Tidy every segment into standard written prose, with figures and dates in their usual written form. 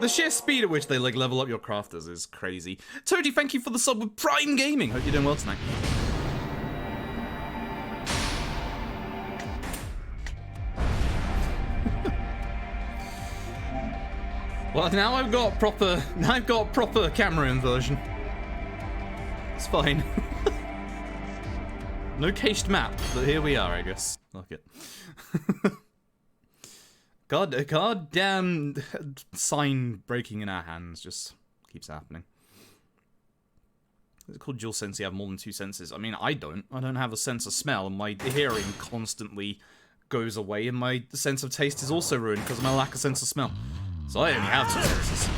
The sheer speed at which they like level up your crafters is crazy. Toady, thank you for the sub with Prime Gaming. Hope you're doing well tonight. Well, now I've got proper camera inversion. It's fine. No cached map, but here we are, I guess. Look it. Goddamn sign breaking in our hands just keeps happening. Is it called dual sense? You have more than 2 senses. I mean, I don't have a sense of smell, and my hearing constantly goes away, and my sense of taste is also ruined because of my lack of sense of smell. So I only have 2 senses.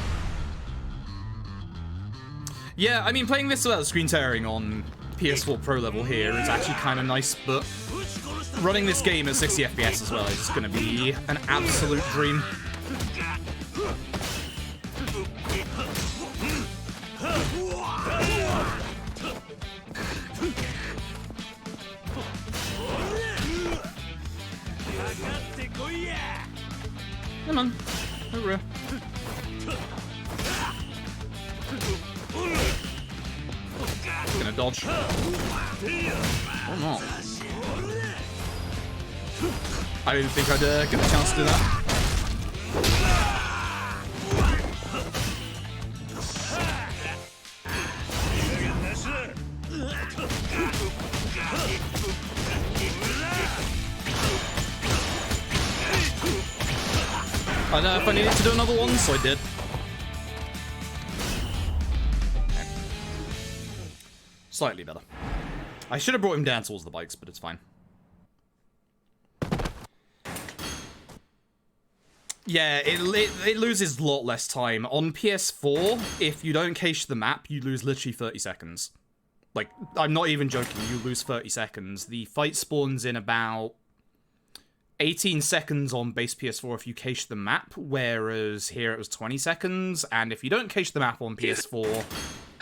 Yeah, I mean, playing this without the screen tearing on PS4 Pro level here is actually kind of nice, but running this game at 60 FPS as well is going to be an absolute dream. Come on. Over. Gonna dodge. Or not. I didn't think I'd get a chance to do that. I don't know if I needed to do another one, so I did. Okay. Slightly better. I should have brought him down towards the bikes, but it's fine. Yeah, it loses a lot less time. On PS4, if you don't cache the map, you lose literally 30 seconds. Like, I'm not even joking, you lose 30 seconds. The fight spawns in about 18 seconds on base PS4 if you cache the map, whereas here it was 20 seconds, and if you don't cache the map on PS4,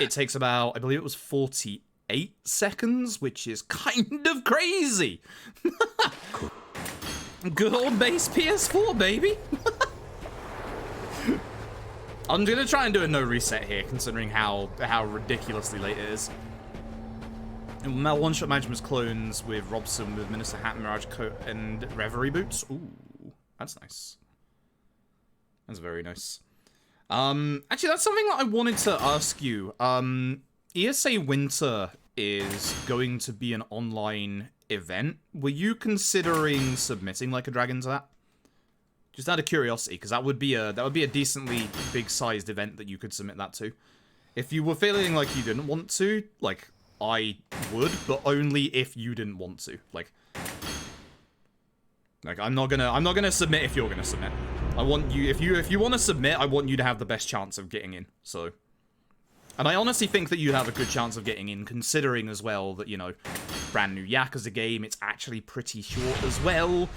it takes about, I believe it was 48 seconds, which is kind of crazy. Good old base PS4, baby. I'm gonna try and do a no reset here, considering how ridiculously late it is. One-shot management's clones with Robson with Minister Hat, Mirage Coat, and Reverie Boots. Ooh, that's nice. That's very nice. Actually, that's something that I wanted to ask you. ESA Winter is going to be an online event. Were you considering submitting like a dragon to that? Just out of curiosity, because that would be a decently big-sized event that you could submit that to. If you were feeling like you didn't want to, like, I would, but only if you didn't want to. Like I'm not gonna submit if you're gonna submit. I want you, if you want to submit, I want you to have the best chance of getting in. So, and I honestly think that you have a good chance of getting in, considering as well that, you know, brand new Yakuza game, it's actually pretty short as well.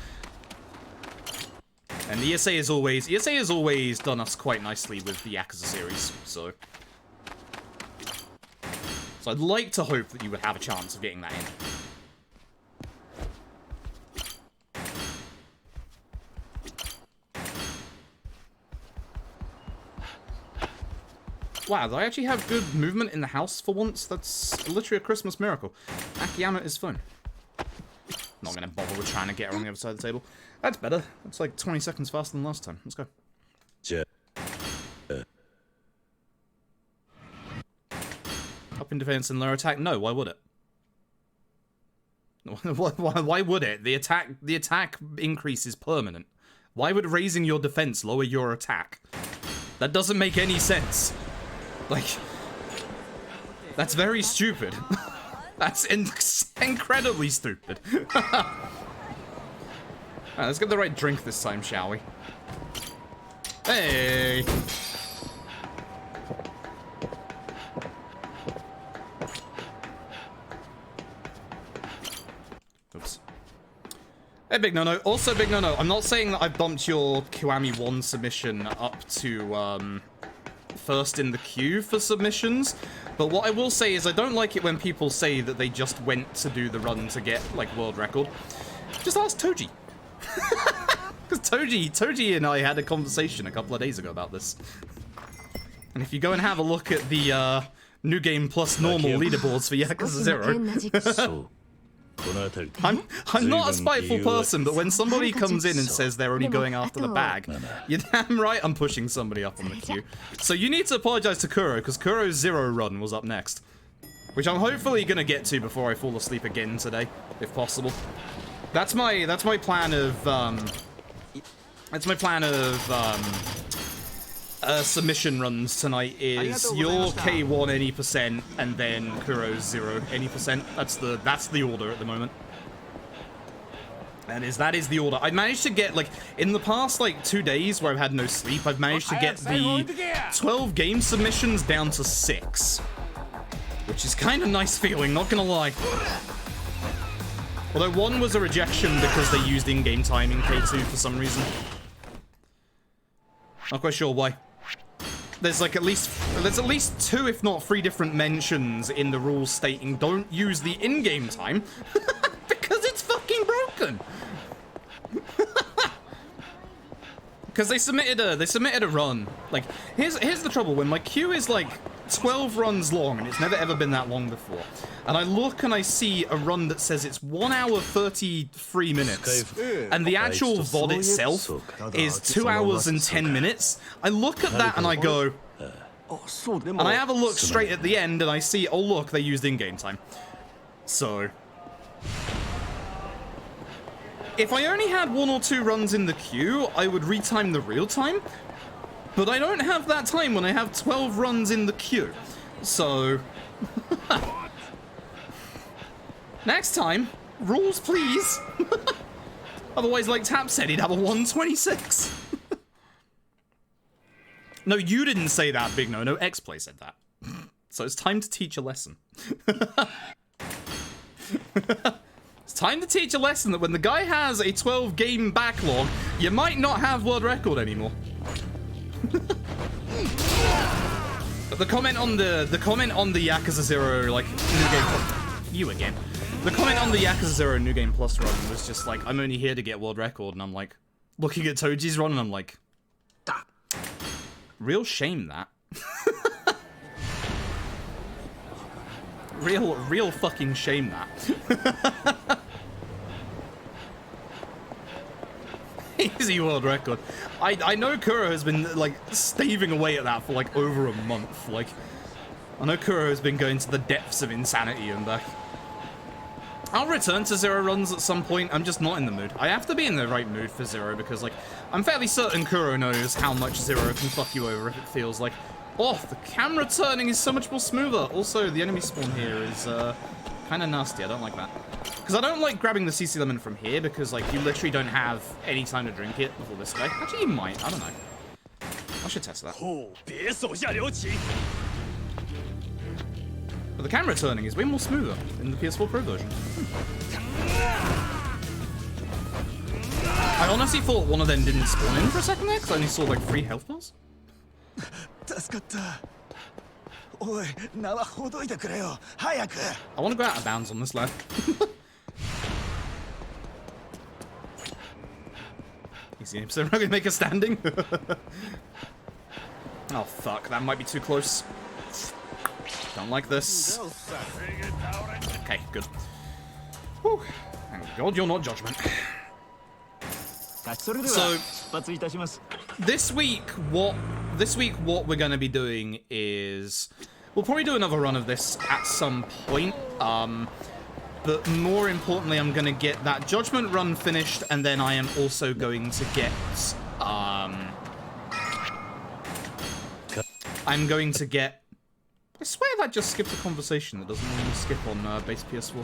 And the ESA has always done us quite nicely with the Yakuza series, so I'd like to hope that you would have a chance of getting that in. Wow, do I actually have good movement in the house for once? That's literally a Christmas miracle. Akiyama is fun. Not gonna bother with trying to get her on the other side of the table. That's better. That's like 20 seconds faster than last time. Let's go. Up in defense and lower attack? No, why would it? Why would it? The attack increase is permanent. Why would raising your defense lower your attack? That doesn't make any sense. Like, that's very stupid. That's incredibly stupid. Alright, let's get the right drink this time, shall we? Hey! Oops. Hey, Big No-No. Also, Big No-No, I'm not saying that I've bumped your Kiwami 1 submission up to, first in the queue for submissions, but what I will say is I don't like it when people say that they just went to do the run to get, like, world record. Just ask Toji. Because Toji and I had a conversation a couple of days ago about this. And if you go and have a look at the New Game Plus normal leaderboards for Yakuza 0, I'm not a spiteful person, but when somebody comes in and says they're only going after the bag, you're damn right I'm pushing somebody up on the queue. So you need to apologize to Kuro, because Kuro's 0 run was up next. Which I'm hopefully gonna get to before I fall asleep again today, if possible. That's my plan of submission runs tonight is your K1 any percent and then Kuro's 0 any percent. That's the order at the moment. That is the order. I managed to get, like, in the past, like, 2 days where I've had no sleep, I've managed to get the 12 game submissions down to 6. Which is kind of nice feeling, not gonna lie. Although one was a rejection because they used in-game time in K2 for some reason. Not quite sure why. There's at least 2, if not 3 different mentions in the rules stating don't use the in-game time because it's fucking broken. Because they submitted a run. Like, here's the trouble. When my queue is like 12 runs long, and it's never ever been that long before, and I look and I see a run that says it's 1 hour 33 minutes, and the actual VOD itself is 2 hours and 10 minutes, I look at that and I go, and I have a look straight at the end and I see, oh look, they used in-game time. So if I only had 1 or 2 runs in the queue, I would retime the real time. But I don't have that time when I have 12 runs in the queue. So next time, rules please. Otherwise, like Tap said, he'd have a 126. No, you didn't say that, Big No. No, X-Play said that. So it's time to teach a lesson. It's time to teach a lesson that when the guy has a 12 game backlog, you might not have world record anymore. But the comment on the Yakuza 0 like New Game Plus, you again. The comment on the Yakuza 0 New Game Plus run was just like, I'm only here to get world record, and I'm like looking at Toji's run and I'm like, real shame that. real fucking shame that. Easy world record. I know Kuro has been like staving away at that for like over a month. Like, I know Kuro has been going to the depths of insanity and back. I'll return to 0 runs at some point. I'm just not in the mood. I have to be in the right mood for 0 because like I'm fairly certain Kuro knows how much 0 can fuck you over if it feels like, oh, the camera turning is so much more smoother. Also, the enemy spawn here is kind of nasty. I don't like that. Because I don't like grabbing the CC lemon from here because, like, you literally don't have any time to drink it before this guy. Actually, you might. I don't know. I should test that. But the camera turning is way more smoother in the PS4 Pro version. I honestly thought one of them didn't spawn in for a second there because I only saw, like, 3 health bars. I want to go out of bounds on this lad. Easy, so I'm gonna make a standing. Oh fuck, that might be too close. Don't like this. Okay, good. Whew. Thank God you're not Judgment. So this week what we're gonna be doing is we'll probably do another run of this at some point. But more importantly, I'm gonna get that Judgment run finished, and then I am also going to get I swear that just skipped a conversation that doesn't normally skip on base PS4.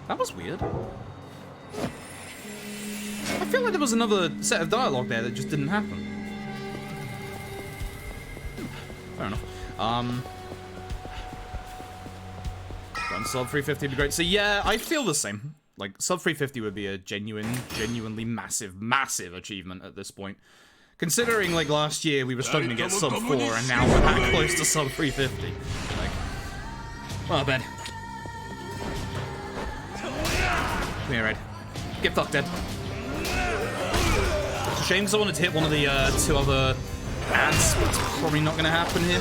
That was weird. I feel like there was another set of dialogue there that just didn't happen. Fair enough. Run sub 350 would be great. So yeah, I feel the same. Like, sub 350 would be a genuinely massive achievement at this point. Considering, like, last year we were struggling to get sub 4, and now we're that close to sub 350. Like, well, Ben. Come here, Red. Get fucked, Ed. It's a shame because I wanted to hit one of the 2 other ads, but it's probably not going to happen here.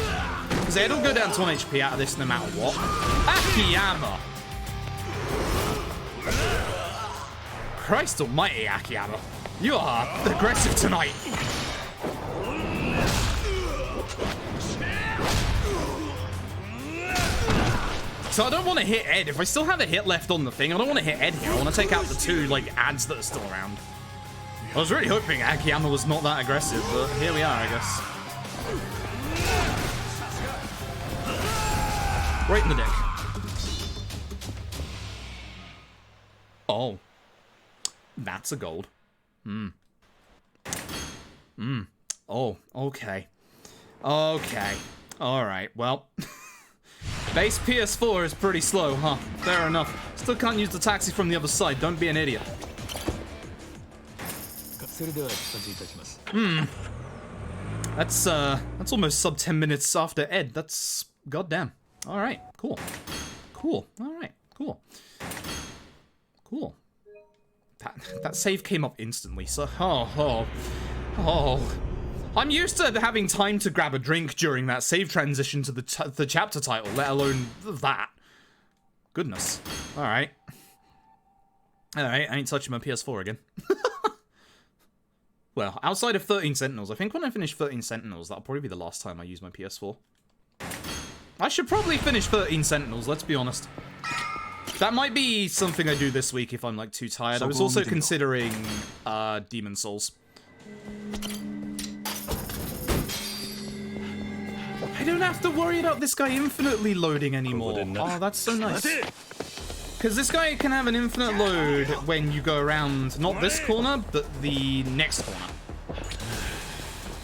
Because Ed will go down to 1 HP out of this no matter what. Akiyama! Christ almighty, Akiyama. You are aggressive tonight. So I don't want to hit Ed. If I still have a hit left on the thing, I don't want to hit Ed here. I want to take out the 2, like, ads that are still around. I was really hoping Akiyama was not that aggressive, but here we are, I guess. Right in the dick. Oh. That's a gold. Oh, okay. Okay. Alright, well. Base PS4 is pretty slow, huh? Fair enough. Still can't use the taxi from the other side. Don't be an idiot. That's almost sub 10 minutes after Ed. That's goddamn. Alright, cool. Cool. Alright, cool. Cool. That save came up instantly, so oh. I'm used to having time to grab a drink during that save transition to the chapter title, let alone that. Goodness. Alright. Alright, I ain't touching my PS4 again. Well, outside of 13 Sentinels, I think when I finish 13 Sentinels, that'll probably be the last time I use my PS4. I should probably finish 13 Sentinels, let's be honest. That might be something I do this week if I'm, like, too tired. I was also considering, Demon Souls. I don't have to worry about this guy infinitely loading anymore. Oh, that's so nice. Because this guy can have an infinite load when you go around, not this corner, but the next corner.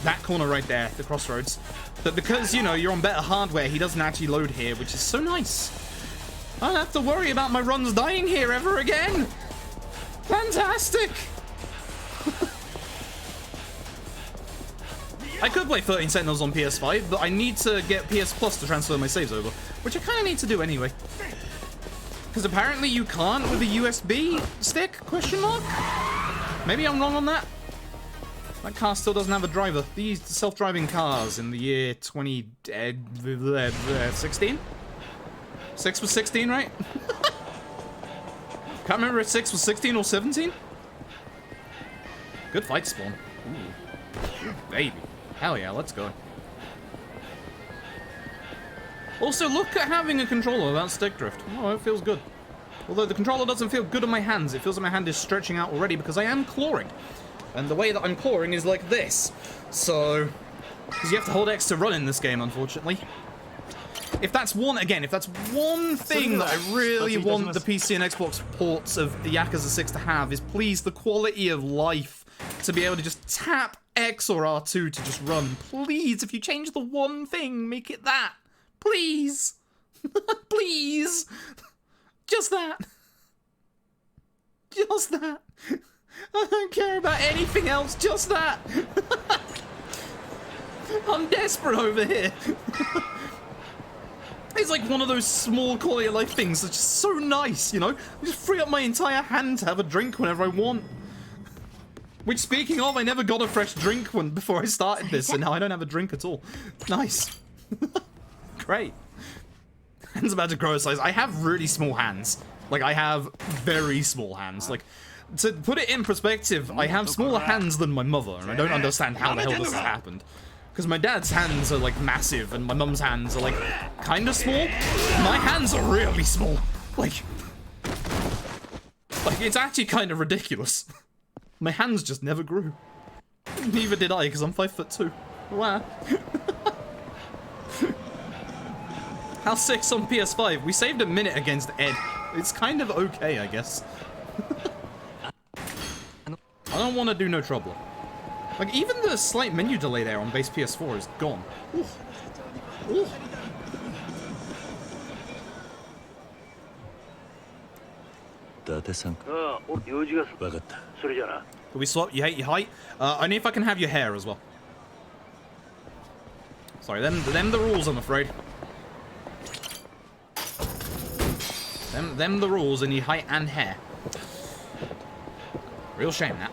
That corner right there, the crossroads. But because, you know, you're on better hardware, he doesn't actually load here, which is so nice. I don't have to worry about my runs dying here ever again. Fantastic. I could play 13 Sentinels on PS5, but I need to get PS Plus to transfer my saves over, which I kind of need to do anyway. Because apparently you can't with a USB stick, question mark? Maybe I'm wrong on that. That car still doesn't have a driver. These self-driving cars in the year 2016? 6 was 16, right? Can't remember if 6 was 16 or 17. Good fight spawn. Ooh. Ooh, baby. Hell yeah, let's go. Also, look at having a controller without stick drift. Oh, it feels good. Although the controller doesn't feel good on my hands. It feels like my hand is stretching out already because I am clawing. And the way that I'm clawing is like this. So, because you have to hold X to run in this game, unfortunately. If that's one, again, if that's one thing that I really want the PC and Xbox ports of Yakuza 6 to have is please the quality of life to be able to just tap X or R2 to just run. Please, if you change the one thing, make it that. Please. Please. Just that. Just that. I don't care about anything else, just that. I'm desperate over here. It's like one of those small quality of life things that's just so nice, you know? I just free up my entire hand to have a drink whenever I want. Which, speaking of, I never got a fresh drink before I started this, and now I don't have a drink at all. Nice. Great. Hands about to grow a size. I have really small hands. Like, I have very small hands. Like, to put it in perspective, I have smaller hands than my mother, and I don't understand how the hell this has happened. Because my dad's hands are, like, massive, and my mum's hands are, like, kind of small. My hands are really small. Like, it's actually kind of ridiculous. My hands just never grew. Neither did I, because I'm 5'2". Wow. How's 6 on PS5? We saved a minute against Ed. It's kind of okay, I guess. I don't want to do no trouble. Like, even the slight menu delay there on base PS4 is gone. Ooh. Ooh. Can we swap? You hate your height? Only if I can have your hair as well. Sorry, them the rules, I'm afraid. Them the rules, and your height and hair. Real shame, that.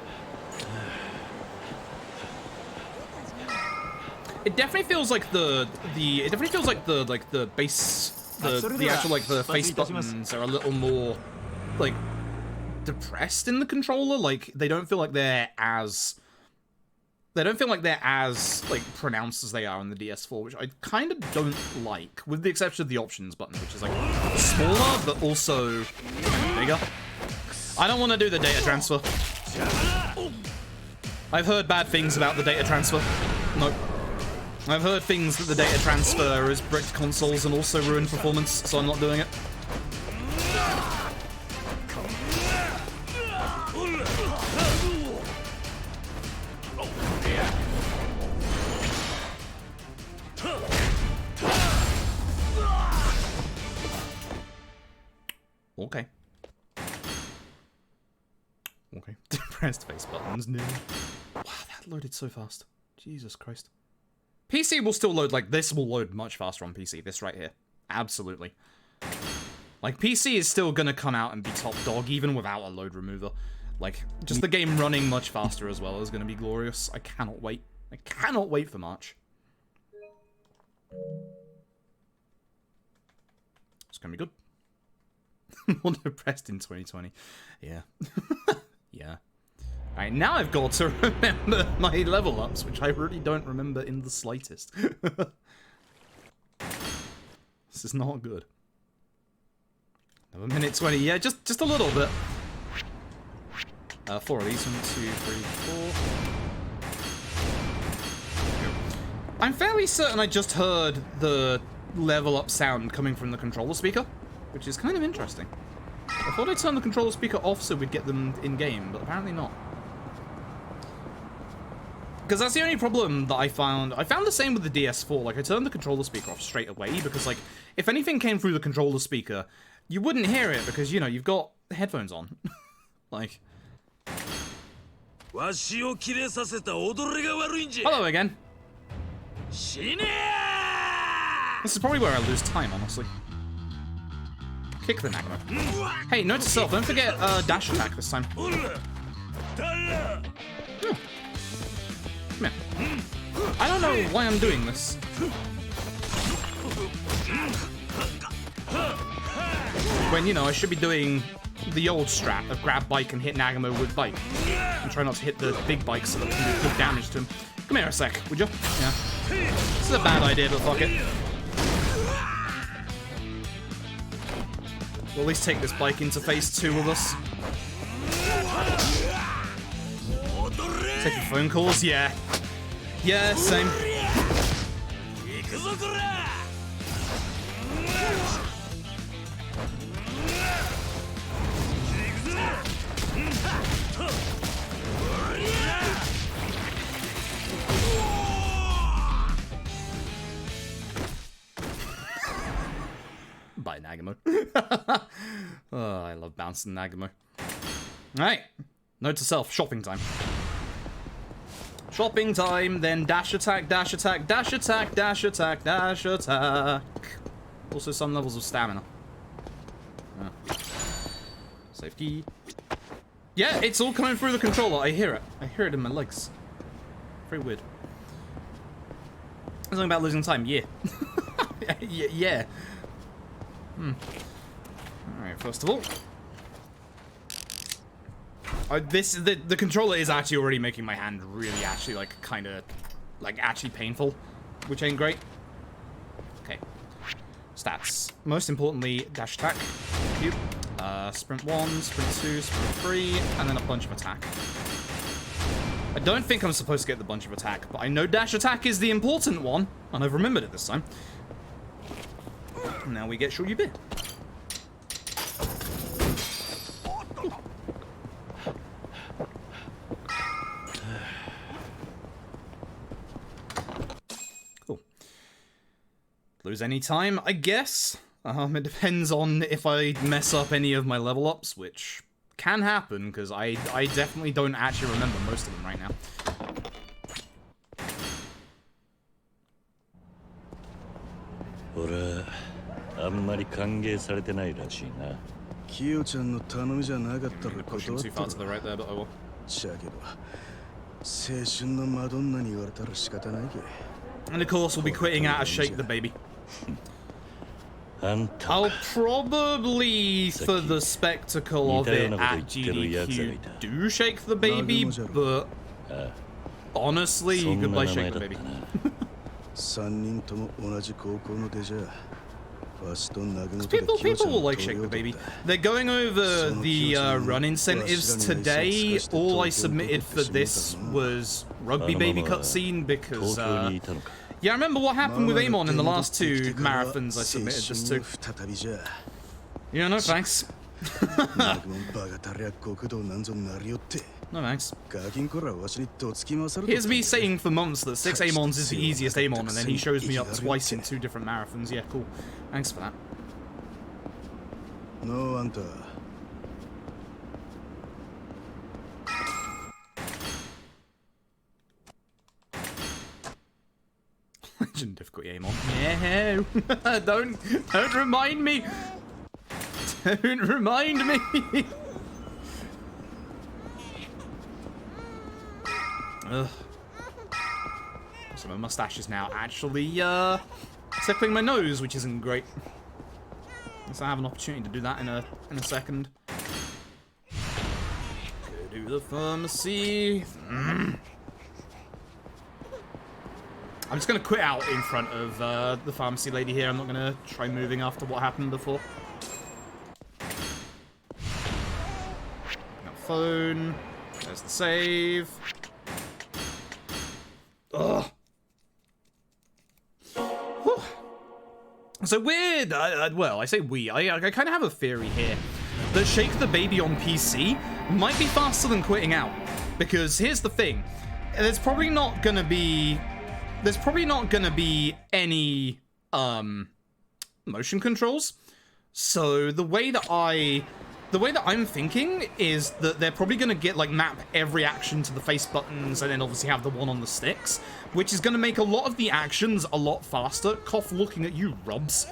It definitely feels like the base, the actual, like, the face buttons are a little more, like, depressed in the controller. Like, they don't feel like they're as like pronounced as they are on the DS4, which I kind of don't like, with the exception of the options button, which is like smaller but also bigger. I don't want to do the data transfer. I've heard bad things about the data transfer. Nope. I've heard things that the data transfer has bricked consoles and also ruined performance, so I'm not doing it. Okay. Okay. Depressed face buttons, no. Wow, that loaded so fast. Jesus Christ. PC will still load, like, this will load much faster on PC, this right here. Absolutely. Like, PC is still gonna come out and be top dog, even without a load remover. Like, just the game running much faster as well is gonna be glorious. I cannot wait. I cannot wait for March. It's gonna be good. More depressed in 2020. Yeah. Yeah. Alright, now I've got to remember my level ups, which I really don't remember in the slightest. This is not good. Another minute 20. Yeah, just a little bit. 4 of these. 1, 2, 3, 4. I'm fairly certain I just heard the level up sound coming from the controller speaker, which is kind of interesting. I thought I'd turn the controller speaker off so we'd get them in-game, but apparently not. Because that's the only problem that I found. I found the same with the DS4. Like, I turned the controller speaker off straight away because, like, if anything came through the controller speaker, you wouldn't hear it because, you know, you've got headphones on. Like... Hello again. This is probably where I lose time, honestly. Kick the Nagamo. Hey, note to self, don't forget dash attack this time. Come here. I don't know why I'm doing this. When, you know, I should be doing the old strat of grab bike and hit Nagamo with bike. And try not to hit the big bike so that we can do good damage to him. Come here a sec, would you? Yeah. This is a bad idea, but fuck it. We'll at least take this bike into phase 2 with us. Taking phone calls? Yeah. Yeah, same. Bye, Nagamo. Oh, I love bouncing Nagamo. Alright. Note to self, shopping time. Shopping time, then dash attack, dash attack, dash attack, dash attack, dash attack. Also some levels of stamina. Safety. Yeah, it's all coming through the controller. I hear it. I hear it in my legs. Very weird. Something about losing time. Yeah. Yeah. Alright, first of all. The controller is actually already making my hand really actually, like, kind of, like, actually painful, which ain't great. Okay. Stats. Most importantly, dash attack. Cute. Sprint 1, sprint 2, sprint 3, and then a bunch of attack. I don't think I'm supposed to get the bunch of attack, but I know dash attack is the important one, and I've remembered it this time. Now we get Shoryubi. Cool. Lose any time, I guess. It depends on if I mess up any of my level ups, which can happen, because I definitely don't actually remember most of them right now. Pushing too far to the right there, but I will. And of course, we'll be quitting out of Shake the Baby. I'll probably, for the spectacle of it at GDQ, do Shake the Baby, but honestly, goodbye Shake the Baby. People will like Shake the Baby. They're going over the run incentives today. All I submitted for this was Rugby Baby cutscene because yeah, I remember what happened with Amon in the last 2 marathons I submitted this to. Yeah, no thanks. No thanks. Here's me saying for months that 6 Amons is the easiest Amon, and then he shows me up twice in 2 different marathons. Yeah, cool. Thanks for that. No, Anta. Legend difficulty Amon. No. Don't remind me. Don't remind me. Ugh. So my mustache is now actually tickling my nose, which isn't great. So I have an opportunity to do that in a second. Go to the pharmacy. I'm just gonna quit out in front of the pharmacy lady here. I'm not gonna try moving after what happened before. Got phone. There's the save. Ugh. Whew. So weird. Well, I say we. I kind of have a theory here that Shake the Baby on PC might be faster than quitting out, because here's the thing: there's probably not gonna be any motion controls. So the way that I'm thinking is that they're probably going to get, like, map every action to the face buttons and then obviously have the one on the sticks, which is going to make a lot of the actions a lot faster. Cough looking at you, Robs.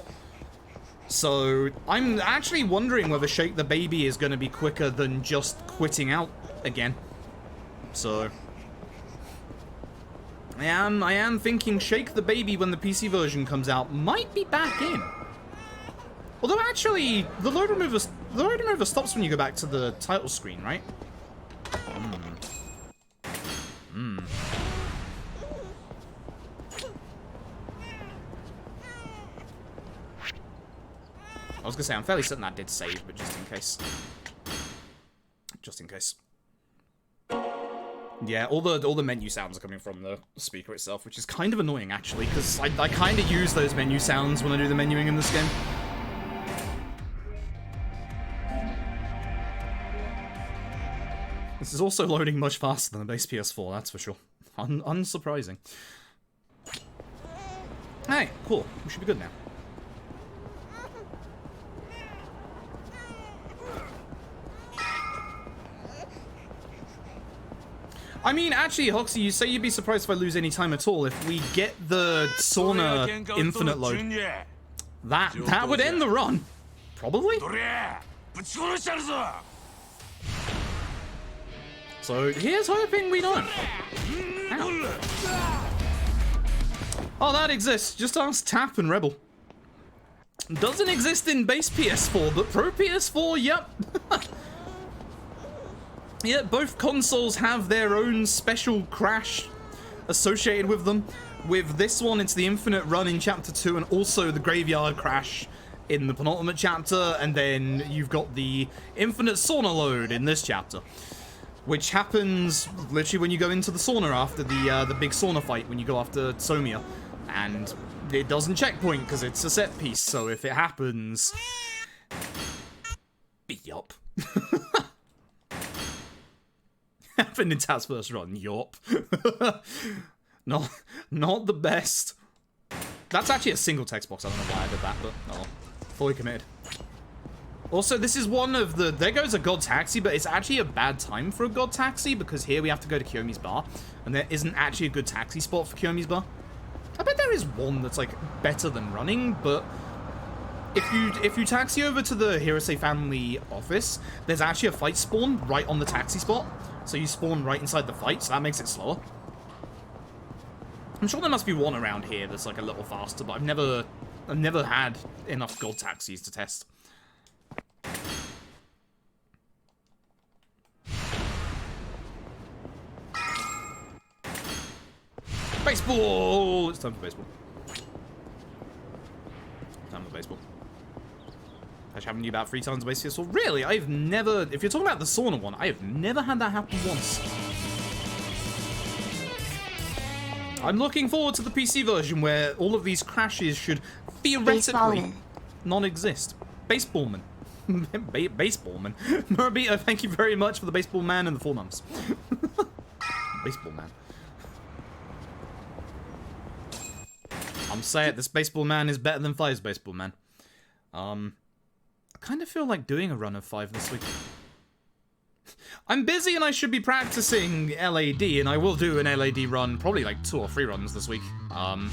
So I'm actually wondering whether Shake the Baby is going to be quicker than just quitting out again. So I am thinking Shake the Baby when the PC version comes out might be back in. Although actually, the load remover stops when you go back to the title screen, right? I was gonna say, I'm fairly certain that did save, but just in case. Just in case. Yeah, all the menu sounds are coming from the speaker itself, which is kind of annoying, actually, because I kind of use those menu sounds when I do the menuing in this game. This is also loading much faster than the base PS4, that's for sure. Unsurprising. Hey, cool. We should be good now. I mean, actually, Hoxie, you say you'd be surprised if I lose any time at all if we get the sauna infinite load. That would end the run. Probably? So here's hoping we don't. Ow. Oh, that exists. Just ask Tap and Rebel. Doesn't exist in base PS4, but Pro PS4, yep. Yeah, both consoles have their own special crash associated with them. With this one, it's the infinite run in Chapter 2 and also the graveyard crash in the penultimate chapter, and then you've got the infinite sauna load in this chapter, which happens literally when you go into the sauna after the big sauna fight, when you go after Somia. And it doesn't checkpoint because it's a set piece, so if it happens... Yup. Happened in Taz's first run, yup. Not the best. That's actually a single text box, I don't know why I did that, but oh, fully committed. Also, this is one of the... There goes a God Taxi, but it's actually a bad time for a God Taxi, because here we have to go to Kiyomi's bar, and there isn't actually a good taxi spot for Kiyomi's bar. I bet there is one that's, like, better than running, but... If you taxi over to the Hirose family office, there's actually a fight spawn right on the taxi spot, So you spawn right inside the fight, so that makes it slower. I'm sure there must be one around here that's like a little faster, but I've never had enough gold taxis to test. Baseball! It's time for baseball. Time for baseball. Actually, happened to you about 3 times base PS4. Really? I've never... If you're talking about the sauna one, I have never had that happen once. I'm looking forward to the PC version where all of these crashes should theoretically non-exist. Baseballman. Baseballman. Murabita, thank you very much for the baseball man and the 4 months. Baseball man. I'm saying this baseball man is better than 5's baseball man. I kind of feel like doing a run of 5 this week. I'm busy and I should be practicing LAD, and I will do an LAD run, probably like 2 or 3 runs this week. I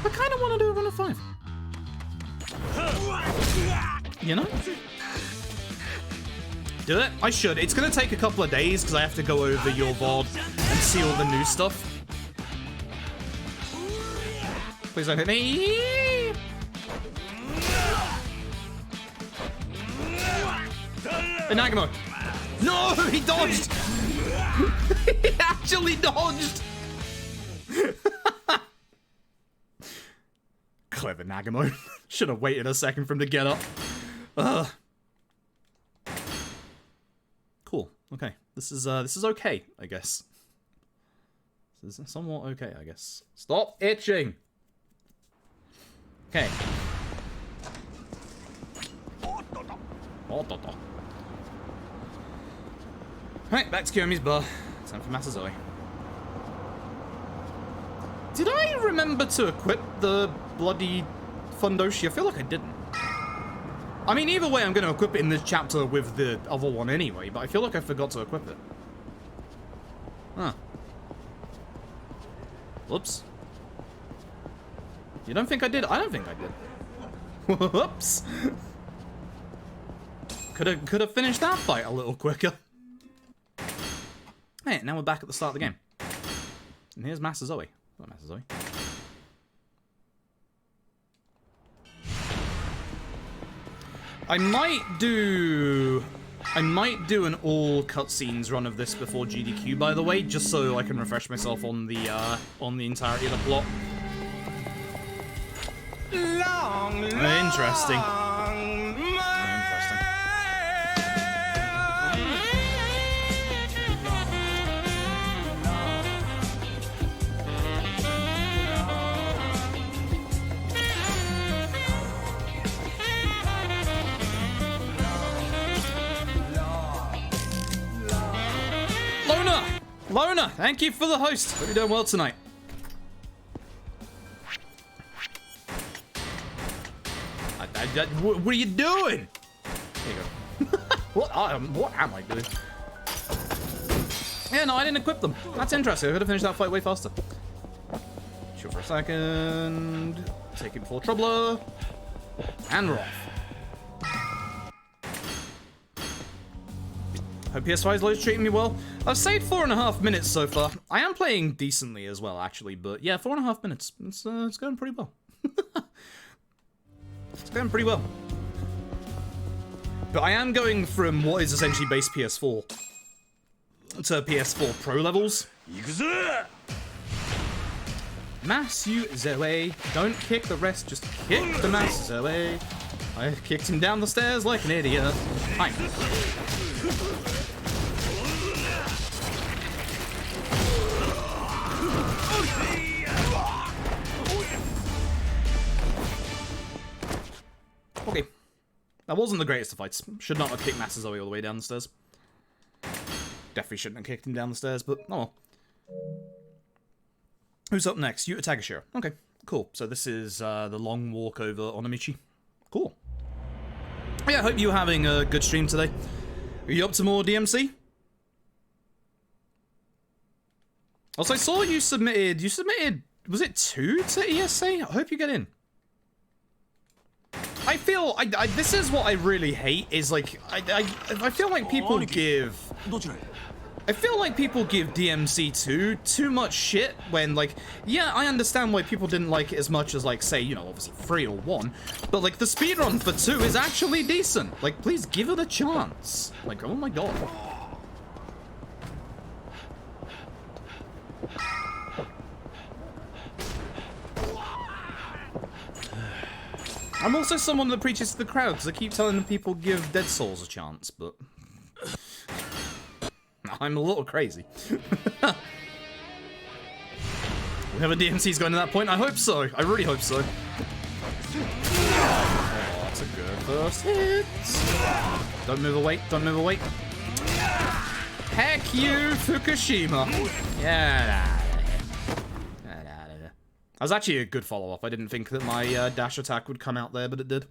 kind of want to do a run of 5. You know? Do it? I should. It's going to take a couple of days because I have to go over your VOD and see all the new stuff. Please don't hit me. Inagamo. No, he dodged. He actually dodged. Clever Nagamo. Should have waited a second for him to get up. Cool. Okay. This is okay, I guess. This is somewhat okay, I guess. Stop itching. Okay. Right, back to Kiyomi's bar. Time for Masazoe. Did I remember to equip the bloody Fundoshi? I feel like I didn't. I mean, either way, I'm going to equip it in this chapter with the other one anyway, but I feel like I forgot to equip it. Huh. Whoops. You don't think I did? I don't think I did. Whoops. Could have finished that fight a little quicker. Hey, now we're back at the start of the game. And here's Masazoe. Hello, Masazoe. I might do an all cutscenes run of this before GDQ, by the way, just so I can refresh myself on the entirety of the plot. Interesting. Lona, thank you for the host. Hope you're doing well tonight. What are you doing? There you go. What am I doing? Yeah, no, I didn't equip them. That's interesting. I could have finished that fight way faster. Chill for a second. Take it before Troubler. And we're off. Hope PS5's load's treating me well. I've saved 4.5 minutes so far. I am playing decently as well, actually, but yeah, 4.5 minutes. It's going pretty well. It's going pretty well. But I am going from what is essentially base PS4 to PS4 Pro levels. Yakuza! Masazoe. Don't kick the rest, just kick the Masazoe. I kicked him down the stairs like an idiot. Hi. Okay. That wasn't the greatest of fights. Should not have kicked Masazoe all the way down the stairs. Definitely shouldn't have kicked him down the stairs, but oh well. Who's up next? Yuta Takashiro. Okay, cool. So this is the long walk over Onamichi. Cool. Yeah, I hope you're having a good stream today. Are you up to more DMC? Also, I saw you submitted, was it 2 to ESA? I hope you get in. I feel, this is what I really hate, is like, I feel like people give I feel like people give DMC2 too much shit when, like, yeah, I understand why people didn't like it as much as, like, say, you know, obviously 3 or 1, but, like, the speedrun for 2 is actually decent. Like, please give it a chance. Like, oh my god. I'm also someone that preaches to the crowd, because I keep telling people give Dead Souls a chance, but... I'm a little crazy. We have a DMC's going to that point? I hope so. I really hope so. Oh, that's a good first hit. Don't move away. Don't move away. Heck you, Fukushima. Yeah. That was actually a good follow-up. I didn't think that my dash attack would come out there, but it did.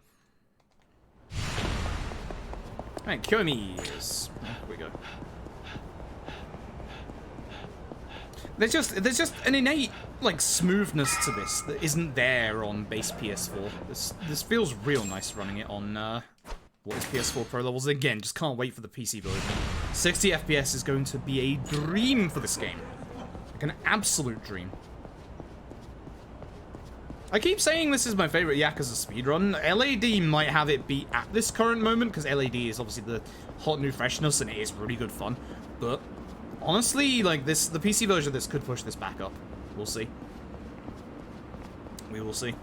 Alright, Kyomi's. Here we go. There's just an innate, like, smoothness to this that isn't there on base PS4. This feels real nice running it on, what is PS4 Pro levels. Again, just can't wait for the PC version. 60 FPS is going to be a dream for this game. Like an absolute dream. I keep saying this is my favorite Yakuza speedrun. LAD might have it beat at this current moment, because LAD is obviously the hot new freshness, and it is really good fun. But honestly, like, the PC version of this could push this back up. We'll see. We will see.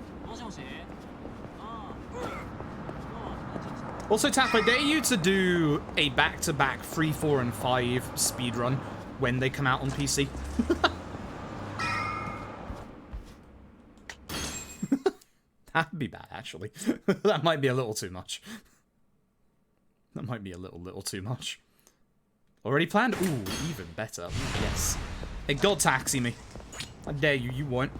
Also, Tap, I dare you to do a back-to-back 3, 4, and 5 speedrun when they come out on PC. That'd be bad, actually. That might be a little too much. That might be a little too much. Already planned? Ooh, even better. Ooh, yes. Hey, God taxi me. I dare you, you won't.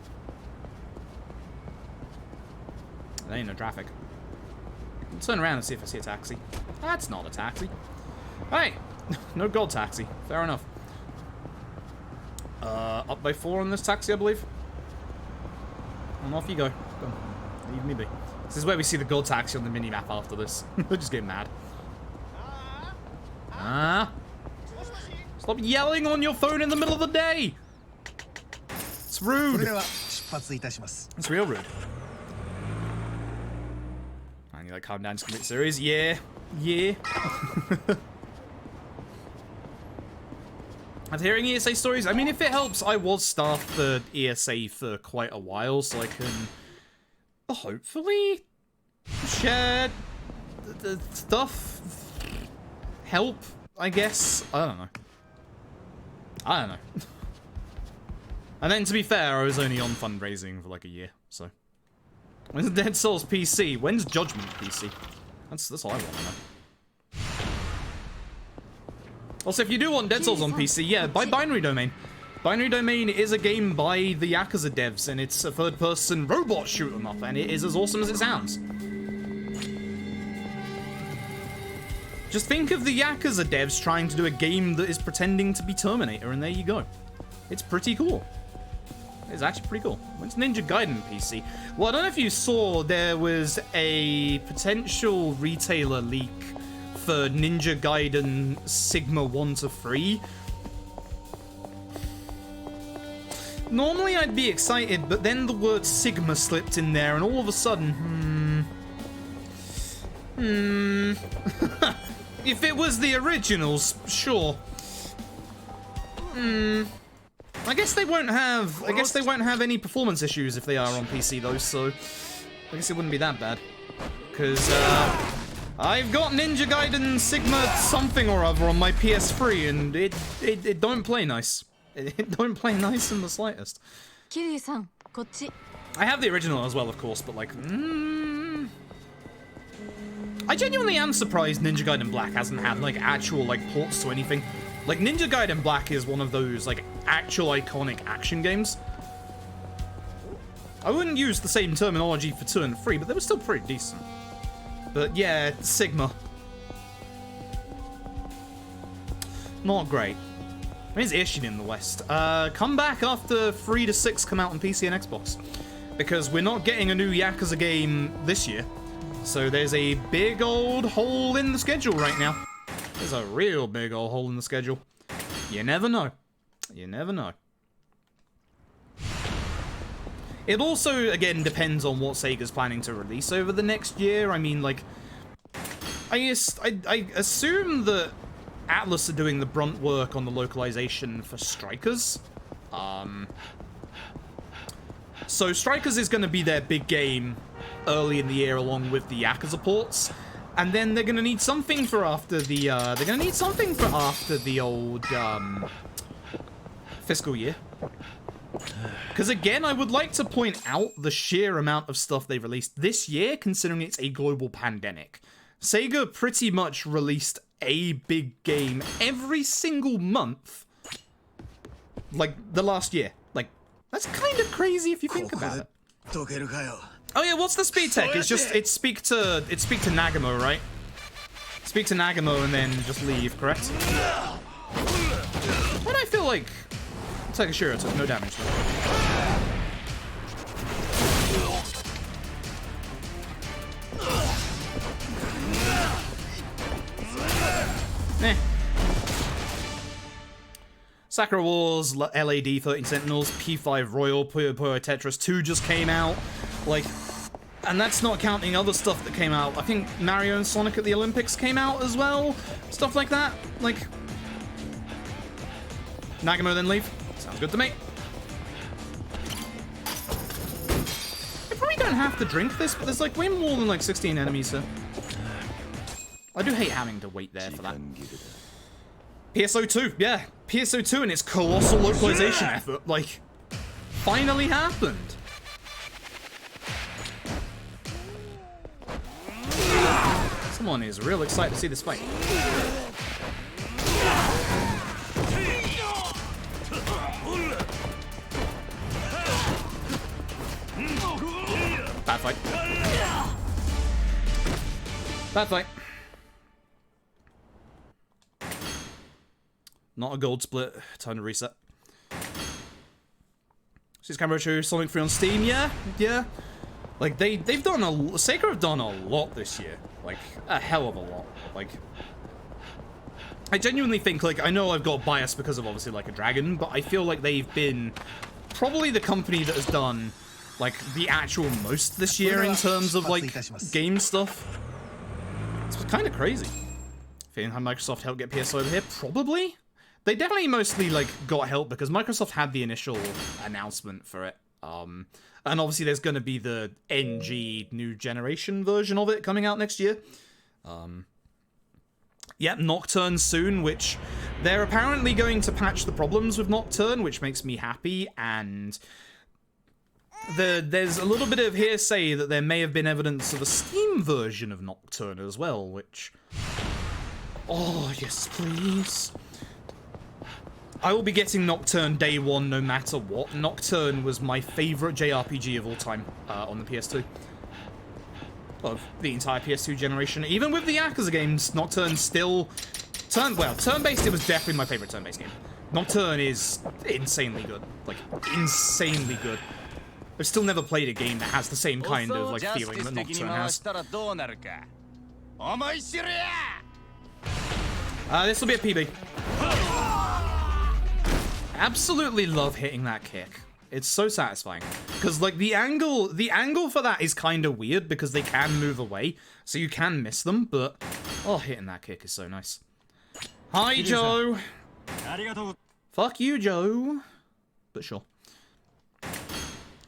There ain't no traffic. I'll turn around and see if I see a taxi. That's not a taxi. Hey! No gold taxi. Fair enough. Up by 4 on this taxi, I believe. And off you go. Go. Leave me be. This is where we see the gold taxi on the mini-map after this. They'll just get mad. Ah! Stop yelling on your phone in the middle of the day! It's rude. It's real rude. I need to calm down, just commit serious. Yeah. Yeah. I'm hearing ESA stories. I mean, if it helps, I was staff for ESA for quite a while, so I can hopefully share the stuff. Help, I guess. I don't know. I don't know. And then, to be fair, I was only on fundraising for like a year, so. When's Dead Souls PC? When's Judgment PC? That's all I want to know. Also, if you do want Dead Souls on PC, yeah, buy Binary Domain. Binary Domain is a game by the Yakuza devs, and it's a third-person robot shoot-'em-up, and it is as awesome as it sounds. Just think of the Yakuza devs trying to do a game that is pretending to be Terminator, and there you go. It's pretty cool. It's actually pretty cool. When's Ninja Gaiden PC? Well, I don't know if you saw, there was a potential retailer leak for Ninja Gaiden Sigma 1 to 3. Normally I'd be excited, but then the word Sigma slipped in there, and all of a sudden, If it was the originals, sure. I guess they won't have any performance issues if they are on PC though, so I guess it wouldn't be that bad. Because I've got Ninja Gaiden Sigma something or other on my PS3, and it don't play nice. It don't play nice in the slightest. I have the original as well, of course, but like, I genuinely am surprised Ninja Gaiden Black hasn't had like actual like ports to anything. Like, Ninja Gaiden Black is one of those like actual iconic action games. I wouldn't use the same terminology for 2 and 3, but they were still pretty decent. But yeah, Sigma. Not great. Where's Ishin in the West? Come back after 3 to 6 come out on PC and Xbox. Because we're not getting a new Yakuza game this year. So there's a big old hole in the schedule right now. There's a real big old hole in the schedule. You never know. You never know. It also, again, depends on what Sega's planning to release over the next year. I mean, like, I assume that Atlas are doing the brunt work on the localization for Strikers. So Strikers is going to be their big game early in the year, along with the Yakuza ports, and then they're going to need something for after the old fiscal year. Because again, I would like to point out the sheer amount of stuff they released this year, considering it's a global pandemic. Sega pretty much released a big game every single month, like, the last year. Like, that's kind of crazy if you think about it. Oh yeah, what's the speed tech? It's just, it's speak to Nagamo, right? Speak to Nagamo and then just leave, correct? Why do I feel like Takashiro took no damage though? Eh. Sakura Wars, LAD 13 Sentinels, P5 Royal, Puyo Puyo Tetris 2 just came out. Like, and that's not counting other stuff that came out. I think Mario and Sonic at the Olympics came out as well. Stuff like that. Like, Nagamo then leave. Sounds good to me. I probably don't have to drink this, but there's like way more than like 16 enemies here. I do hate having to wait there for that. PSO2, yeah. PSO2 and its colossal localization effort, like, finally happened. Someone is real excited to see this fight. Bad fight. Bad fight. Not a gold split. Time to reset. She's Camera Show, Sonic 3 on Steam. Yeah. Like, they've done Sega have done a lot this year. Like, a hell of a lot. Like, I genuinely think, like, I know I've got bias because of obviously Like a Dragon, but I feel like they've been probably the company that has done, like, the actual most this year in terms of, like, game stuff. It's kind of crazy. Feeling how Microsoft helped get PS over here? Probably. They definitely mostly, like, got help because Microsoft had the initial announcement for it. And obviously there's going to be the NG new generation version of it coming out next year. Yeah, Nocturne soon, which they're apparently going to patch the problems with Nocturne, which makes me happy, and there's a little bit of hearsay that there may have been evidence of a Steam version of Nocturne as well, which... Oh, yes, please. I will be getting Nocturne day one no matter what. Nocturne was my favorite JRPG of all time on the PS2. Of the entire PS2 generation. Even with the Yakuza games, Nocturne still... turn-based, it was definitely my favorite turn-based game. Nocturne is insanely good. Like, insanely good. I've still never played a game that has the same kind of, like, feeling that Nocturne has. This will be a PB. Absolutely love hitting that kick. It's so satisfying. Because, like, the angle for that is kind of weird because they can move away, so you can miss them, but, oh, hitting that kick is so nice. Hi, Joe. Fuck you, Joe. But sure.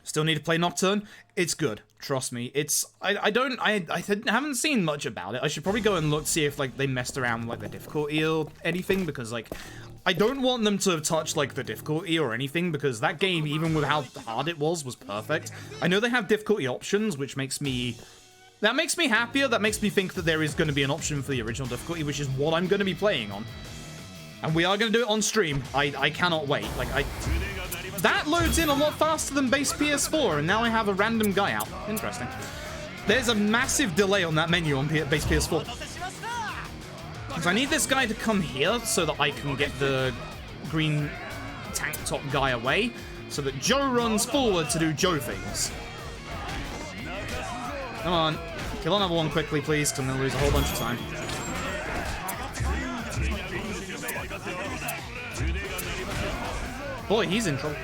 Still need to play Nocturne. It's good. Trust me. It's, I haven't seen much about it. I should probably go and look, see if, like, they messed around with, like, the difficulty or anything, because, like, I don't want them to touch, like, the difficulty or anything, because that game, even with how hard it was perfect. I know they have difficulty options, which makes me... That makes me happier. That makes me think that there is going to be an option for the original difficulty, which is what I'm going to be playing on. And we are going to do it on stream. I cannot wait. Like, that loads in a lot faster than base PS4, and now I have a random guy out. Interesting. There's a massive delay on that menu on base PS4. Because I need this guy to come here so that I can get the green tank top guy away, so that Joe runs forward to do Joe things. Come on. Kill another one quickly, please, because I'm going to lose a whole bunch of time. Boy, he's in trouble.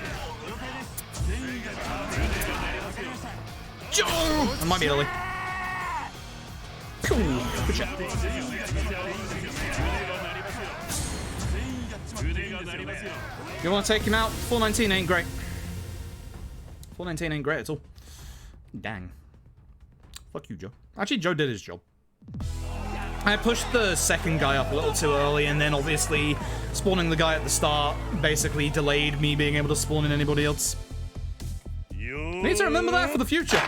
Joe! I might be early. Cool. Good shot. You want to take him out? 419 ain't great. 419 ain't great at all. Dang. Fuck you, Joe. Actually, Joe did his job. I pushed the second guy up a little too early, and then obviously spawning the guy at the start basically delayed me being able to spawn in anybody else. Need to remember that for the future.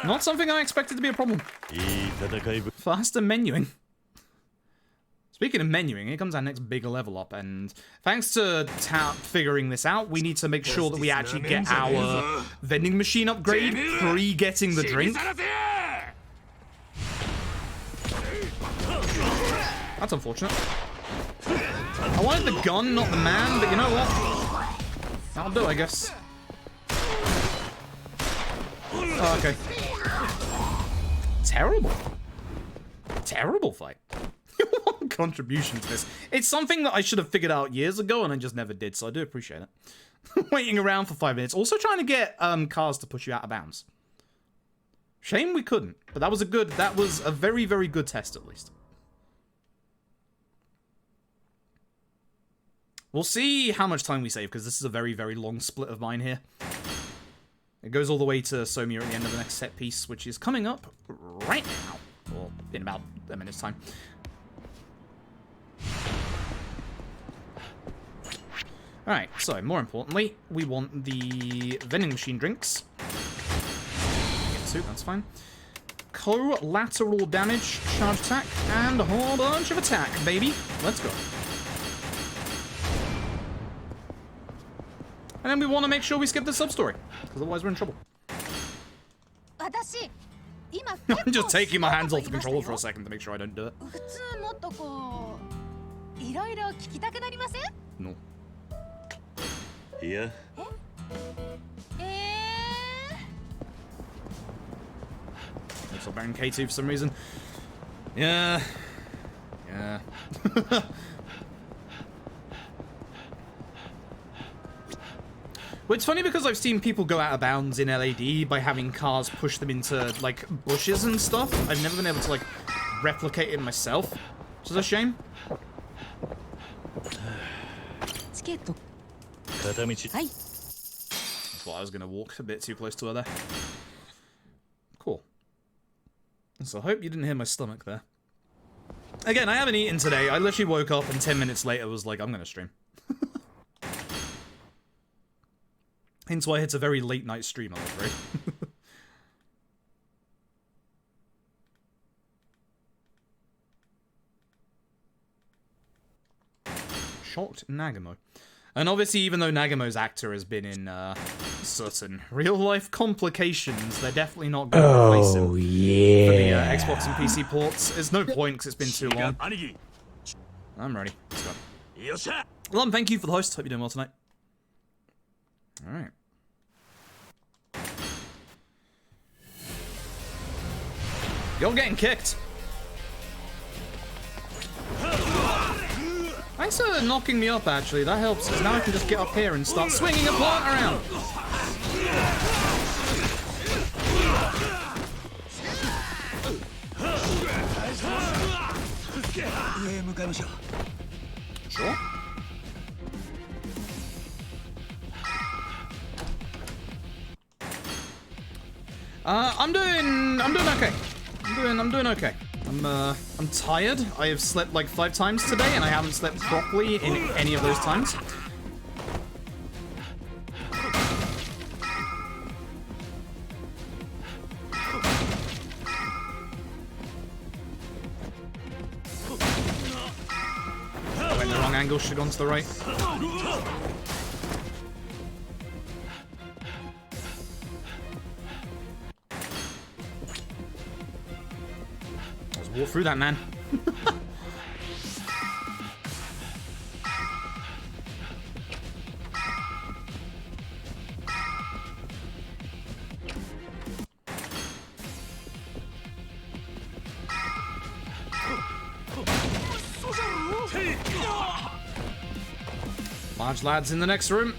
Not something I expected to be a problem. Faster menuing. Speaking of menuing, here comes our next bigger level up, and thanks to Tap figuring this out, we need to make sure that we actually get our vending machine upgrade pre-getting the drink. That's unfortunate. I wanted the gun, not the man, but you know what? That'll do, I guess. Oh, okay. Terrible. Terrible fight. Contribution to this. It's something that I should have figured out years ago and I just never did, so I do appreciate it. Waiting around for 5 minutes. Also trying to get cars to push you out of bounds. Shame we couldn't, but that was a very, very good test at least. We'll see how much time we save, because this is a very, very long split of mine here. It goes all the way to Somia at the end of the next set piece, which is coming up right now. Or in about a minute's time. Alright, so more importantly, we want the vending machine drinks. Get two, that's fine. Collateral damage, charge attack, and a whole bunch of attack, baby. Let's go. And then we want to make sure we skip the sub-story, because otherwise we're in trouble. I'm just taking my hands off the controller for a second to make sure I don't do it. No. Yeah. Looks like Baron K2 for some reason. Yeah. Yeah. Well, it's funny because I've seen people go out of bounds in LAD by having cars push them into, like, bushes and stuff. I've never been able to, like, replicate it myself, which is a shame. That's why I was going to walk a bit too close to her there. Cool. So I hope you didn't hear my stomach there. Again, I haven't eaten today. I literally woke up and 10 minutes later was like, I'm going to stream. Hence why it's a very late night stream, I'm afraid. Shocked Nagamo. And obviously, even though Nagamo's actor has been in certain real-life complications, they're definitely not going to replace him for the Xbox and PC ports. There's no point because it's been too long. I'm ready. Let's go. Lum, thank you for the host. Hope you're doing well tonight. Alright. You're getting kicked. Thanks for knocking me up, actually. That helps, because now I can just get up here and start swinging a plant around. Sure. I'm doing okay. I'm doing okay. I'm tired. I have slept like 5 times today, and I haven't slept properly in any of those times. I went the wrong angle, should have gone to the right. Walk through that, man. Large lad's in the next room.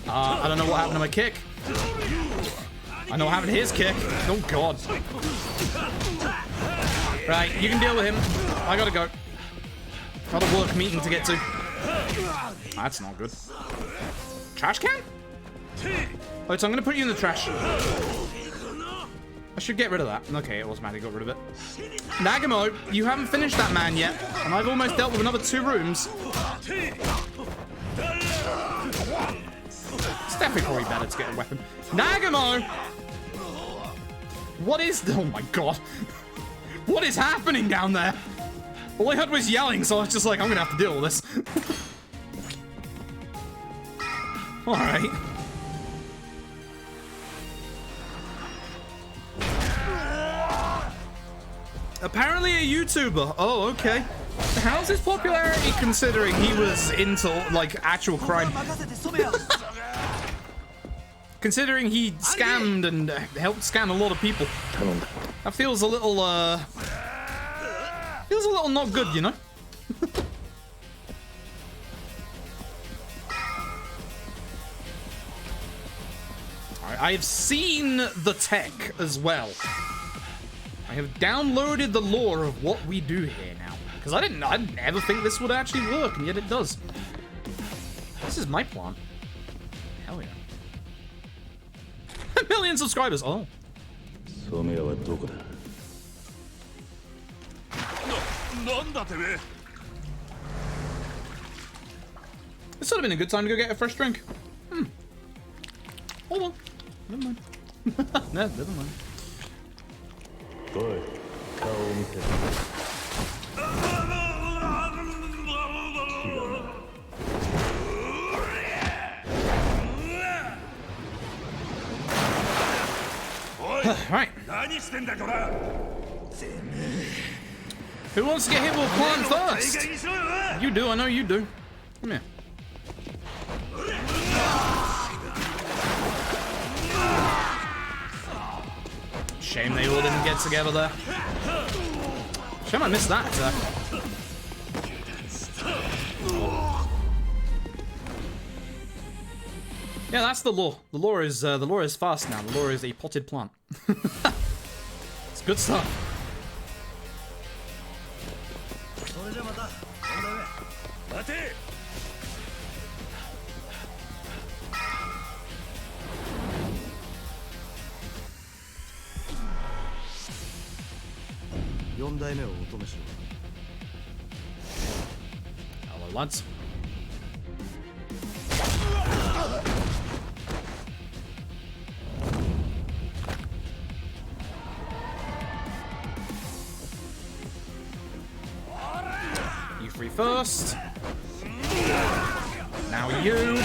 I don't know what happened to my kick. I know what happened to his kick. Oh, God. Right, you can deal with him. I gotta go. Got a work meeting to get to. That's not good. Trash can? Alright, so I'm gonna put you in the trash. I should get rid of that. Okay, it automatically got rid of it. Nagamo, you haven't finished that man yet, and I've almost dealt with another 2 rooms. It's definitely probably better to get a weapon. Nagamo! What is... Oh my god. What is happening down there? All I heard was yelling, so I was just like, I'm gonna have to deal with this. Alright. Apparently a YouTuber. Oh, okay. How's his popularity considering he was into, like, actual crime? Considering he scammed and helped scam a lot of people. That feels a little, feels a little not good, you know? Alright, I have seen the tech as well. I have downloaded the lore of what we do here now. Because I'd never think this would actually work, and yet it does. This is my plant. Hell yeah. A million subscribers, oh. This would have been a good time to go get a fresh drink. Hold on. Never mind. No, never mind. Right. Who wants to get hit with a plant first? You do, I know you do. Come here. Shame they all didn't get together there. Shame I missed that attack. Yeah, that's the lore. The lore is fast now. The lore is a potted plant. It's good stuff. Hello, lads. You free first. Now you.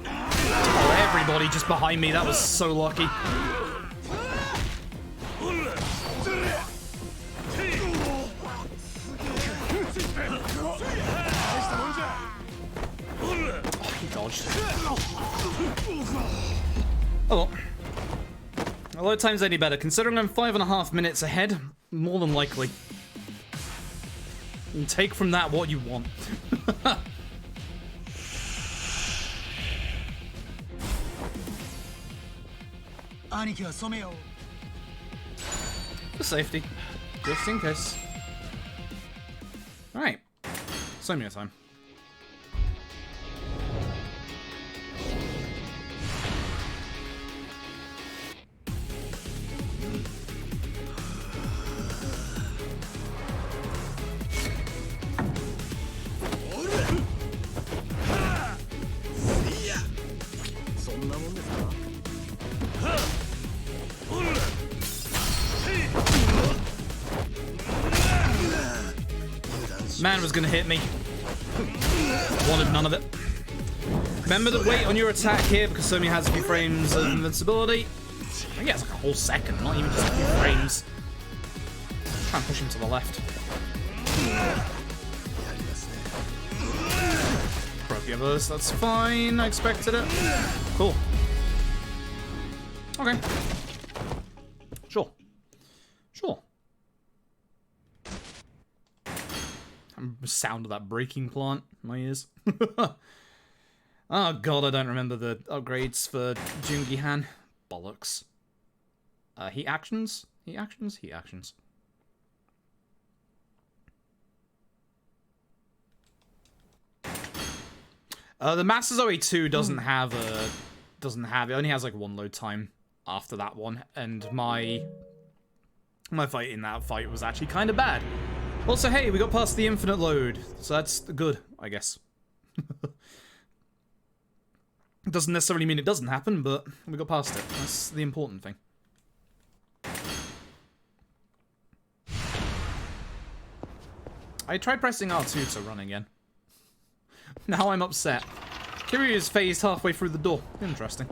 Oh, everybody just behind me. That was so lucky. Oh well. A lot of times any better. Considering I'm 5.5 minutes ahead, more than likely. And take from that what you want. For safety. Just in case. Alright. Someo time. Man was gonna hit me. Wanted none of it. Remember to wait on your attack here because Someo has a few frames of invincibility. I think he has like a whole second, not even just a few frames. Try and push him to the left. Procumbers, that's fine. I expected it. Cool. Okay. Sure. Sure. How Sound of that braking plant in my ears. Oh god, I don't remember the upgrades for Jungi-Han. Bollocks. Heat actions? Heat actions? Heat actions. The Master Zoe 2 doesn't have it only has like one load time after that one, and my fight in that fight was actually kind of bad. Also, hey, we got past the infinite load, so that's good, I guess. Doesn't necessarily mean it doesn't happen, but we got past it. That's the important thing. I tried pressing R2 to run again. Now I'm upset. Kiryu is phased halfway through the door. Interesting.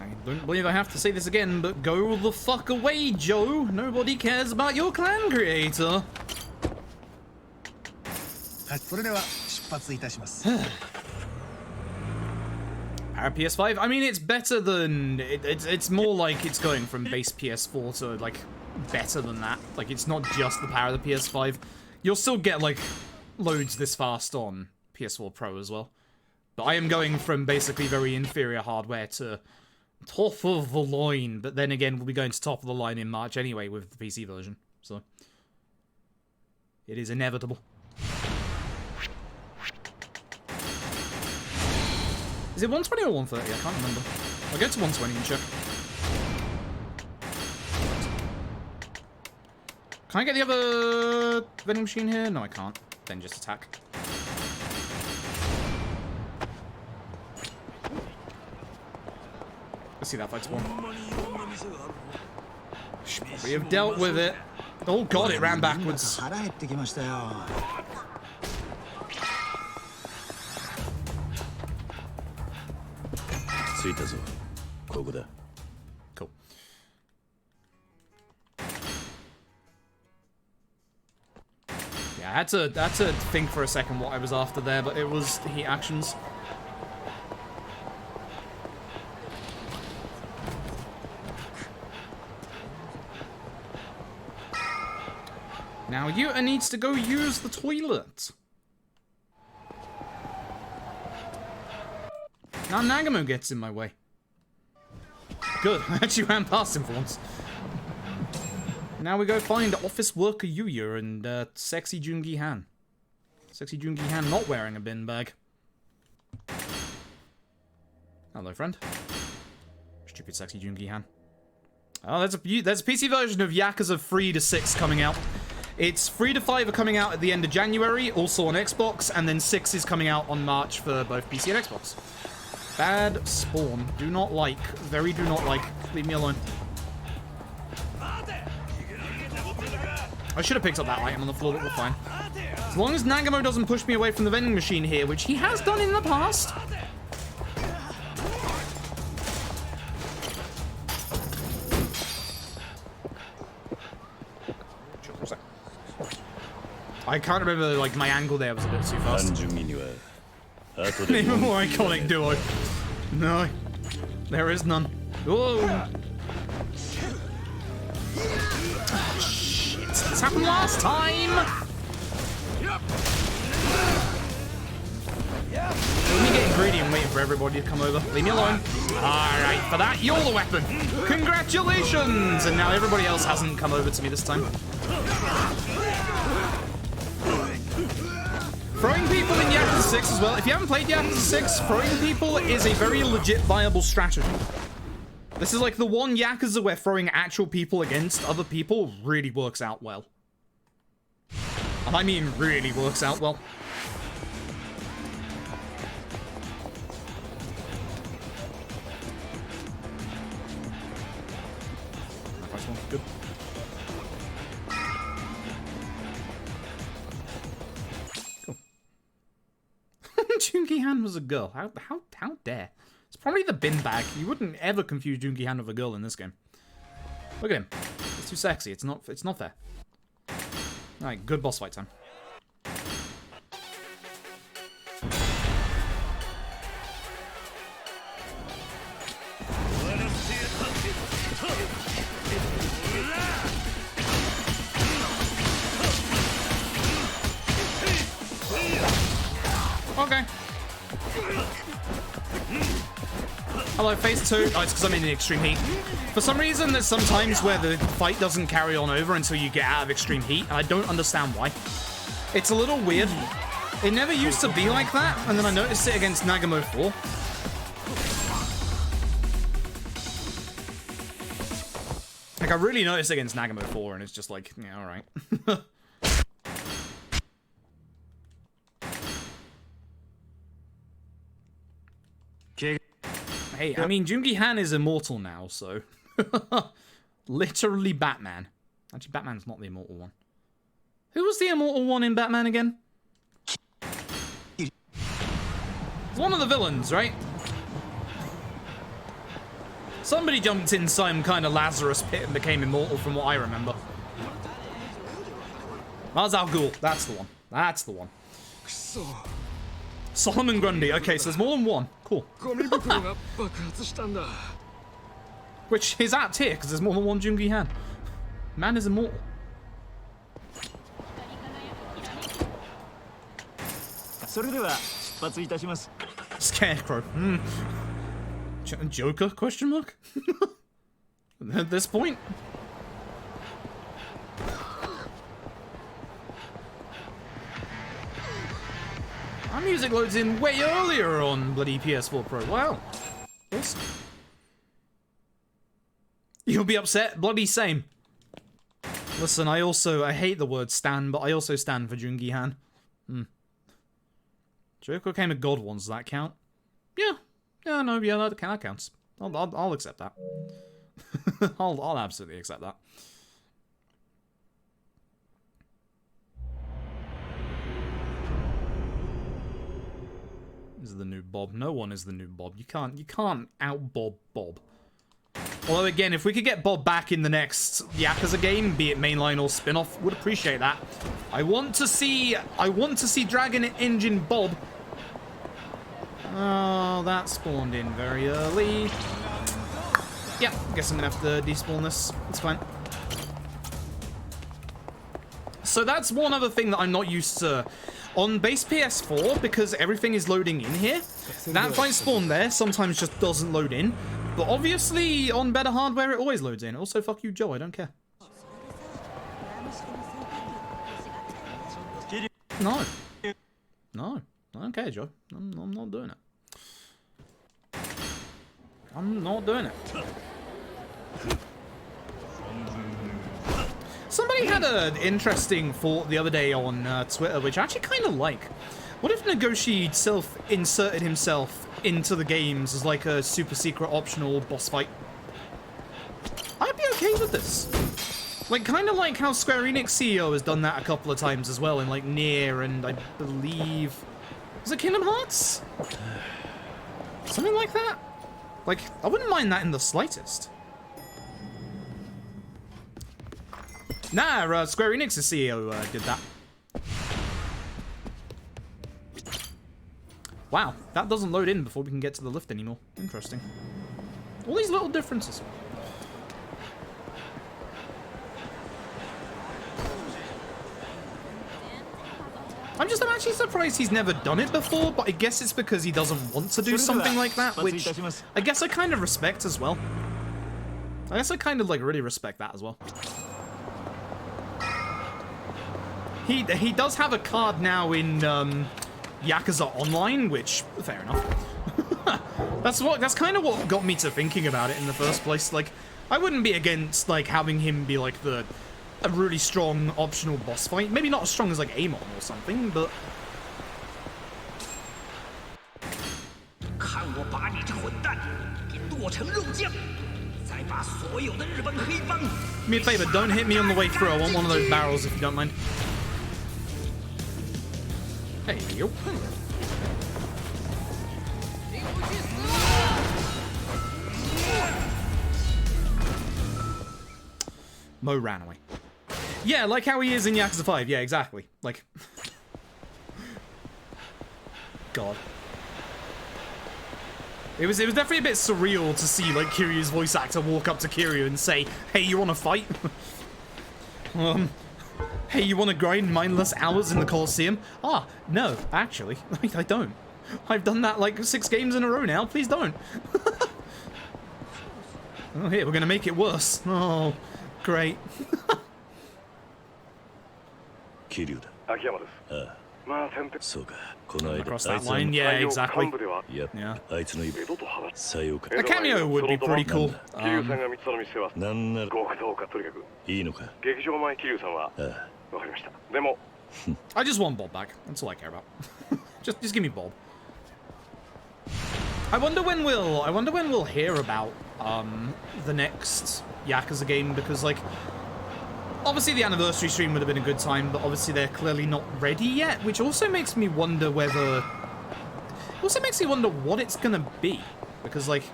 I don't believe I have to say this again, but go the fuck away, Joe. Nobody cares about your clan creator. Para PS5? I mean, it's better than... It's more like it's going from base PS4 to, like, better than that. Like, it's not just the power of the PS5. You'll still get, like, loads this fast on PS4 Pro as well. But I am going from basically very inferior hardware to top of the line. But then again, we'll be going to top of the line in March anyway with the PC version. So, it is inevitable. Is it 120 or 130? I can't remember. I'll go to 120 and check. Can I get the other vending machine here? No, I can't. Then just attack. Let's see that fight's won. We have dealt with it. Oh god, it ran backwards. Cool. Yeah, I had to think for a second what I was after there, but it was heat actions. Now Yuta needs to go use the toilet. Now Nagamo gets in my way. Good, I actually ran past him for once. Now we go find office worker Yuya and sexy Jungi-Han. Sexy Jungi-Han not wearing a bin bag. Hello, friend. Stupid sexy Jungi-Han. Oh, there's a PC version of Yakuza 3 to 6 coming out. It's 3 to 5 are coming out at the end of January, also on Xbox, and then 6 is coming out on March for both PC and Xbox. Bad spawn. Do not like. Very do not like. Leave me alone. I should have picked up that item on the floor, but we're fine. As long as Nagamo doesn't push me away from the vending machine here, which he has done in the past. I can't remember, like, my angle there was a bit too fast. Even more iconic duo. No. There is none. Whoa. Shit. This happened last time! Let me get greedy and waiting for everybody to come over. Leave me alone. Alright, for that, you're the weapon. Congratulations! And now everybody else hasn't come over to me this time. Throwing people in Yakuza 6 as well. If you haven't played Yakuza 6, throwing people is a very legit viable strategy. This is like the one Yakuza where throwing actual people against other people really works out well. And I mean really works out well. Good. Jungi-Han was a girl. How dare? It's probably the bin bag. You wouldn't ever confuse Jungi-Han with a girl in this game. Look at him. It's too sexy. It's not fair. Alright, good boss fight time. Okay. Hello, phase 2. Oh, it's because I'm in the extreme heat. For some reason, there's some times where the fight doesn't carry on over until you get out of extreme heat, and I don't understand why. It's a little weird. It never used to be like that, and then I noticed it against Nagamo 4. Like, I really noticed it against Nagamo 4, and it's just like, yeah, alright. Hey, I mean, Jungi Han is immortal now, so... Literally Batman. Actually, Batman's not the immortal one. Who was the immortal one in Batman again? It's one of the villains, right? Somebody jumped in some kind of Lazarus pit and became immortal from what I remember. Ra's al Ghul. That's the one. That's the one. Solomon Grundy. Okay, so there's more than one. Cool. Which is apt here, because there's more than one Jungi Han. Man is immortal. Scarecrow. Joker? Question mark? At this point? Our music loads in way earlier on bloody PS4 Pro. Wow. Awesome. You'll be upset? Bloody same. Listen, I hate the word stan, but I also stand for Jungi Han. Joker came a god once, does that count? Yeah. Yeah, no, yeah, that counts. I'll accept that. I'll absolutely accept that. This is the new Bob. No one is the new Bob. You can't out-Bob Bob. Although again, if we could get Bob back in the next Yakuza game, be it mainline or spin-off, would appreciate that. I want to see Dragon Engine Bob. Oh, that spawned in very early. Yeah, I guess I'm gonna have to despawn this. It's fine. So that's one other thing that I'm not used to. On base PS4, because everything is loading in here, that fight spawn there sometimes just doesn't load in. But obviously, on better hardware, it always loads in. Also, fuck you, Joe, I don't care. No. No. I don't care, Joe. I'm not doing it. I'm not doing it. Somebody had an interesting thought the other day on Twitter, which I actually kind of like. What if Nagoshi inserted himself into the games as like a super secret optional boss fight? I'd be okay with this. Like, kind of like how Square Enix CEO has done that a couple of times as well in like Nier and I believe... Was it Kingdom Hearts? Something like that? Like, I wouldn't mind that in the slightest. Nah, Square Enix's CEO did that. Wow, that doesn't load in before we can get to the lift anymore. Interesting. All these little differences. I'm actually surprised he's never done it before, but I guess it's because he doesn't want to do something like that, which I guess I kind of respect as well. I guess I kind of like really respect that as well. He does have a card now in Yakuza Online, which fair enough. That's kind of what got me to thinking about it in the first place. Like, I wouldn't be against like having him be like a really strong optional boss fight. Maybe not as strong as like Amon or something, but me a favor, don't hit me on the way through. I want one of those barrels if you don't mind. Hey, yo. Mo ran away. Yeah, like how he is in Yakuza 5. Yeah, exactly. Like... God. It was definitely a bit surreal to see, like, Kiryu's voice actor walk up to Kiryu and say, hey, you wanna fight? Hey, you want to grind mindless hours in the Colosseum? Ah, no, actually, I don't. I've done that like 6 games in a row now. Please don't. Oh, here, we're going to make it worse. Oh, great. Across that line, yeah, exactly. Yeah. A cameo would be pretty cool. I just want Bob back. That's all I care about. just give me Bob. I wonder when we'll hear about the next Yakuza game, because like obviously the anniversary stream would have been a good time, but obviously they're clearly not ready yet, which also makes me wonder whether what it's gonna be, because like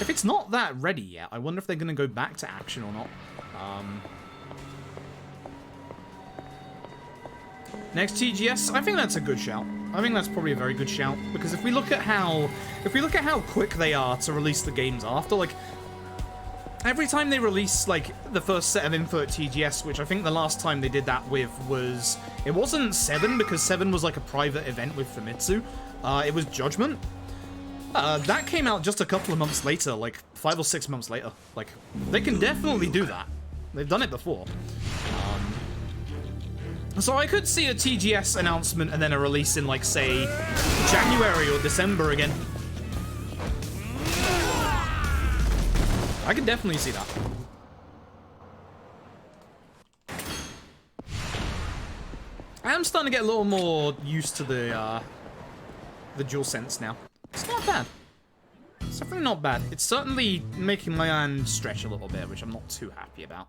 if it's not that ready yet, I wonder if they're gonna go back to action or not. Next TGS, I think that's a good shout. I think that's probably a very good shout, because if we look at how quick they are to release the games after, like every time they release like the first set of info at TGS, which I think the last time they did that with was, it wasn't 7, because 7 was like a private event with Famitsu. It was Judgment. That came out just a couple of months later, like 5 or 6 months later. Like they can definitely do that. They've done it before. So I could see a TGS announcement and then a release in, like, say, January or December again. I could definitely see that. I am starting to get a little more used to the DualSense now. It's not bad. It's definitely not bad. It's certainly making my hand stretch a little bit, which I'm not too happy about.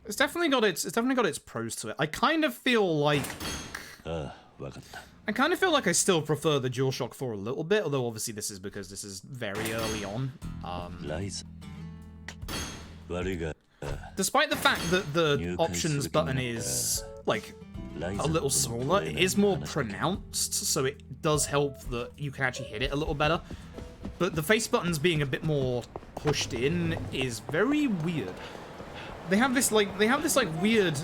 It's definitely got its pros to it. I kind of feel like I still prefer the DualShock 4 a little bit, although obviously this is because this is very early on. Despite the fact that the options button is like a little smaller, it is more pronounced, so it does help that you can actually hit it a little better. But the face buttons being a bit more pushed in is very weird. They have this like weird,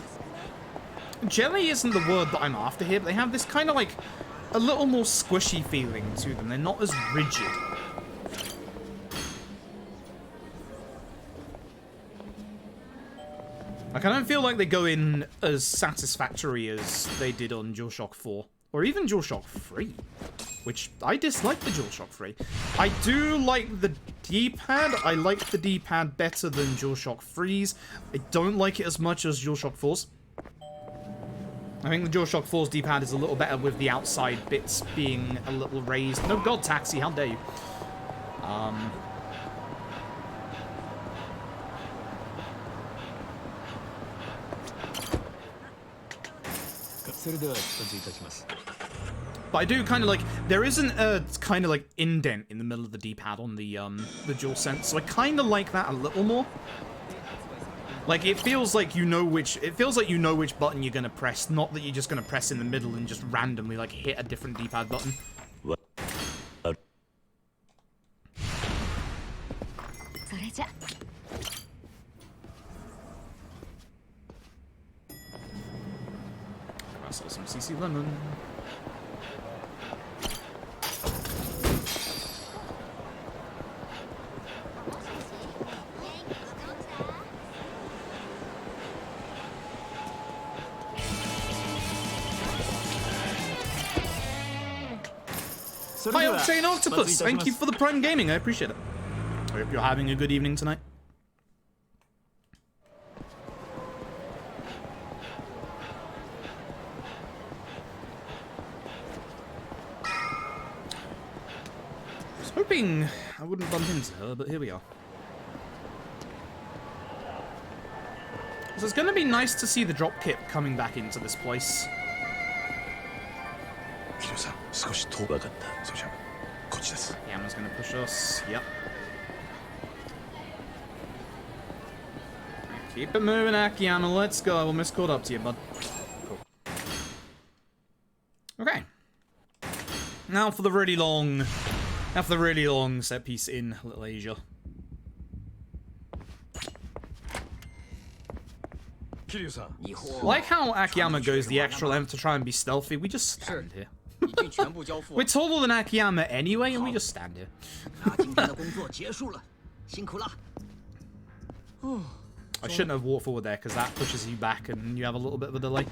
jelly isn't the word that I'm after here, but they have this kind of like a little more squishy feeling to them. They're not as rigid. Like, I don't feel like they go in as satisfactory as they did on DualShock 4. Or even DualShock 3. Which, I dislike the DualShock 3. I do like the D-pad. I like the D-pad better than DualShock 3's. I don't like it as much as DualShock 4's. I think the DualShock 4's D-pad is a little better with the outside bits being a little raised. No god, Taxi, how dare you. But I do kind of like, there isn't a kind of like indent in the middle of the D-pad on the DualSense, so I kind of like that a little more. Like, it feels like you know which button you're gonna press, not that you're just gonna press in the middle and just randomly like hit a different D-pad button. I saw some CC Lemon. Hi, Octane Octopus! Thank you for the Prime Gaming, I appreciate it. I hope you're having a good evening tonight. I was hoping I wouldn't bump into her, but here we are. So it's gonna be nice to see the dropkick coming back into this place. Yama's gonna push us. Yep. Keep it moving, Akiyama. Let's go. We'll miss caught up to you, bud. Cool. Okay. Now for the really long set piece in Little Asia. Like how Akiyama goes the extra length to try and be stealthy, we just stand here. We're taller than Akiyama anyway, and we just stand here. I shouldn't have walked forward there, because that pushes you back and you have a little bit of a delay.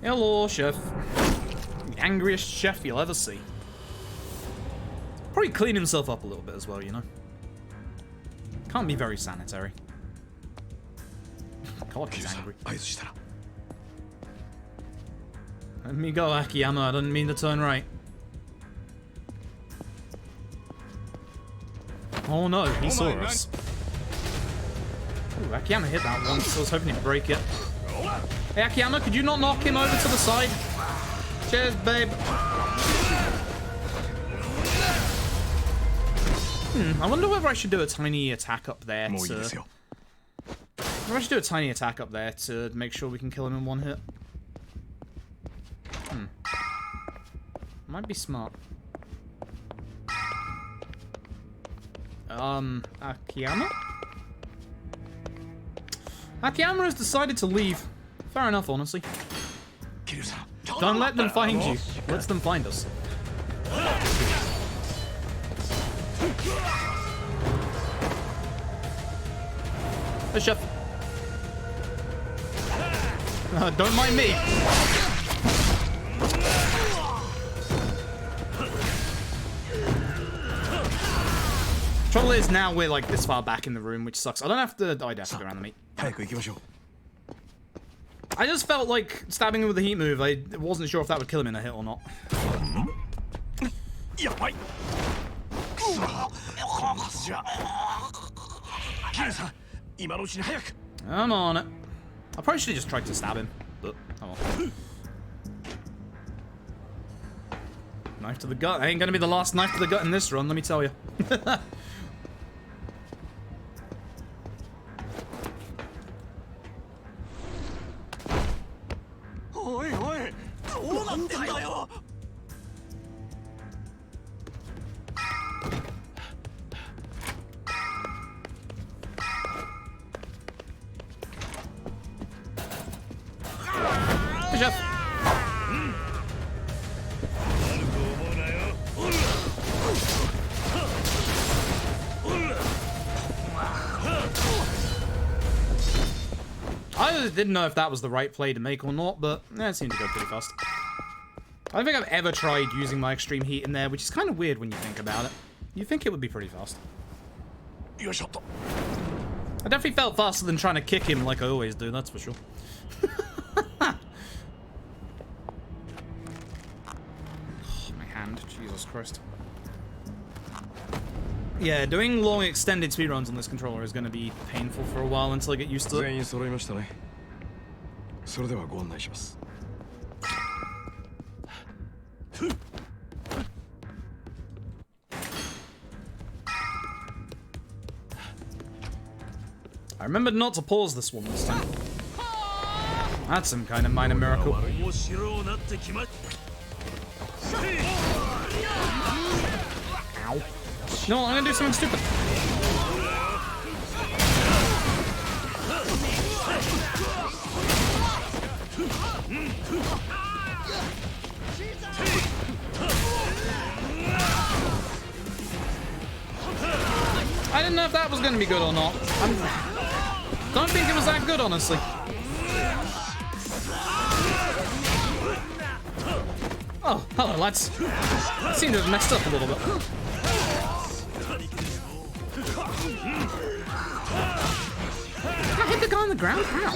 Hello, chef. The angriest chef you'll ever see. Probably clean himself up a little bit as well, you know. Can't be very sanitary. God, he's angry. Let me go, Akiyama. I didn't mean to turn right. Oh no, he saw us. Ooh, Akiyama hit that once, so I was hoping he'd break it. Hey, Akiyama, could you not knock him over to the side? Cheers, babe. I wonder whether I should do a tiny attack up there to... Whether I should do a tiny attack up there to make sure we can kill him in one hit. Might be smart. Akiyama? Akiyama has decided to leave. Fair enough, honestly. Don't let them find you. Let them find us. Hey, chef. Don't mind me. Trouble is, now we're like this far back in the room, which sucks. I don't have to. I'd have to go around the meat. I just felt like stabbing him with a heat move. I wasn't sure if that would kill him in a hit or not. I'm on it. I probably should have just tried to stab him, but oh well. Knife to the gut. Ain't gonna be the last knife to the gut in this run, let me tell you. I didn't know if that was the right play to make or not, but it seemed to go pretty fast. I don't think I've ever tried using my extreme heat in there, which is kind of weird when you think about it. You think it would be pretty fast. I definitely felt faster than trying to kick him like I always do, that's for sure. Oh, my hand, Jesus Christ. Yeah, doing long extended speedruns on this controller is going to be painful for a while until I get used to it. I remembered not to pause this one this time. That's some kind of minor miracle. Ow. No, I'm gonna do something stupid. I didn't know if that was gonna be good or not. Don't think it was that good, honestly. Oh, hello, lads. I seem to have messed up a little bit. I hit the guy on the ground? How?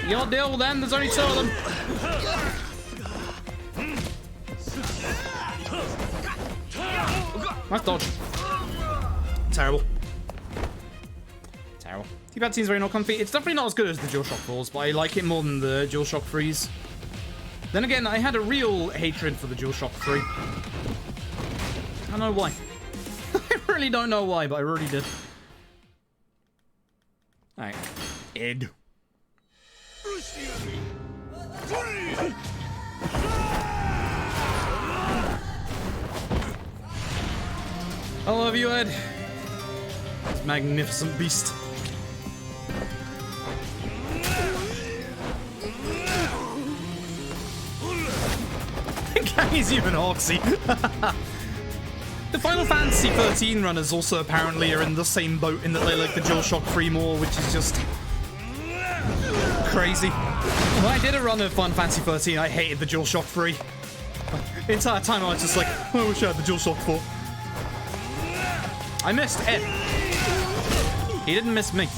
Your deal then, there's only two of them. Nice dodge. Terrible. Terrible. T-pad seems very not comfy. It's definitely not as good as the DualShock 4s, but I like it more than the DualShock 3s. Then again, I had a real hatred for the DualShock 3. I don't know why. I really don't know why, but I really did. Alright. Ed. I love you, Ed. This magnificent beast. He's even Oxy. The Final Fantasy 13 runners also apparently are in the same boat in that they like the DualShock 3 more, which is just crazy. When I did a run of Final Fantasy 13, I hated the DualShock 3. The entire time I was just like, I wish I had the DualShock 4. I missed Ed. He didn't miss me.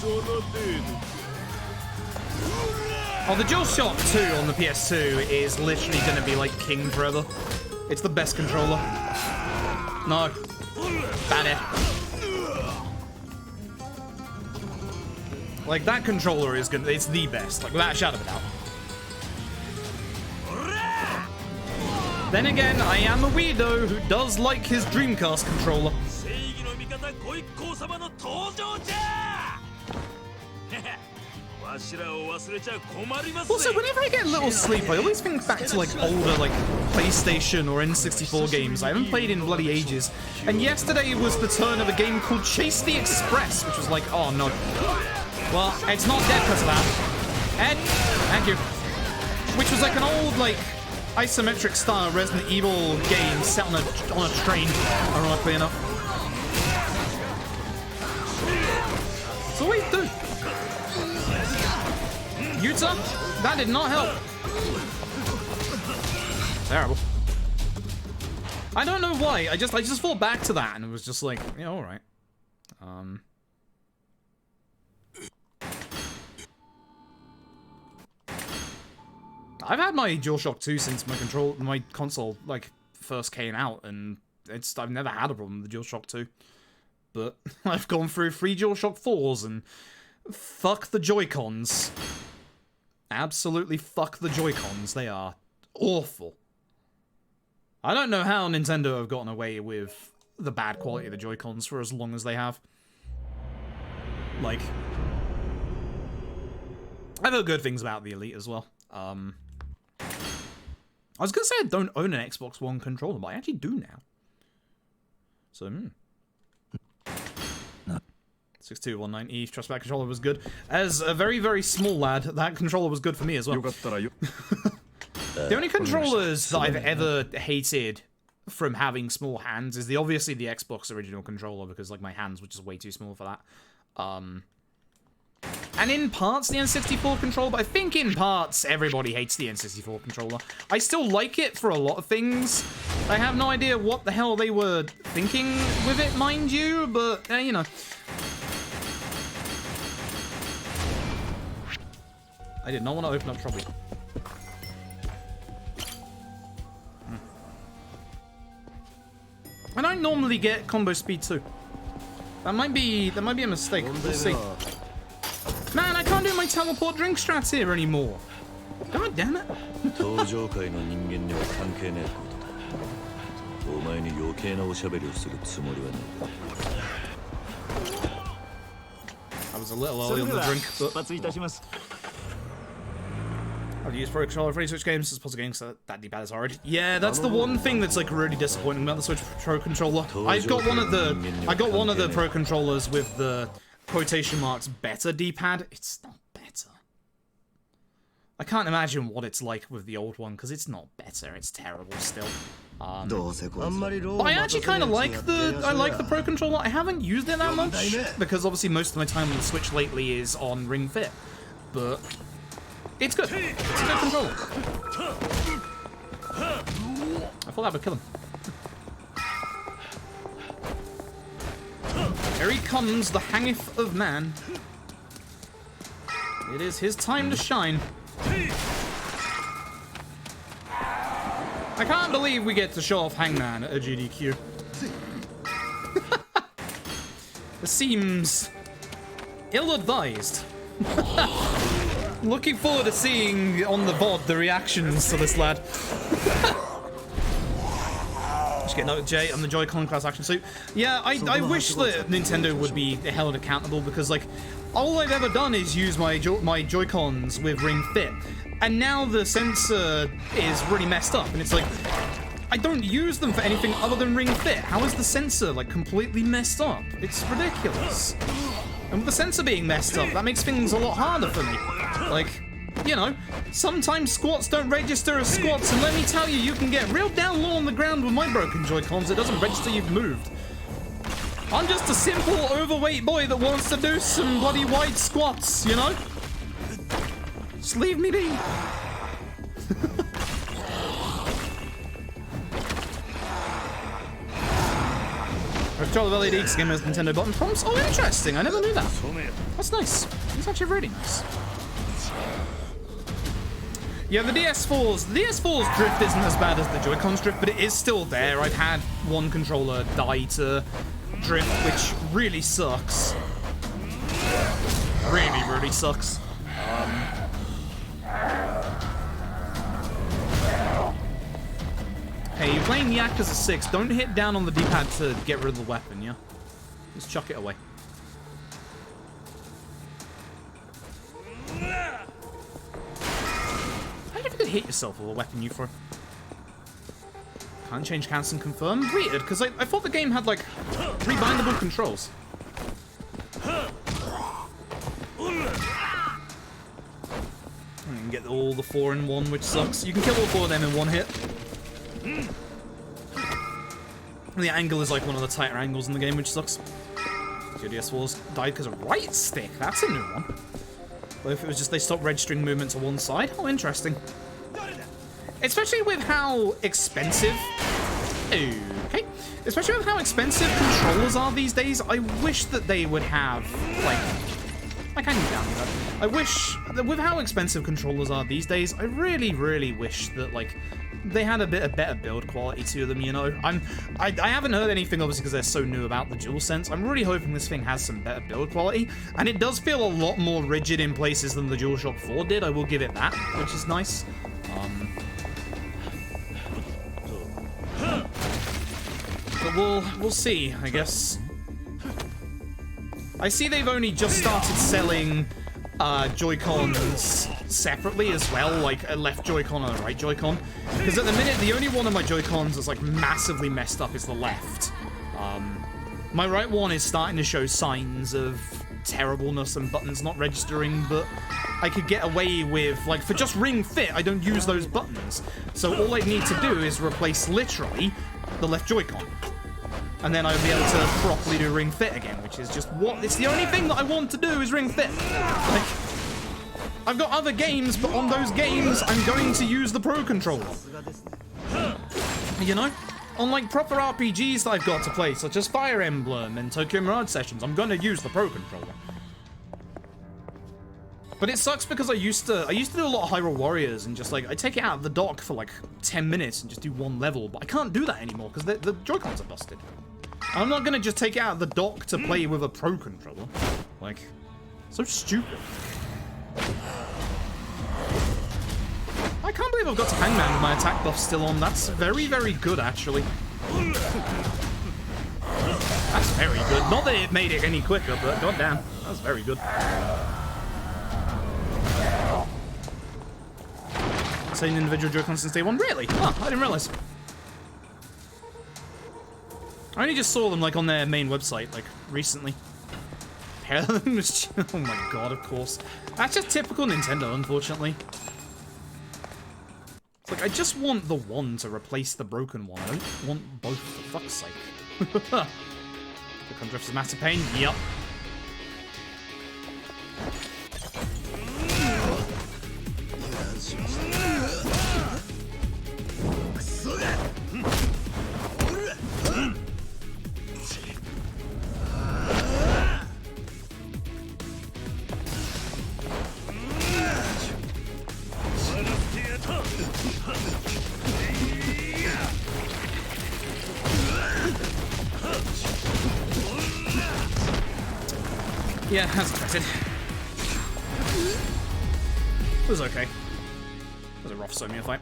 Oh, the DualShock 2 on the PS2 is literally going to be like king forever. It's the best controller. No. Bad Ed. Like, that controller is good. It's the best. Like, without a shadow of a doubt. Then again, I am a weirdo who does like his Dreamcast controller. Also, whenever I get a little sleep, I always think back to like older like PlayStation or N64 games I haven't played in bloody ages. And yesterday was the turn of a game called Chase the Express, which was like, oh no. Well, it's not dead because of that. Ed, thank you. Which was like an old like isometric style Resident Evil game set on a train, ironically enough. So wait, dude. Utah? That did not help. Terrible. I don't know why. I just thought back to that and it was just like, yeah, all right. I've had my DualShock 2 since my console like first came out, and I've never had a problem with the DualShock 2. But I've gone through 3 DualShock 4s and fuck the Joy-Cons. Absolutely fuck the Joy-Cons. They are awful. I don't know how Nintendo have gotten away with the bad quality of the Joy-Cons for as long as they have. Like, I've heard good things about the Elite as well. I was gonna say I don't own an Xbox One controller, but I actually do now. So, 6219E Trustback controller was good. As a very, very small lad, that controller was good for me as well. The only controllers that I've ever hated from having small hands is obviously the Xbox original controller, because like my hands were just way too small for that. And in parts the N64 controller, but I think in parts everybody hates the N64 controller. I still like it for a lot of things. I have no idea what the hell they were thinking with it, mind you, but you know. I did not want to open up trouble. I don't normally get combo speed too. That might be a mistake. We'll see. Man, I can't do my teleport drink strats here anymore. God damn it. I was a little early on the drink, but I've used Pro Controller for any Switch games, as puzzle games, so that D-pad is hard. Yeah, that's the one thing that's like really disappointing about the Switch Pro Controller. I got one of the Pro Controllers with the quotation marks better D-pad. It's not better. I can't imagine what it's like with the old one, because it's not better. It's terrible still. But I actually kind of like the Pro Controller. I haven't used it that much, because obviously most of my time on the Switch lately is on Ring Fit. But it's good. It's a good controller. I thought that would kill him. Here he comes, the hangeth of man. It is his time to shine. I can't believe we get to show off Hangman at a GDQ. This seems ill-advised. Looking forward to seeing on the VOD the reactions to this lad. you get note, Jay? I'm the Joy-Con class action suit. Yeah, I wish that Nintendo would be held accountable because, like, all I've ever done is use my Joy-Cons with Ring Fit, and now the sensor is really messed up, and it's like, I don't use them for anything other than Ring Fit. How is the sensor, like, completely messed up? It's ridiculous. And with the sensor being messed up, that makes things a lot harder for me. Like, you know, sometimes squats don't register as squats, and let me tell you, you can get real down low on the ground with my broken Joy-Cons. It doesn't register you've moved. I'm just a simple, overweight boy that wants to do some bloody wide squats, you know? Just leave me be. Control of LED game has Nintendo button prompts. Oh, interesting. I never knew that. That's nice. It's actually really nice. Yeah, the DS4's drift isn't as bad as the Joy-Con's drift, but it is still there. I've had one controller die to drift, which really sucks. Really, really sucks. Hey, you're playing Yakuza 6. Don't hit down on the D-pad to get rid of the weapon, yeah? Just chuck it away. How do you ever hit yourself with a weapon you throw? Can't change, cancel, and confirm? Weird, because I thought the game had, like, rebindable controls. You can get all the 4 in one, which sucks. You can kill all 4 of them in one hit. The angle is like one of the tighter angles in the game, which sucks. DS4's died because of right stick. That's a new one. But if it was just they stopped registering movement to one side, oh, interesting. Especially with how expensive. Okay. Especially with how expensive controllers are these days, I wish that they would have like. I can get down with that. I wish that with how expensive controllers are these days, I really, really wish that like. They had a bit of better build quality to them, you know. I haven't heard anything, obviously, because they're so new about the DualSense. I'm really hoping this thing has some better build quality, and it does feel a lot more rigid in places than the DualShock 4 did. I will give it that, which is nice. But we'll see, I guess. I see they've only just started selling Joy-Cons separately as well, like a left Joy-Con and a right Joy-Con. Because at the minute, the only one of my Joy-Cons that's like massively messed up is the left. My right one is starting to show signs of terribleness and buttons not registering, but I could get away with, like, for just Ring Fit, I don't use those buttons. So all I need to do is replace, literally, the left Joy-Con. And then I'll be able to properly do Ring Fit again, which is just what... It's the only thing that I want to do is Ring Fit. Like, I've got other games, but on those games, I'm going to use the Pro Controller. You know? On, like, proper RPGs that I've got to play, such as Fire Emblem and Tokyo Mirage Sessions, I'm going to use the Pro Controller. But it sucks because I used to do a lot of Hyrule Warriors and just, like, I take it out of the dock for, like, 10 minutes and just do one level, but I can't do that anymore because the Joy-Cons are busted. I'm not going to just take it out of the dock to play with a Pro Controller. Like, so stupid. I can't believe I've got to Hangman with my attack buff still on. That's very, very good, actually. That's very good. Not that it made it any quicker, but goddamn, that's very good. Same individual Joy-Cons since day one? Really? Oh, I didn't realize. I only just saw them, like, on their main website, like, recently. Oh my god, of course. That's just typical Nintendo, unfortunately. It's like, I just want the one to replace the broken one. I don't want both, for fuck's sake. Joy-Con drift is massive pain? Yup. Yeah, as expected. It was okay. It was a rough Somia fight.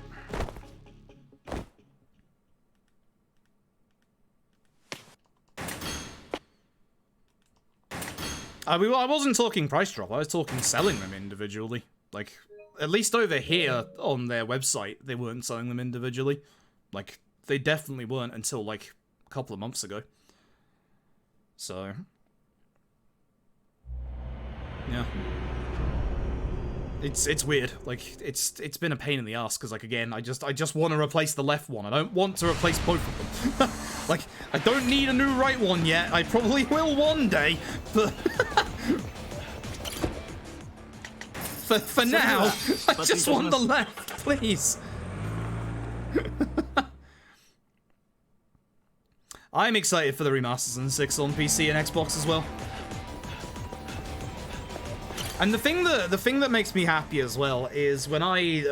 I wasn't talking price drop, I was talking selling them individually. Like, at least over here on their website, they weren't selling them individually. Like, they definitely weren't until, like, a couple of months ago. So... yeah. It's weird. Like, it's been a pain in the ass, because, like, again, I just want to replace the left one. I don't want to replace both of them. Like, I don't need a new right one yet. I probably will one day, but... for now, I just want the left, please. I'm excited for the remasters and 6 on PC and Xbox as well. And the thing that makes me happy as well is when I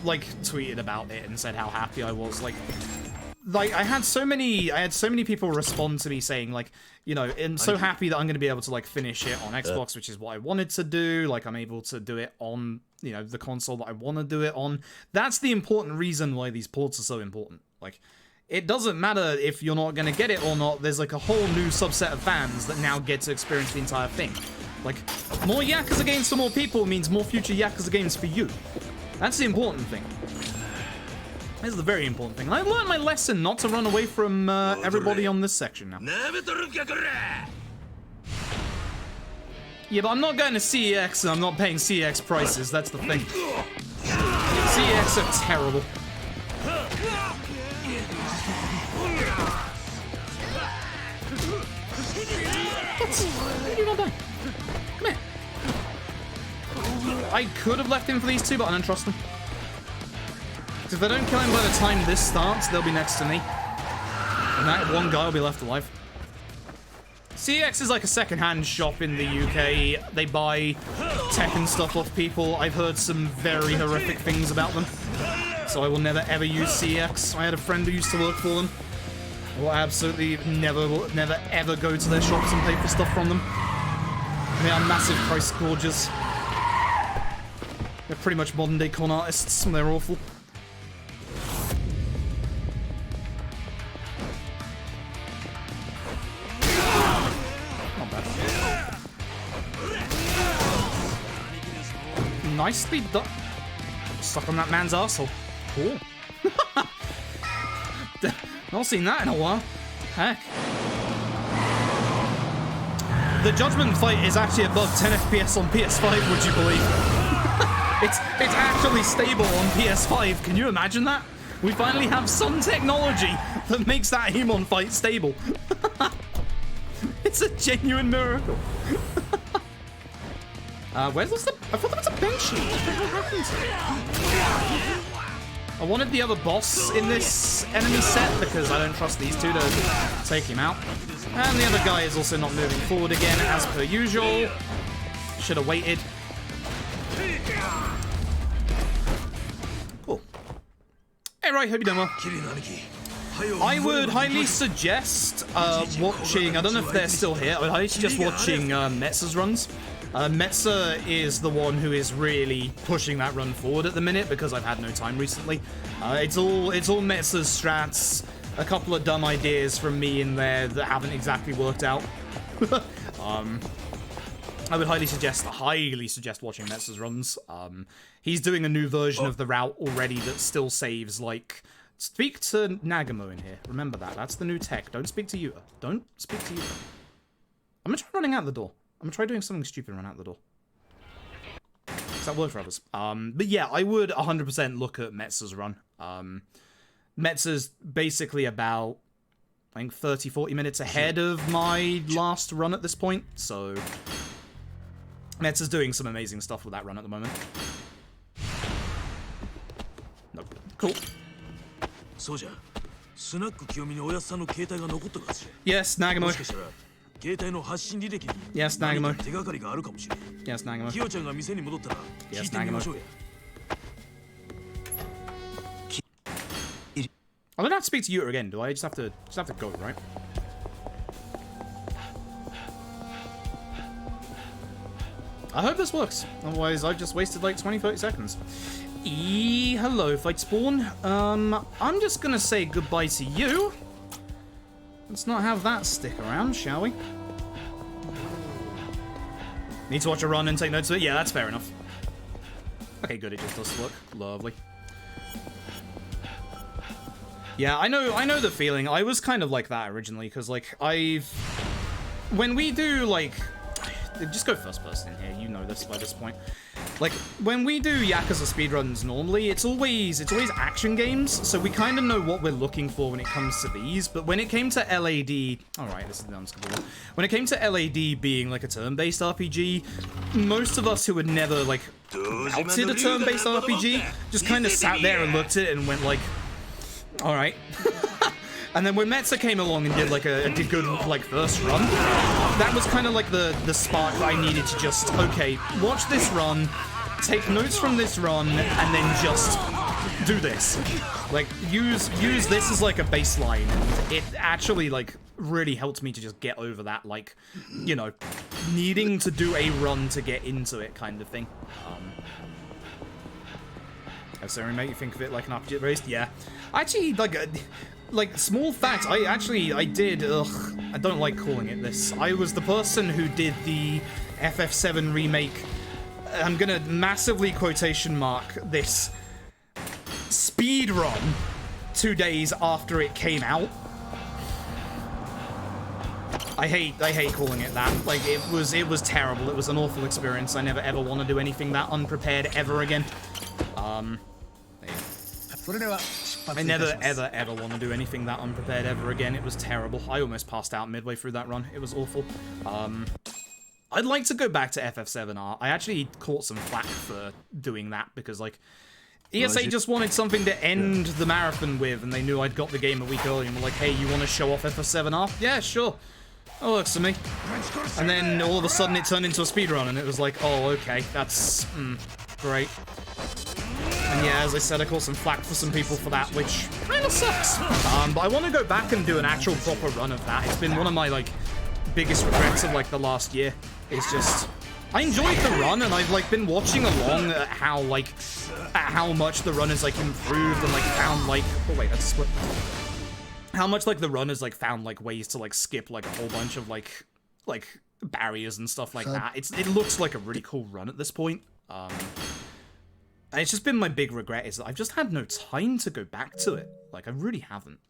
like tweeted about it and said how happy I was, like I had so many people respond to me saying, like, you know, I'm so happy that I'm going to be able to, like, finish it on Xbox, which is what I wanted to do. Like, I'm able to do it on, you know, the console that I want to do it on. That's the important reason why these ports are so important. Like, it doesn't matter if you're not going to get it or not. There's, like, a whole new subset of fans that now get to experience the entire thing. Like, more Yakuza games for more people means more future Yakuza games for you. That's the important thing. This is the very important thing. I've learned my lesson not to run away from everybody on this section now. Yeah, but I'm not going to CEX and I'm not paying CEX prices. That's the thing. CEX are terrible. Why did you not die? Come here. I could have left him for these two, but I don't trust them. If they don't kill him by the time this starts, they'll be next to me. And that one guy will be left alive. CEX is like a second-hand shop in the UK. They buy tech and stuff off people. I've heard some very horrific things about them. So I will never ever use CEX. I had a friend who used to work for them. I will absolutely never ever go to their shops and pay for stuff from them. They are massive price gorgers. They're pretty much modern-day con artists, and they're awful. Not bad. Nicely done. Stuck on that man's arsehole. Cool. Not seen that in a while. Heck. The Judgment fight is actually above 10 FPS on PS5, would you believe? It's actually stable on PS5. Can you imagine that? We finally have some technology that makes that Hemon fight stable. It's a genuine miracle. Where's the... I thought there was a bench. What the hell happened? I wanted the other boss in this enemy set because I don't trust these two to take him out. And the other guy is also not moving forward again as per usual. Should have waited. Cool. Hey, right, hope you're doing well. I would highly suggest watching, I don't know if they're still here, I would highly suggest watching Metza's runs. Metza is the one who is really pushing that run forward at the minute because I've had no time recently. It's all Metza's strats, a couple of dumb ideas from me in there that haven't exactly worked out. I would highly suggest watching Metza's runs. He's doing a new version of the route already that still saves, like... Speak to Nagamo in here. Remember that. That's the new tech. Don't speak to Yuta. Don't speak to Yuta. I'm gonna try running out the door. I'm gonna try doing something stupid and run out the door. Does that work for others? But yeah, I would 100% look at Metza's run. Metza's basically about, I think, 30-40 minutes ahead of my last run at this point, so... Metza's doing some amazing stuff with that run at the moment. Nope. Cool. Yes, Nagamo. Yes, Nagamo. Yes, Nagamo. Yes, Nagamo. I don't have to speak to you again, do I? Just have to go, right? I hope this works. Otherwise, I've just wasted like 20-30 seconds. Hello, Fight Spawn. I'm just gonna say goodbye to you. Let's not have that stick around, shall we? Need to watch a run and take notes of it? Yeah, that's fair enough. Okay, good, it just does look lovely. Yeah, I know the feeling. I was kind of like that originally, because, like, when we do, like... Just go first person in here, you know this by this point. Like, when we do Yakuza speedruns normally, it's always action games, so we kind of know what we're looking for when it comes to these, but when it came to LAD... Alright, this is the unskippable one. When it came to LAD being, like, a turn-based RPG, most of us who had never, like, outed a turn-based RPG just kind of sat there and looked at it and went, like, alright. And then when Metza came along and did like a good like first run, that was kind of like the spark that I needed to just, okay, watch this run, take notes from this run, and then just do this. Like use this as like a baseline, and it actually like really helped me to just get over that, like, you know, needing to do a run to get into it kind of thing. So make you think of it like an RPG race? Yeah. Actually, like, small fact, I did, I don't like calling it this. I was the person who did the FF7 remake, I'm gonna massively quotation mark this, speed run 2 days after it came out. I hate calling it that. Like, it was terrible. It was an awful experience. I never ever want to do anything that unprepared ever again. I never, ever want to do anything that unprepared ever again. It was terrible. I almost passed out midway through that run. It was awful. I'd like to go back to FF7R. I actually caught some flack for doing that because, like, ESA just wanted something to end the marathon with, and they knew I'd got the game a week earlier and were like, hey, you want to show off FF7R? Yeah, sure. Oh, works for me. And then all of a sudden it turned into a speedrun, and it was like, oh, okay, that's, great. And yeah, as I said, I caught some flack for some people for that, which kind of sucks. But I want to go back and do an actual proper run of that. It's been one of my, like, biggest regrets of, like, the last year. It's just... I enjoyed the run, and I've, like, been watching along at how, like, at how much the run has, like, improved and, like, found, like... Oh, wait, that's a split. How much, like, the run has, like, found, like, ways to, like, skip, like, a whole bunch of, like, barriers and stuff like that. It looks like a really cool run at this point. And it's just been my big regret is that I've just had no time to go back to it. Like, I really haven't.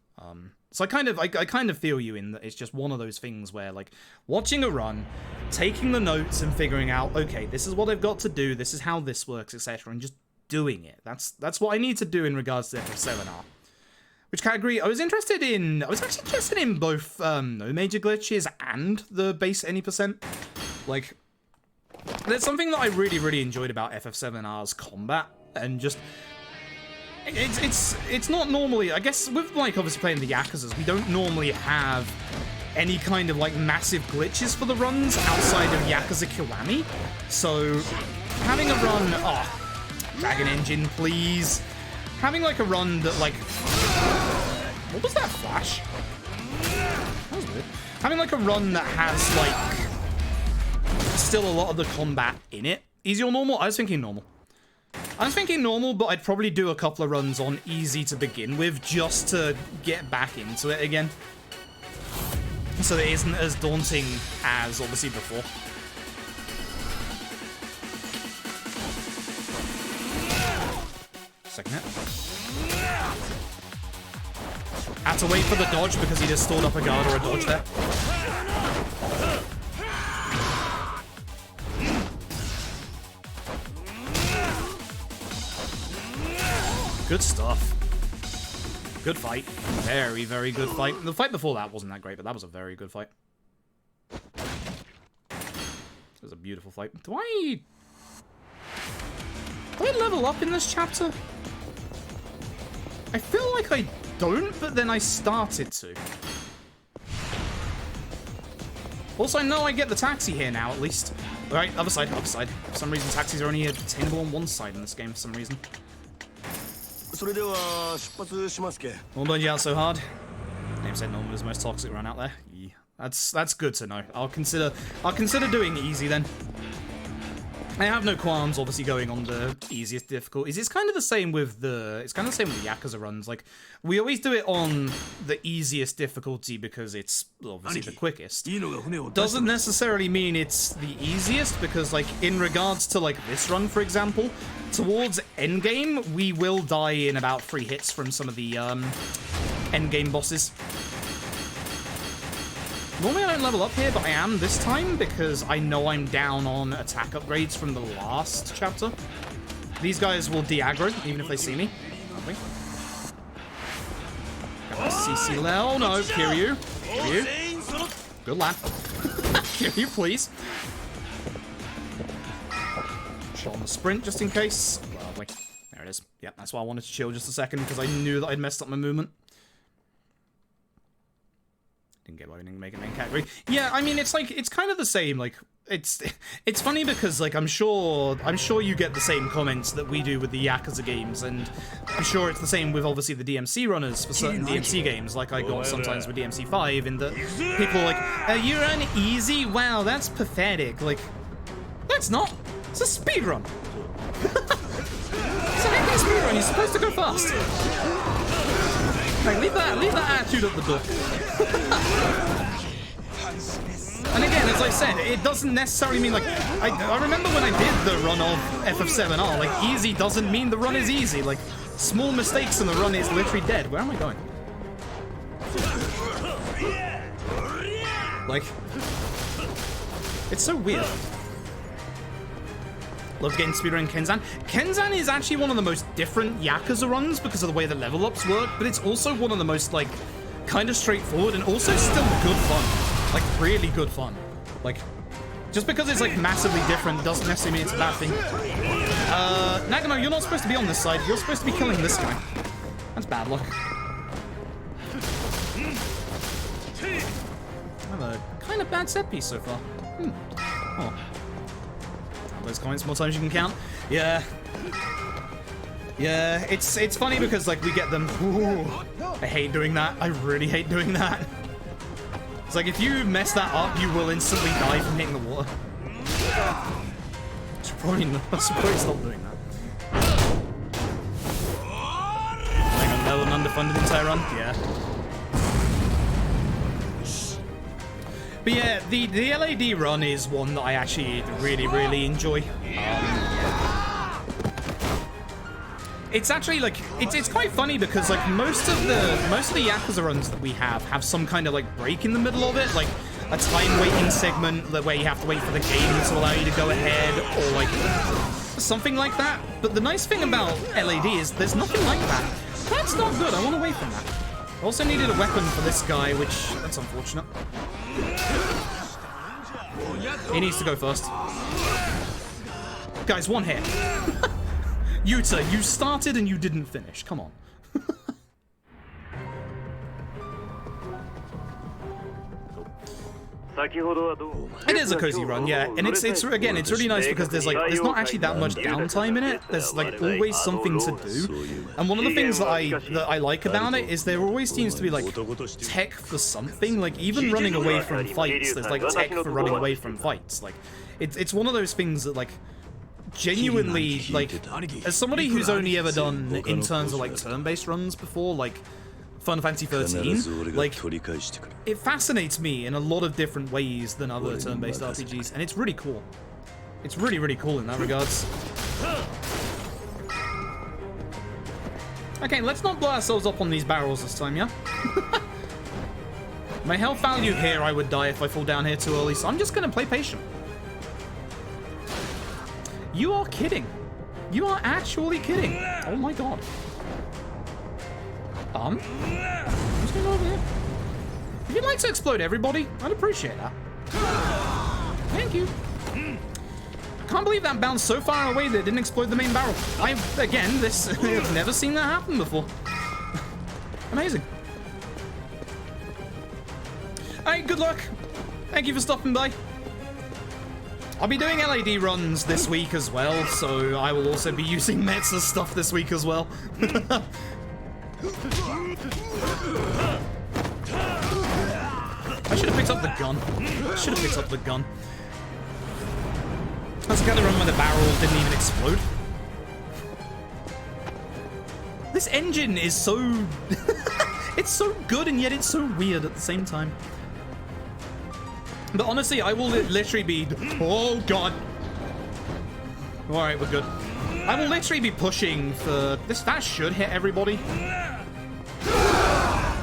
So I kind of feel you in that it's just one of those things where, like, watching a run, taking the notes and figuring out, okay, this is what I've got to do, this is how this works, etc., and just doing it. That's what I need to do in regards to FF7R. Which category? I was actually interested in both no major glitches and the base any percent. Like, there's something that I really, really enjoyed about FF7R's combat, and just it's not normally, I guess, with, like, obviously playing the Yakuzas, we don't normally have any kind of, like, massive glitches for the runs outside of Yakuza Kiwami. So having a run, Dragon Engine, please. Having, like, a run that, like, what was that flash? That was weird. Having, like, a run that has, like, still a lot of the combat in it. Easy or normal? I was thinking normal. But I'd probably do a couple of runs on easy to begin with, just to get back into it again. So that it isn't as daunting as, obviously, before. Second hit. Had to wait for the dodge because he just stored up a guard or a dodge there. Good stuff. Good fight. Very, very good fight. The fight before that wasn't that great, but that was a very good fight. It was a beautiful fight. Do I level up in this chapter? I feel like I don't, but then I started to. Also, I know I get the taxi here now, at least. Alright, other side, other side. For some reason, taxis are only attainable on one side in this game, for some reason. Don't burn you out so hard. Name said Norman is the most toxic run out there. Yeah, that's good to know. I'll consider doing easy then. I have no qualms, obviously, going on the easiest difficulties. It's kind of the same with the Yakuza runs. Like, we always do it on the easiest difficulty because it's obviously the quickest. Doesn't necessarily mean it's the easiest because, like, in regards to, like, this run, for example, towards endgame, we will die in about 3 hits from some of the, endgame bosses. Normally I don't level up here, but I am this time because I know I'm down on attack upgrades from the last chapter. These guys will de-aggro, even if they see me. Lovely. CC Lel. Oh no, Kiryu. Kiryu. Good lad. Kiryu, please. Shot on the sprint just in case. Lovely. There it is. Yep, that's why I wanted to chill just a second because I knew that I'd messed up my movement. Didn't get why we didn't make a main category. Yeah, I mean, it's like, it's kind of the same, like, it's funny because, like, I'm sure you get the same comments that we do with the Yakuza games, and I'm sure it's the same with, obviously, the DMC runners for certain DMC games, like I got sometimes with DMC 5, in that people are like, you run easy? Wow, that's pathetic. Like, that's not. It's a speedrun. It's an epic speedrun, you're supposed to go fast. Like, leave that attitude at the door. And again, as I said, it doesn't necessarily mean, like, I remember when I did the run of FF7R, like, easy doesn't mean the run is easy. Like, small mistakes and the run is literally dead. Where am I going? Like, it's so weird. Love getting speedrun Kenzan. Kenzan is actually one of the most different Yakuza runs because of the way the level ups work, but it's also one of the most, like, kind of straightforward and also still good fun. Like, really good fun. Like, just because it's, like, massively different doesn't necessarily mean it's a bad thing. Nagano, you're not supposed to be on this side. You're supposed to be killing this guy. That's bad luck. I have a kind of bad set piece so far. Oh. Those coins, more times you can count. Yeah. Yeah, it's funny because, like, we get them. Ooh, I hate doing that. I really hate doing that. It's like, if you mess that up, you will instantly die from hitting the water. Should probably stop doing that. Hang on, no one underfunded the entire run? Yeah. But yeah, the LAD run is one that I actually really enjoy. It's actually, like, it's quite funny because, like, most of the Yakuza runs that we have some kind of, like, break in the middle of it, like a time waiting segment where you have to wait for the game to allow you to go ahead, or like something like that. But the nice thing about LAD is there's nothing like that. That's not good. I want away from that. I also needed a weapon for this guy, which that's unfortunate. He needs to go first. Guys, one hit. Yuta, you started and you didn't finish. Come on. It is a cozy run, yeah, and it's again, it's really nice because there's not actually that much downtime in it. There's like always something to do, and one of the things that I like about it is there always seems to be like tech for something. Like even running away from fights, there's like tech for running away from fights. Like it's one of those things that like genuinely, like, as somebody who's only ever done in terms of like turn-based runs before, like Final Fantasy 13, like, it fascinates me in a lot of different ways than other turn-based RPGs, and it's really cool. It's really cool in that regards. Okay, let's not blow ourselves up on these barrels this time, yeah? My health value here, I would die if I fall down here too early, so I'm just gonna play patient. You are kidding. You are actually kidding. Oh my god. What's going on over here? If you'd like to explode everybody, I'd appreciate that. Thank you. I can't believe that bounced so far away that it didn't explode the main barrel. I've never seen that happen before. Amazing. Alright, good luck. Thank you for stopping by. I'll be doing LAD runs this week as well, so I will also be using Metza's stuff this week as well. I should have picked up the gun. Let's get the run where the barrel didn't even explode. This engine is so... it's so good and yet it's so weird at the same time. But honestly, I will literally be... Oh, God. Alright, we're good. I will literally be pushing for... this. That should hit everybody.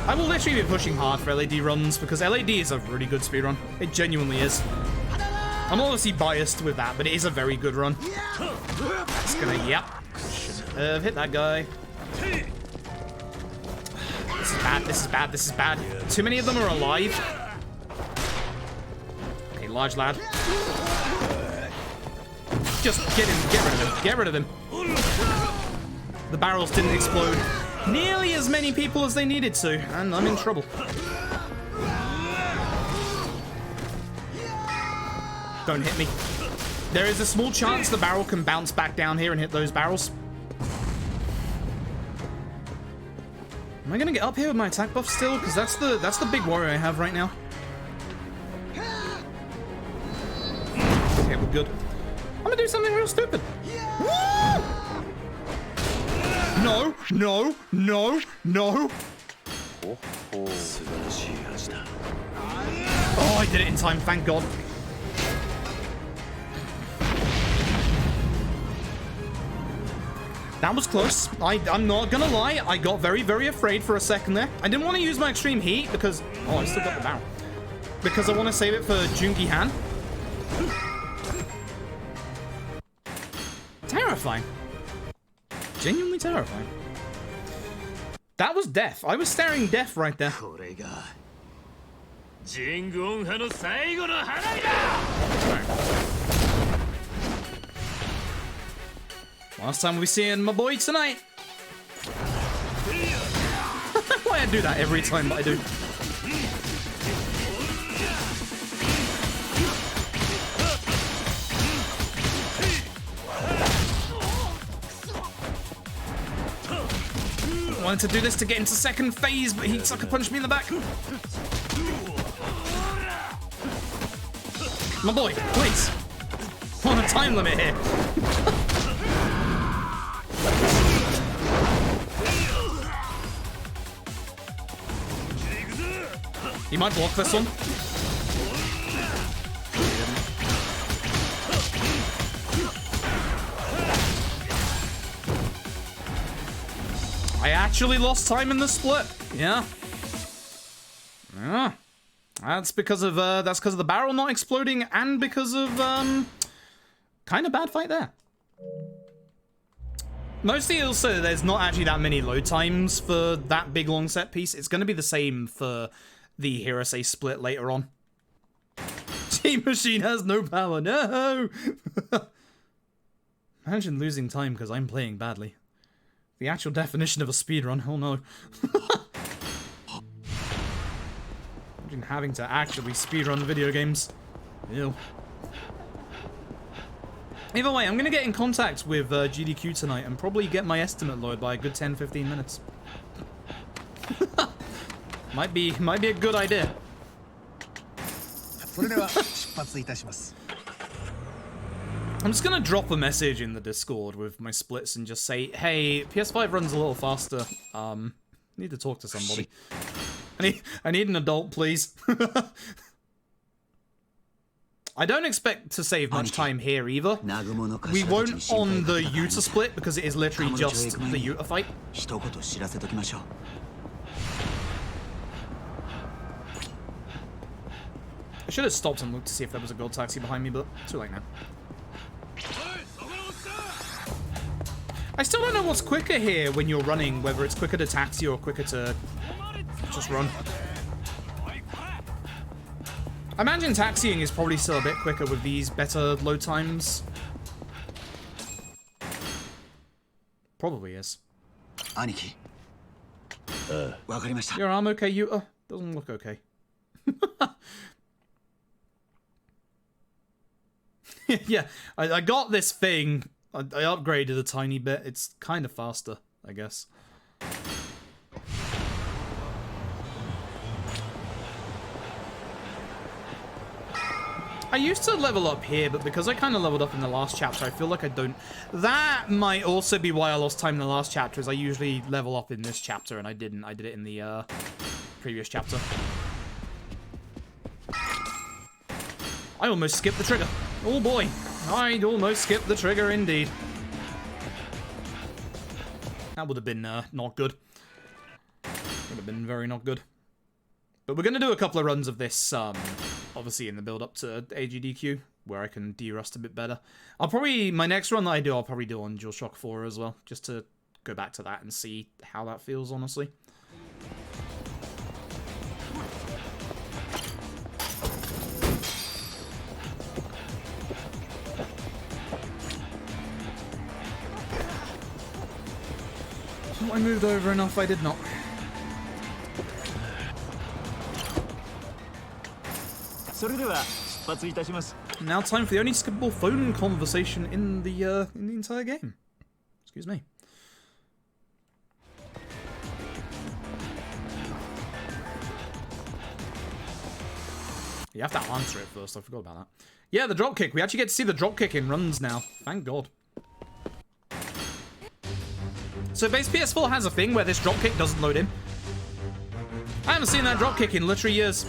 I will literally be pushing hard for LAD runs because LAD is a really good speedrun. It genuinely is. I'm obviously biased with that, but it is a very good run. It's gonna... Yep. Should have hit that guy. This is bad, this is bad, this is bad. Too many of them are alive. Okay, large lad. Just get him, get rid of him, get rid of him. The barrels didn't explode nearly as many people as they needed to, and I'm in trouble. Don't hit me. There is a small chance the barrel can bounce back down here and hit those barrels. Am I gonna get up here with my attack buff still? Because that's the big worry I have right now. Okay, we're good. I'm gonna do something real stupid. Woo! No, no, no, no. Oh, I did it in time, thank God. That was close. I'm not gonna lie, I got very, very afraid for a second there. I didn't want to use my extreme heat because... Oh, I still got the barrel. Because I want to save it for Jungi Han. Terrifying. Genuinely terrifying. That was death. I was staring death right there. Last time we seeing my boy tonight. Why I do that every time, but I do. I wanted to do this to get into second phase, but he sucker punched me in the back. My boy, please. I'm on a time limit here. He might block this one. I actually lost time in the split. Yeah. Yeah. That's because of the barrel not exploding and because of kind of bad fight there. Mostly also there's not actually that many load times for that big long set piece. It's going to be the same for the Hirose split later on. Team Machine has no power. No! Imagine losing time because I'm playing badly. The actual definition of a speedrun. Oh no. Imagine having to actually speedrun video games. Ew. Either way, I'm going to get in contact with GDQ tonight and probably get my estimate lowered by a good 10-15 minutes. Might be a good idea. I'm just gonna drop a message in the Discord with my splits and just say, hey, PS5 runs a little faster. Need to talk to somebody. I need an adult, please. I don't expect to save much time here either. We won't on the Yuta split because it is literally just the Yuta fight. I should have stopped and looked to see if there was a gold taxi behind me, but too late now. I still don't know what's quicker here when you're running, whether it's quicker to taxi or quicker to just run. I imagine taxiing is probably still a bit quicker with these better load times. Probably is. Your arm okay, Yuta? Doesn't look okay. Yeah, I got this thing. I upgraded a tiny bit. It's kind of faster, I guess. I used to level up here, but because I kind of leveled up in the last chapter, I feel like I don't. That might also be why I lost time in the last chapter, is I usually level up in this chapter, and I didn't. I did it in the previous chapter. I almost skipped the trigger. Oh boy, I'd almost skipped the trigger indeed. That would have been not good. Would have been very not good. But we're going to do a couple of runs of this, obviously in the build-up to AGDQ, where I can de-rust a bit better. My next run that I do, I'll probably do on DualShock 4 as well, just to go back to that and see how that feels, honestly. I moved over enough, I did not. Now time for the only skippable phone conversation in the entire game. Excuse me. You have to answer it first, I forgot about that. Yeah, the dropkick. We actually get to see the dropkick in runs now. Thank God. So base PS4 has a thing where this dropkick doesn't load in. I haven't seen that dropkick in literally years.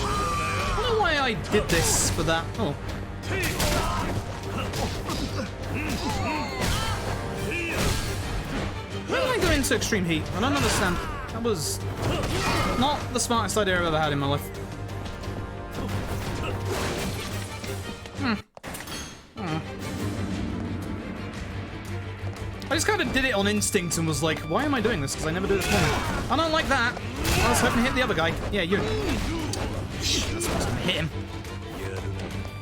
I don't know why I did this for that. Oh. Why did I go into extreme heat? I don't understand. That was not the smartest idea I've ever had in my life. I just kind of did it on instinct and was like, why am I doing this? Because I never do this normally. I don't like that. I was hoping to hit the other guy. Yeah, you. That's supposed to hit him.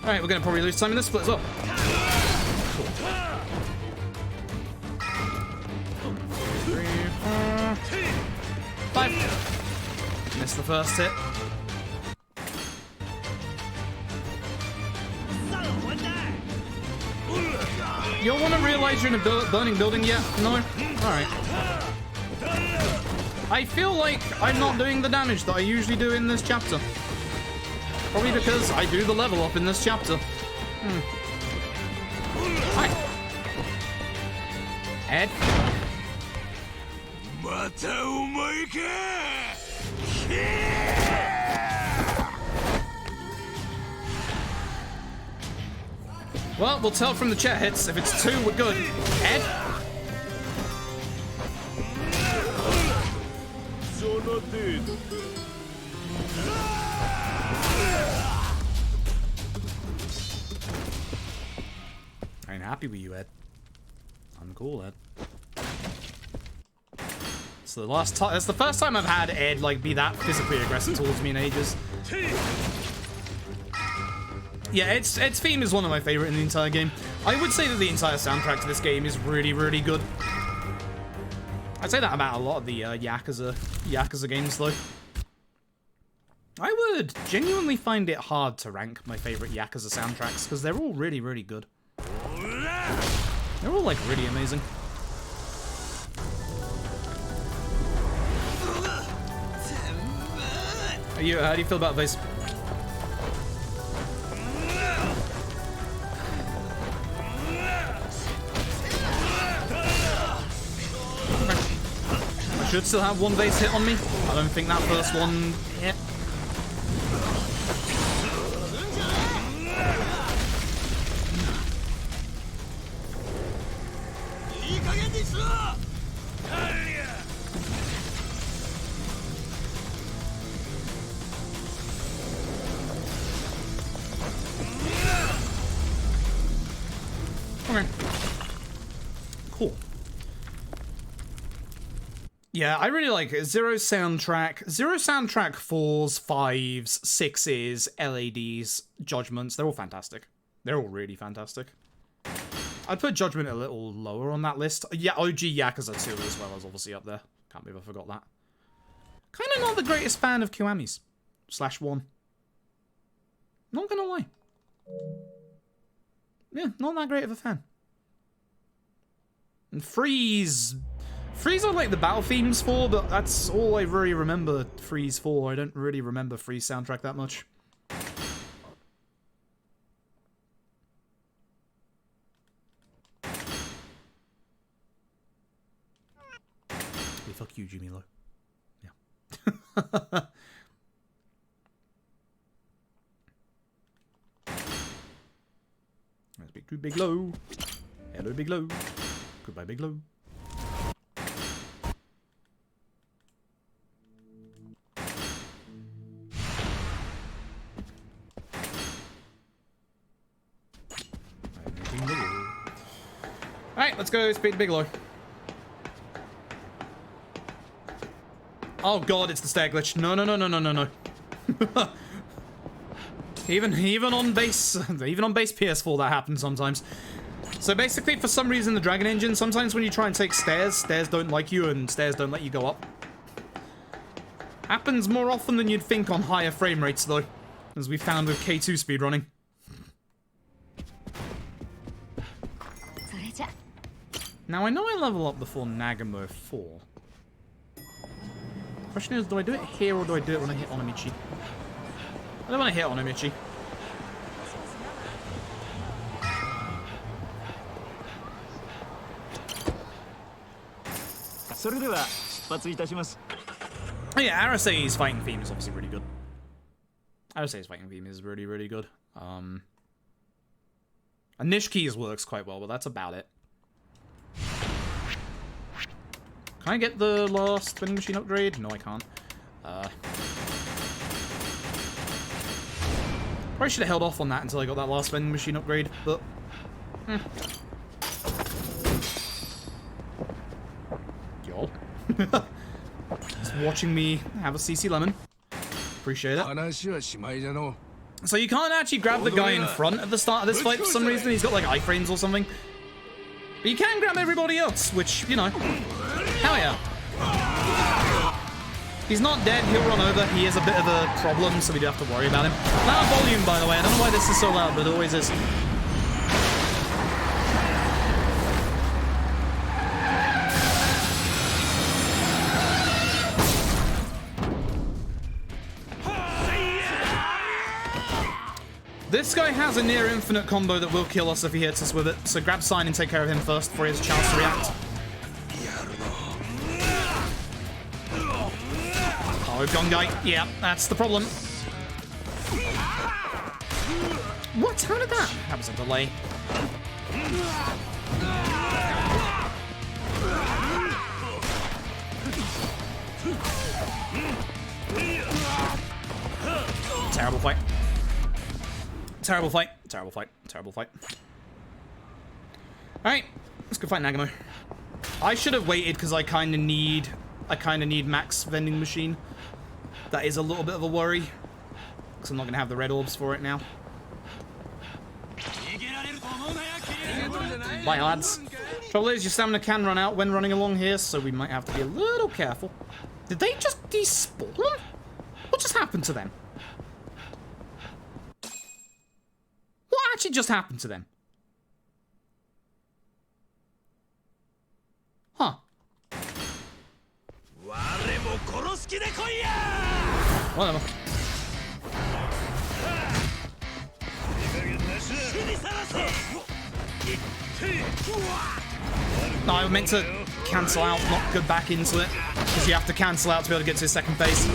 Alright, we're going to probably lose time in this split as well. Cool. 3, 4, 5. Missed the first hit. You don't want to realize you're in a burning building yet? No? Alright. I feel like I'm not doing the damage that I usually do in this chapter. Probably because I do the level up in this chapter. Hi. Ed? Well, we'll tell from the chat hits. If it's 2, we're good. Ed? I ain't happy with you, Ed. I'm cool, Ed. So the last time, that's the first time I've had Ed like be that physically aggressive towards me in ages. Yeah, Ed's theme is one of my favorite in the entire game. I would say that the entire soundtrack to this game is really, really good. I'd say that about a lot of the Yakuza games, though. I would genuinely find it hard to rank my favorite Yakuza soundtracks, because they're all really, really good. They're all, like, really amazing. How do you feel about this? I should still have one base hit on me. I don't think that first one hit. Okay. Cool. Yeah, I really like it. Zero soundtrack, 4s, 5s, 6s, LADs, Judgments. They're all fantastic. They're all really fantastic. I'd put Judgment a little lower on that list. Yeah, OG Yakuza 2 as well is obviously up there. Can't believe I forgot that. Kind of not the greatest fan of Kiwami's. /1. Not gonna lie. Yeah, not that great of a fan. And Freeze Freeze are like the battle themes for, but that's all I really remember Freeze for. I don't really remember Freeze soundtrack that much. Hey, fuck you, Jimmy Lowe. Yeah. Let's speak to Big Low. Hello, Big Low. Goodbye, Big Low. Alright, let's go speak to Bigelow. Oh god, it's the stair glitch. No, no, no, no, no, no, no. even on base PS4 that happens sometimes. So basically, for some reason, the Dragon Engine, sometimes when you try and take stairs, stairs don't like you and stairs don't let you go up. Happens more often than you'd think on higher frame rates though, as we found with K2 speedrunning. Now I know I level up before Nagamo 4. Question is, do I do it here or do I do it when I hit Onamichi? I don't want to hit Onamichi. Oh yeah, Arasei's fighting theme is obviously really good. Arasei's fighting theme is really, really good. And Nishki's works quite well, but that's about it. Can I get the last vending machine upgrade? No, I can't. Probably should have held off on that until I got that last vending machine upgrade, but... Y'all. Just watching me have a CC lemon. Appreciate it. So you can't actually grab the guy in front at the start of this fight for some reason. He's got like iframes or something. But you can grab everybody else, which, you know, hell yeah. He's not dead, he'll run over. He is a bit of a problem, so we do have to worry about him. Loud volume, by the way. I don't know why this is so loud, but it always is. This guy has a near infinite combo that will kill us if he hits us with it, so grab Sign and take care of him first before he has a chance to react. Oh, Gongai. Yeah, that's the problem. What? How did that? That was a delay. Terrible fight. Terrible fight. Terrible fight. Terrible fight. Alright, let's go fight Nagamo. I should have waited because I kinda need max vending machine. That is a little bit of a worry. Because I'm not gonna have the red orbs for it now. Bye, lads. Trouble is, your stamina can run out when running along here, so we might have to be a little careful. Did they just despawn? What just happened to them? What actually just happened to them? Huh. Whatever. No, I meant to cancel out, not go back into it. Because you have to cancel out to be able to get to his second phase.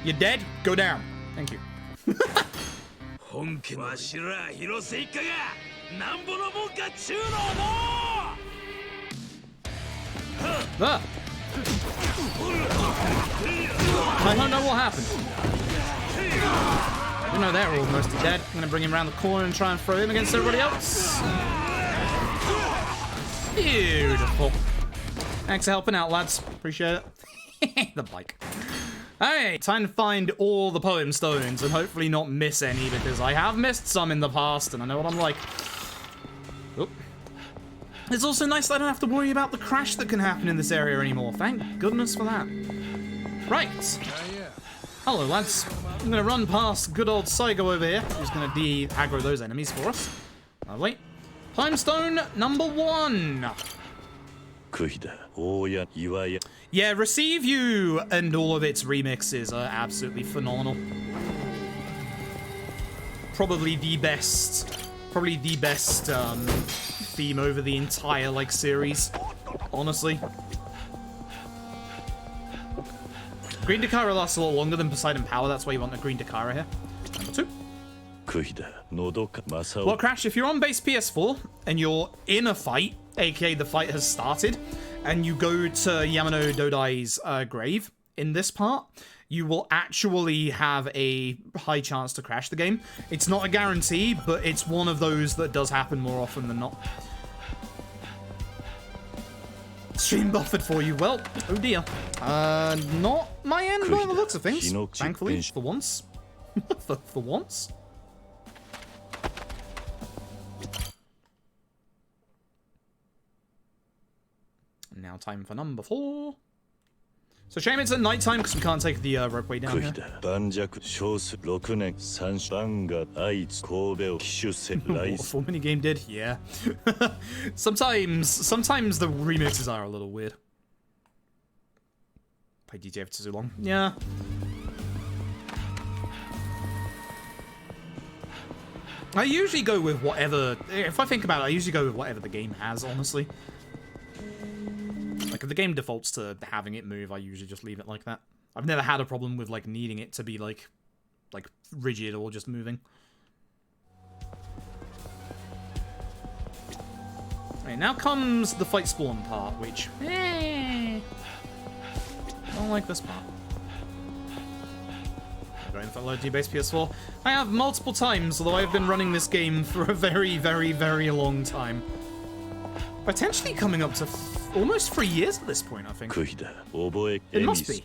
You're dead? Go down. Thank you. Ah. I don't know what happened. You know they're almost dead. I'm gonna bring him around the corner and try and throw him against everybody else. Beautiful. Thanks for helping out, lads. Appreciate it. The bike. Alright, time to find all the poem stones and hopefully not miss any because I have missed some in the past and I know what I'm like. Oop. It's also nice that I don't have to worry about the crash that can happen in this area anymore. Thank goodness for that. Right. Hello, lads. I'm going to run past good old Saigo over here, who's going to de-aggro those enemies for us. Lovely. Timestone number 1. Yeah, Receive You and all of its remixes are absolutely phenomenal. Probably the best theme over the entire, like, series, honestly. Green Dakara lasts a lot longer than Poseidon Power, that's why you want a Green Dakara here. Number 2. Well, Crash, if you're on base PS4 and you're in a fight, aka the fight has started, and you go to Yamano Dodai's grave in this part, you will actually have a high chance to crash the game. It's not a guarantee, but it's one of those that does happen more often than not. Stream buffered for you. Well, oh dear. Not my end by the looks of things, thankfully, for once. for once. Now time for number 4. So shame it's at night time because we can't take the ropeway down here. What a full minigame did? Yeah. Sometimes the remixes are a little weird. Played GTA for too long. Yeah. I usually go with whatever, if I think about it, I usually go with whatever the game has, honestly. Like, if the game defaults to having it move, I usually just leave it like that. I've never had a problem with, like, needing it to be, like rigid or just moving. Okay, now comes the fight spawn part, which, I don't like this part. Going for low D-base PS4. I have multiple times, although I've been running this game for a very, very, very long time. Potentially coming up to almost 3 years at this point, I think. It must be.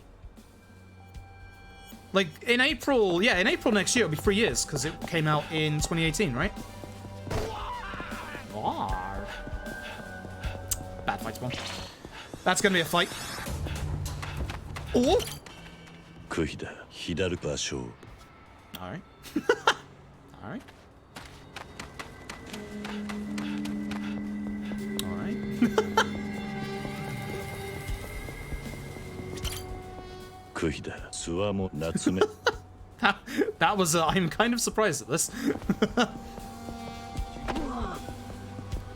Like, in April next year, it'll be 3 years, because it came out in 2018, right? Arr. Bad fight spawn. That's gonna be a fight. Oh! Alright. Alright. That was, I'm kind of surprised at this.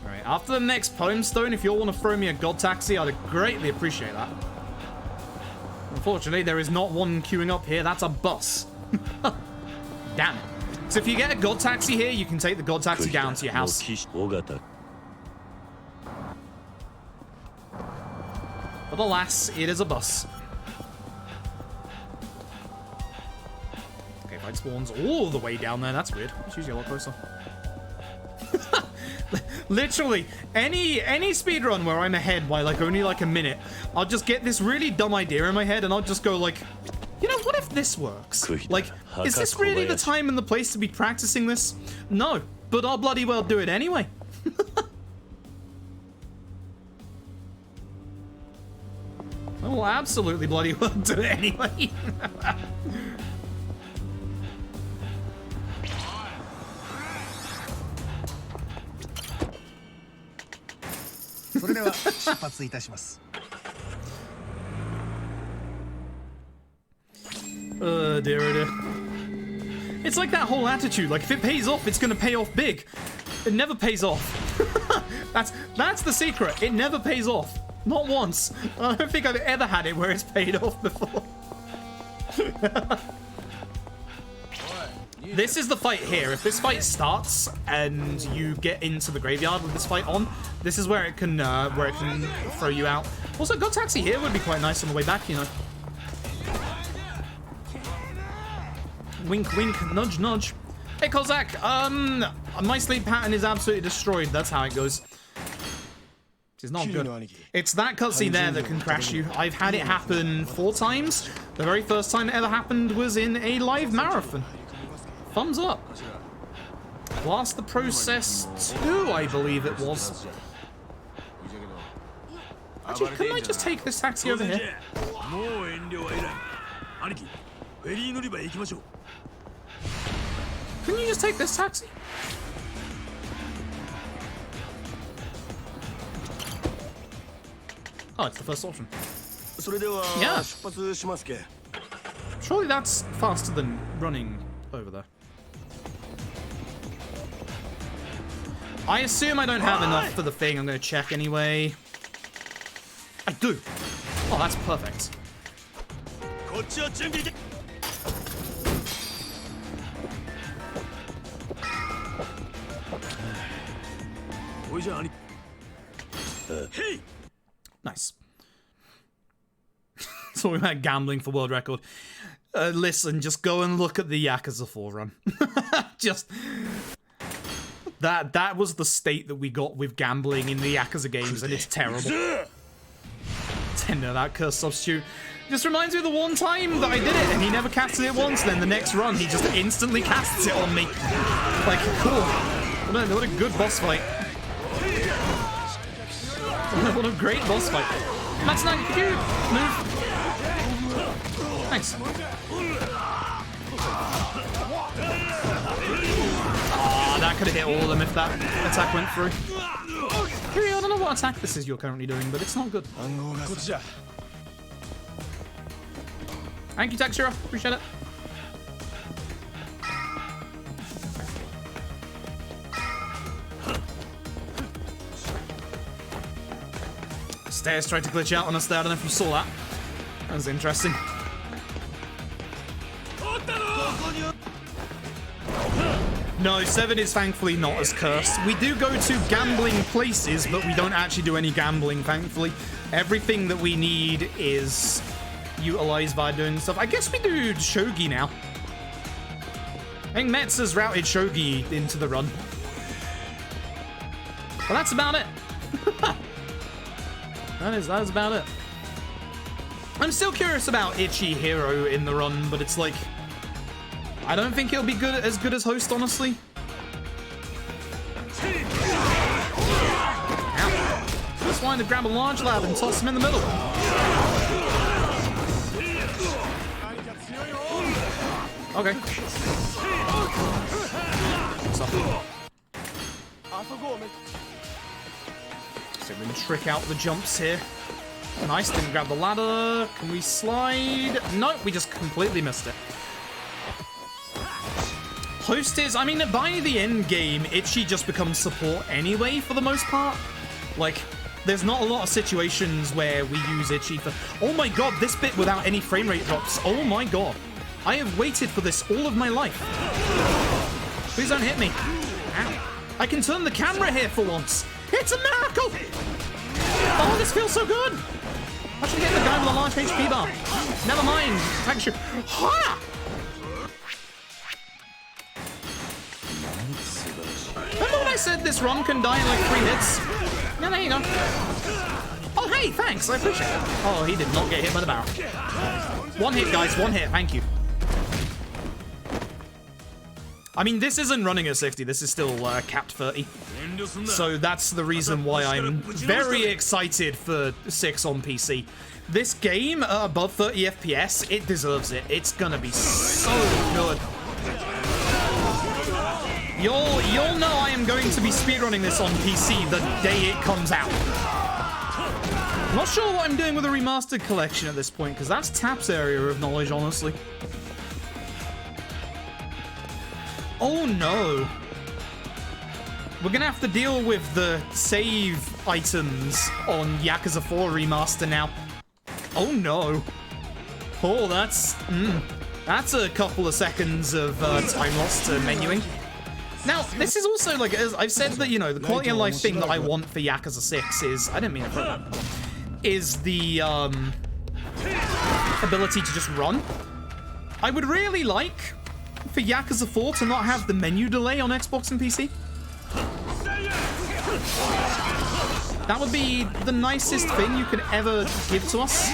Alright, after the next Poem Stone, if you all want to throw me a God Taxi, I'd greatly appreciate that. Unfortunately, there is not one queuing up here, that's a bus. Damn it. So if you get a God Taxi here, you can take the God Taxi down to your house. But alas, it is a bus. Okay, fight spawns all the way down there. That's weird. It's usually a lot closer. Literally, any speedrun where I'm ahead by like only like a minute, I'll just get this really dumb idea in my head and I'll just go like, you know, what if this works? Like, is this really the time and the place to be practicing this? No, but I'll bloody well do it anyway. I will absolutely bloody well do it anyway. Dear, oh dear. It's like that whole attitude, like if it pays off, it's gonna pay off big. It never pays off. That's the secret, it never pays off. Not once. I don't think I've ever had it where it's paid off before. This is the fight here. If this fight starts and you get into the graveyard with this fight on, this is where it can throw you out. Also, God Taxi here would be quite nice on the way back, you know. Wink, wink, nudge, nudge. Hey, Kozak, my sleep pattern is absolutely destroyed. That's how it goes. It's not good. It's that cutscene there that can crash you. I've had it happen 4 times. The very first time it ever happened was in a live marathon. Thumbs up. Blast the Process 2, I believe it was. Actually, couldn't I just take this taxi over here? Couldn't you just take this taxi? Oh, it's the first option. Yeah. Surely that's faster than running over there. I assume I don't have enough for the thing. I'm going to check anyway. I do. Oh, that's perfect. Nice. Talking about gambling for world record. Listen, just go and look at the Yakuza 4 run. Just... That was the state that we got with gambling in the Yakuza games, and it's terrible. Tender, that cursed substitute. Just reminds me of the one time that I did it, and he never casted it once, then the next run, he just instantly casts it on me. Like, cool. What a good boss fight. What a great boss fight. Matsunaga, could you move? Thanks. Ah, that could have hit all of them if that attack went through. Kiryu, I don't know what attack this is you're currently doing, but it's not good. Thank you, Texura. Appreciate it. Stairs tried to glitch out on us there. I don't know if you saw that. That was interesting. No, 7 is thankfully not as cursed. We do go to gambling places, but we don't actually do any gambling, thankfully. Everything that we need is utilized by doing stuff. I guess we do shogi now. I think Metz has routed shogi into the run. Well, that's about it. That is about it. I'm still curious about Ichi Hero in the run, but it's like... I don't think he'll be as good as Host, honestly. Ow. Just wanted to grab a large lad and toss him in the middle. Okay. What's up? So we can trick out the jumps here. Nice, didn't grab the ladder. Can we slide? Nope, we just completely missed it. Host is, I mean, by the end game, Ichi just becomes support anyway, for the most part. Like, there's not a lot of situations where we use Ichi for... Oh my god, this bit without any frame rate drops. Oh my god. I have waited for this all of my life. Please don't hit me. Ow. I can turn the camera here for once. It's a miracle! Oh, this feels so good! I should hit the guy with a large HP bar. Never mind. Thank you. Ha! Remember when I said this run can die in like 3 hits? Yeah, there you go. Oh, hey, thanks. I appreciate it. Oh, he did not get hit by the barrel. 1 hit, guys. 1 hit. Thank you. I mean, this isn't running at 60. This is still capped 30. So that's the reason why I'm very excited for 6 on PC. This game, above 30 FPS, it deserves it. It's gonna be so good. You'll know I am going to be speedrunning this on PC the day it comes out. I'm not sure what I'm doing with a remastered collection at this point, because that's Tap's area of knowledge, honestly. Oh no. We're gonna have to deal with the save items on Yakuza 4 Remaster now. Oh no. Oh, that's a couple of seconds of time lost to menuing. Now, this is also, like, as I've said that, you know, the quality of life thing that I want for Yakuza 6 is, I didn't mean it for that, is the, ability to just run. I would really like for Yakuza 4 to not have the menu delay on Xbox and PC. That would be the nicest thing you could ever give to us.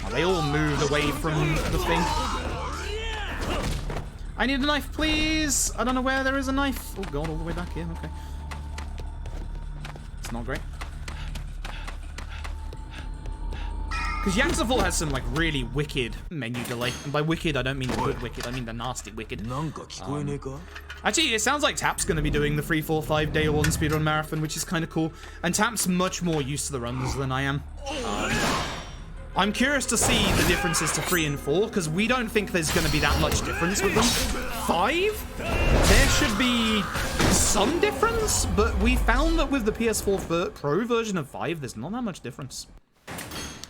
Oh, they all moved away from the thing. I need a knife, please! I don't know where there is a knife. Oh god, all the way back here, okay. It's not great. Because Yakuza 4 has some, like, really wicked menu delay. And by wicked, I don't mean the good wicked, I mean the nasty wicked. Actually, it sounds like Tap's going to be doing the 3, 4, 5 day 1 speedrun marathon, which is kind of cool. And Tap's much more used to the runs than I am. I'm curious to see the differences to 3 and 4, because we don't think there's going to be that much difference with them. 5? There should be some difference, but we found that with the PS4 Pro version of 5, there's not that much difference.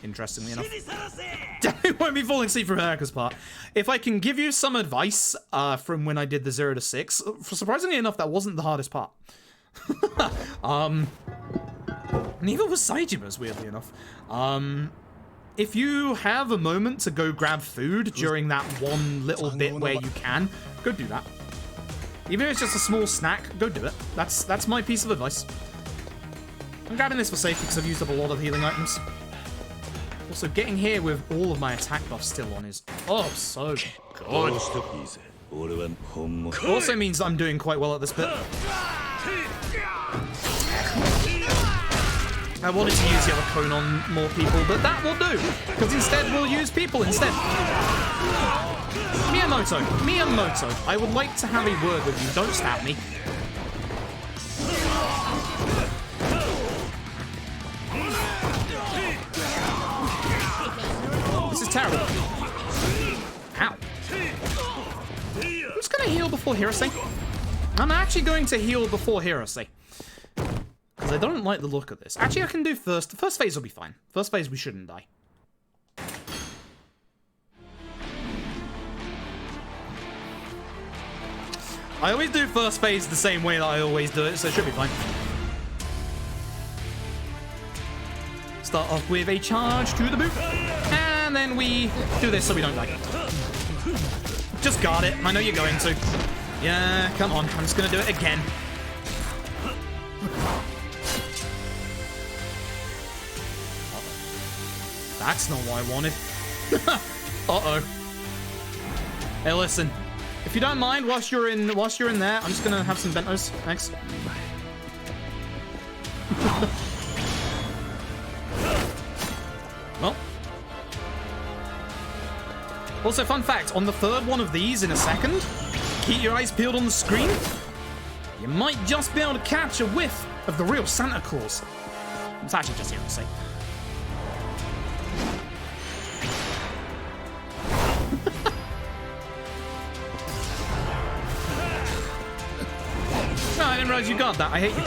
Interestingly enough. Definitely won't be falling asleep from America's part. If I can give you some advice from when I did the 0 to 6, surprisingly enough, that wasn't the hardest part. Neither was Saijima's, weirdly enough. If you have a moment to go grab food during that one little bit where you can, go do that. Even if it's just a small snack, go do it. That's my piece of advice. I'm grabbing this for safety because I've used up a lot of healing items. Also, getting here with all of my attack buffs still on is, oh, so good. It also means that I'm doing quite well at this bit. I wanted to use Yellow Cone on more people, but that will do, because instead we'll use people instead. Miyamoto, I would like to have a word with you. Don't stab me. This is terrible. Ow. I'm just gonna heal before Hirose. I'm actually going to heal before Hirose. Because I don't like the look of this. Actually, I can do first. The first phase will be fine. First phase, we shouldn't die. I always do first phase the same way that I always do it, so it should be fine. Start off with a charge to the boot. And then we do this so we don't die. Just guard it. I know you're going to. Yeah, come on. I'm just going to do it again. That's not what I wanted. Uh-oh. Hey, listen. If you don't mind, whilst you're in there, I'm just gonna have some bentos. Thanks. Well. Also, fun fact, on the third one of these in a second, keep your eyes peeled on the screen. You might just be able to catch a whiff of the real Santa Claus. It's actually just here to say. No, I didn't realize you guard that. I hate you.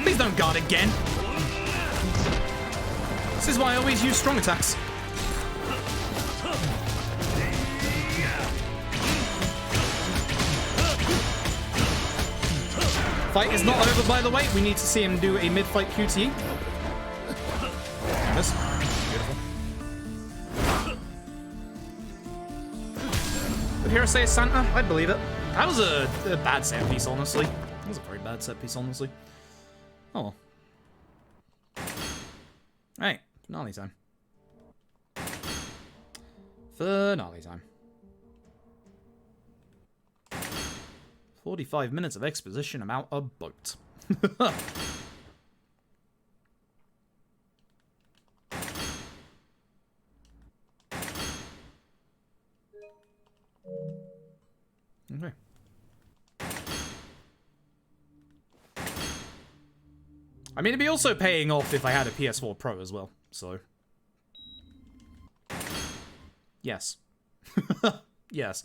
Please don't guard again. This is why I always use strong attacks. Fight is not over, by the way. We need to see him do a mid-fight QTE. Yes. Beautiful. Would Hero say Santa? I'd believe it. That was a bad set piece, honestly. That was a very bad set piece, honestly. Oh well. Right, finale time. Finale time. 45 minutes of exposition about a boat. Okay. I mean, it'd be also paying off if I had a PS4 Pro as well, so. Yes. Yes.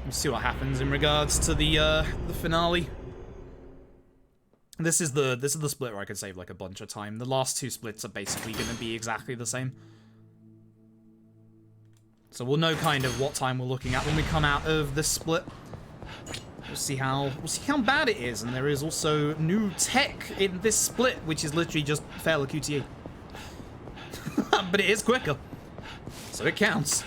We'll see what happens in regards to the finale. This is the split where I can save like a bunch of time. The last two splits are basically going to be exactly the same. So we'll know kind of what time we're looking at when we come out of this split. We'll see how bad it is, and there is also new tech in this split, which is literally just fail a QTE. But it is quicker, so it counts.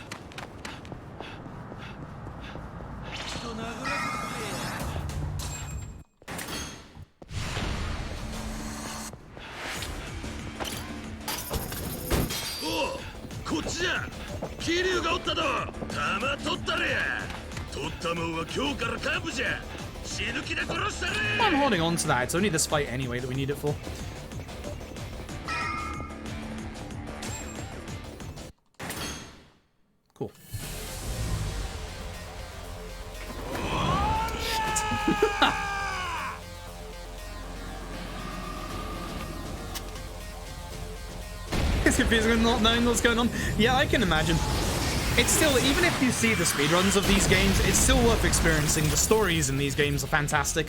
I'm holding on to that. It's only this fight anyway that we need it for. Cool. It's confusing not knowing what's going on. Yeah, I can imagine. It's still, even if you see the speedruns of these games, it's still worth experiencing. The stories in these games are fantastic,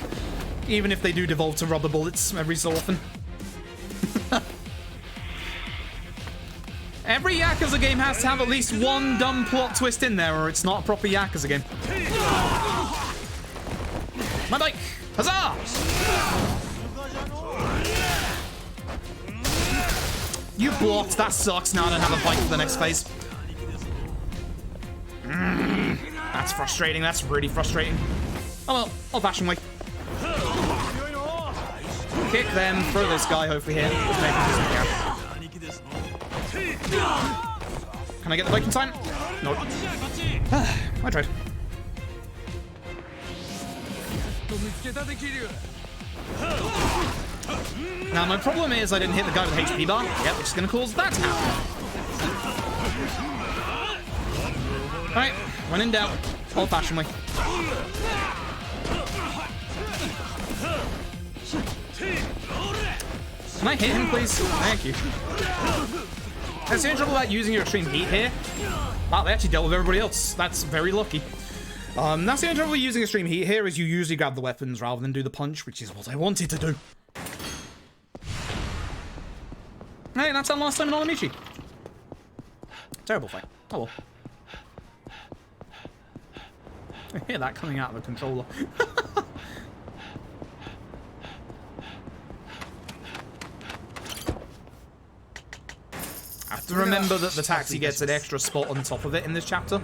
even if they do devolve to rubber bullets every so often. Every Yakuza game has to have at least one dumb plot twist in there, or it's not a proper Yakuza game. My bike! Huzzah! You blocked, that sucks. Now I don't have a bike for the next phase. That's frustrating, that's really frustrating. Oh well, old-fashioned way. Kick them, throw this guy, hopefully hit. Can I get the bike in time? Nope. I tried. Now my problem is I didn't hit the guy with the HP bar. Yep, which is going to cause that to happen. Alright, when in doubt, old-fashioned way. Can I hit him, please? Thank you. That's the only trouble about using your extreme heat here. Wow, they actually dealt with everybody else. That's very lucky. That's the only trouble with using extreme heat here, is you usually grab the weapons rather than do the punch, which is what I wanted to do. Hey, that's our last time in Olamichi. Terrible fight. Oh well. I hear that coming out of the controller. I have to remember that the taxi gets an extra spot on top of it in this chapter.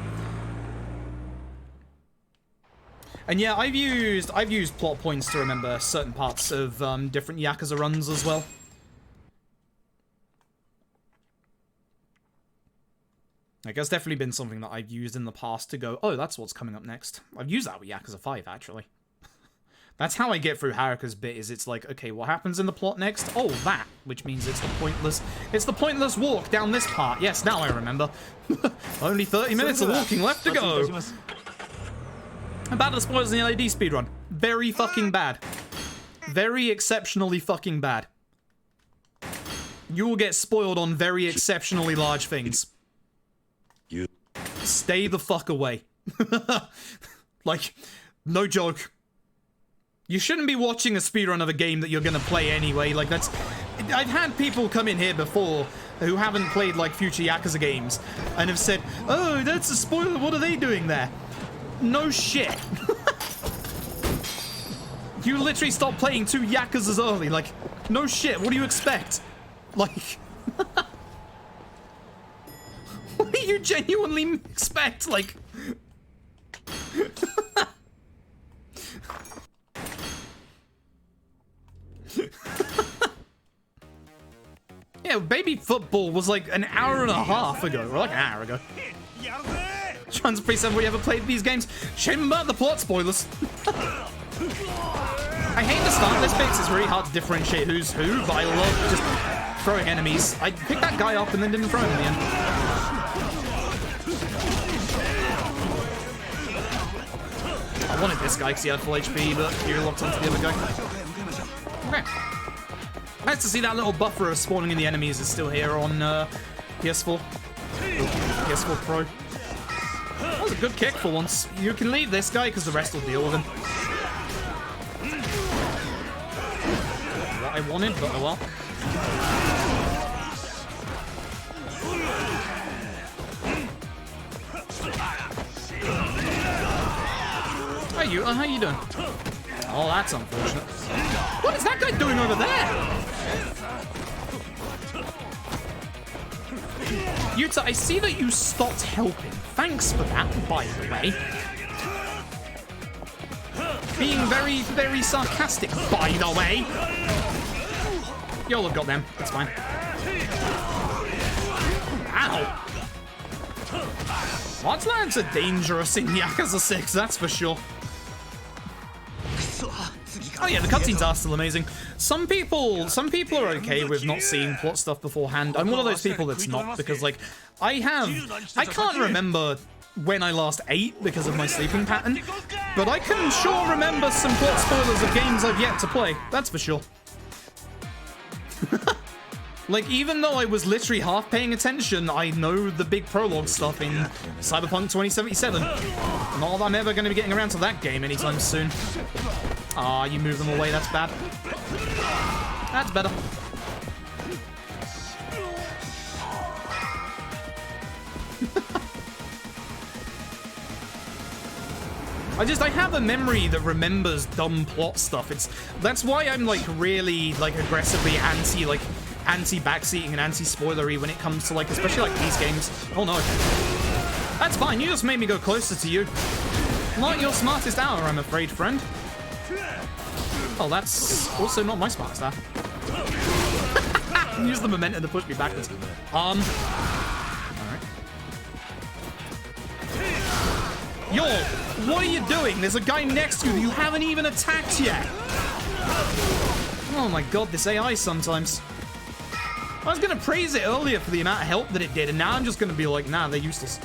And yeah, I've used plot points to remember certain parts of different Yakuza runs as well. Like, that's definitely been something that I've used in the past to go, oh, that's what's coming up next. I've used that with Yakuza 5, actually. That's how I get through Haruka's bit, is it's like, okay, what happens in the plot next? Oh, that, which means it's the pointless walk down this part. Yes, now I remember. Only 30 minutes of walking left to go. Bad at the spoilers in the LAD speedrun. Very fucking bad. Very exceptionally fucking bad. You will get spoiled on very exceptionally large things. Stay the fuck away. Like, no joke. You shouldn't be watching a speedrun of a game that you're gonna play anyway. Like, that's... I've had people come in here before who haven't played, like, future Yakuza games and have said, oh, that's a spoiler, what are they doing there? No shit. You literally stopped playing 2 Yakuzas early. Like, no shit, what do you expect? Like... What do you genuinely expect? Like... Yeah, baby football was like an hour and a half ago, or like an hour ago. Trans Priest, have we ever played these games? Shame about the plot spoilers. I hate to start this bit, 'cause it's really hard to differentiate who's who, but I love just throwing enemies. I picked that guy up and then didn't throw him in the end. I wanted this guy because he had full HP, but he locked onto the other guy. Okay. Nice to see that little buffer of spawning in the enemies is still here on PS4. PS4 Pro. That was a good kick for once. You can leave this guy because the rest will deal with him. What I wanted, but oh well. How you doing? Oh, that's unfortunate. What is that guy doing over there? Yuta, I see that you stopped helping. Thanks for that, by the way. Being very, very sarcastic, by the way. Y'all have got them. It's fine. Ow. Large lads are dangerous in Yakuza 6, that's for sure. Oh yeah, the cutscenes are still amazing. Some people are okay with not seeing plot stuff beforehand. I'm one of those people that's not, because like, I can't remember when I last ate because of my sleeping pattern, but I can sure remember some plot spoilers of games I've yet to play, that's for sure. Like, even though I was literally half paying attention, I know the big prologue stuff in Cyberpunk 2077. Not that I'm ever going to be getting around to that game anytime soon. Ah, you move them away, that's bad. That's better. I have a memory that remembers dumb plot stuff. That's why I'm like really like aggressively anti-backseating and anti-spoilery when it comes to like, especially like these games. Oh no. That's fine, you just made me go closer to you. Not your smartest hour, I'm afraid, friend. Oh, that's also not my smartest hour. Use the momentum to push me backwards. Alright. Yo, what are you doing? There's a guy next to you that you haven't even attacked yet. Oh my god, this AI sometimes. I was gonna praise it earlier for the amount of help that it did, and now I'm just gonna be like, nah, they're useless.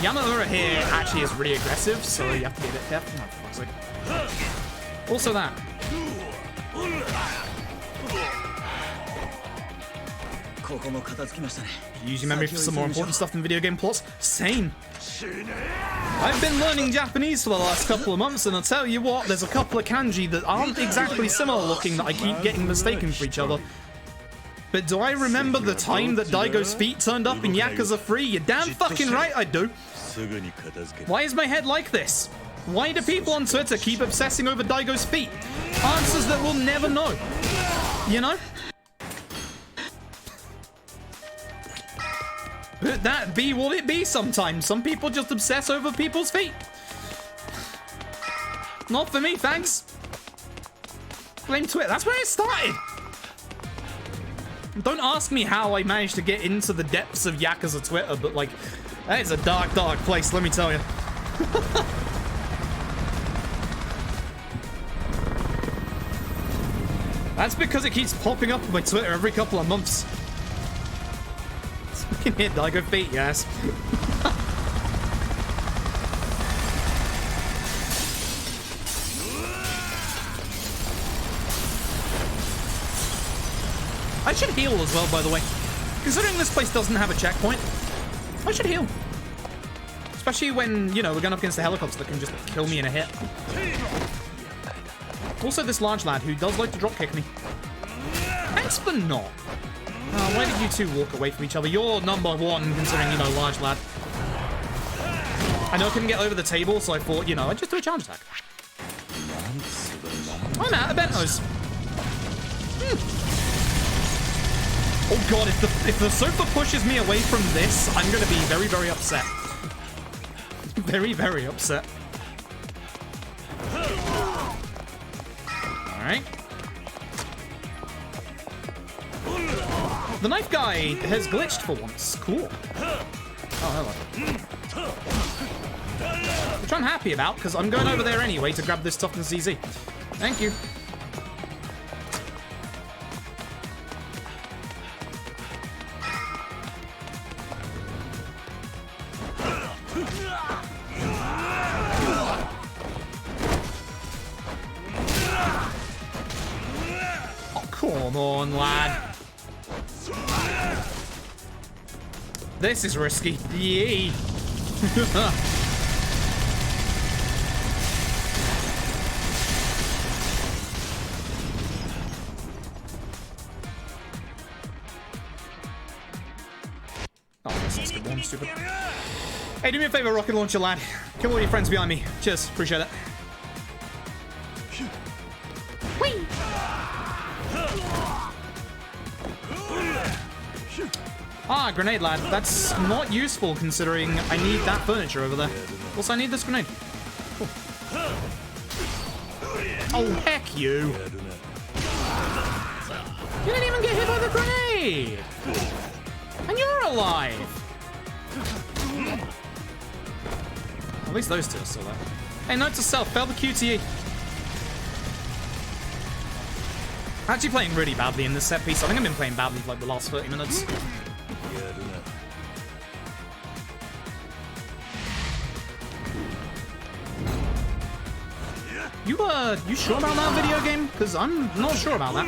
Yamamura here actually is really aggressive, so you have to be a bit careful. Oh, for fuck's sake. Also that. Use your memory for some more important stuff than video game plots. Same. I've been learning Japanese for the last couple of months, and I'll tell you what, there's a couple of kanji that aren't exactly similar looking that I keep getting mistaken for each other. But do I remember the time that Daigo's feet turned up in Yakuza 3? You're damn fucking right I do. Why is my head like this? Why do people on Twitter keep obsessing over Daigo's feet? Answers that we'll never know. You know? But that be what it be sometimes. Some people just obsess over people's feet. Not for me, thanks. Blame Twitter. That's where it started. Don't ask me how I managed to get into the depths of Yakuza Twitter, but like, that is a dark, dark place, let me tell you. That's because it keeps popping up on my Twitter every couple of months. You can hear Daigo feet, yes. I should heal as well, by the way. Considering this place doesn't have a checkpoint, I should heal. Especially when, you know, we're going up against the helicopter that can just kill me in a hit. Also, this large lad who does like to dropkick me. Thanks for not. Oh, why did you two walk away from each other? You're number one, considering, you know, large lad. I know I couldn't get over the table, so I thought, you know, I'd just do a challenge attack. I'm out of bentos. Oh god, if the sofa pushes me away from this, I'm going to be very, very upset. Very, very upset. Alright. The knife guy has glitched for once. Cool. Oh, hello. Which I'm happy about, because I'm going over there anyway to grab this toughness ZZ. Thank you. Come on, lad. This is risky. Yee. Oh, that's good one, stupid. Hey, do me a favor, rocket launcher, lad. Kill all your friends behind me. Cheers, appreciate it. Whee! Ah, grenade, lad. That's not useful considering I need that furniture over there. Also, I need this grenade. Cool. Oh, heck you. You didn't even get hit by the grenade. And you're alive. At least those two are still there. Hey, note to self, fail the QTE. I'm actually playing really badly in this set piece. I think I've been playing badly for like the last 30 minutes. You sure about that video game? Because I'm not sure about that.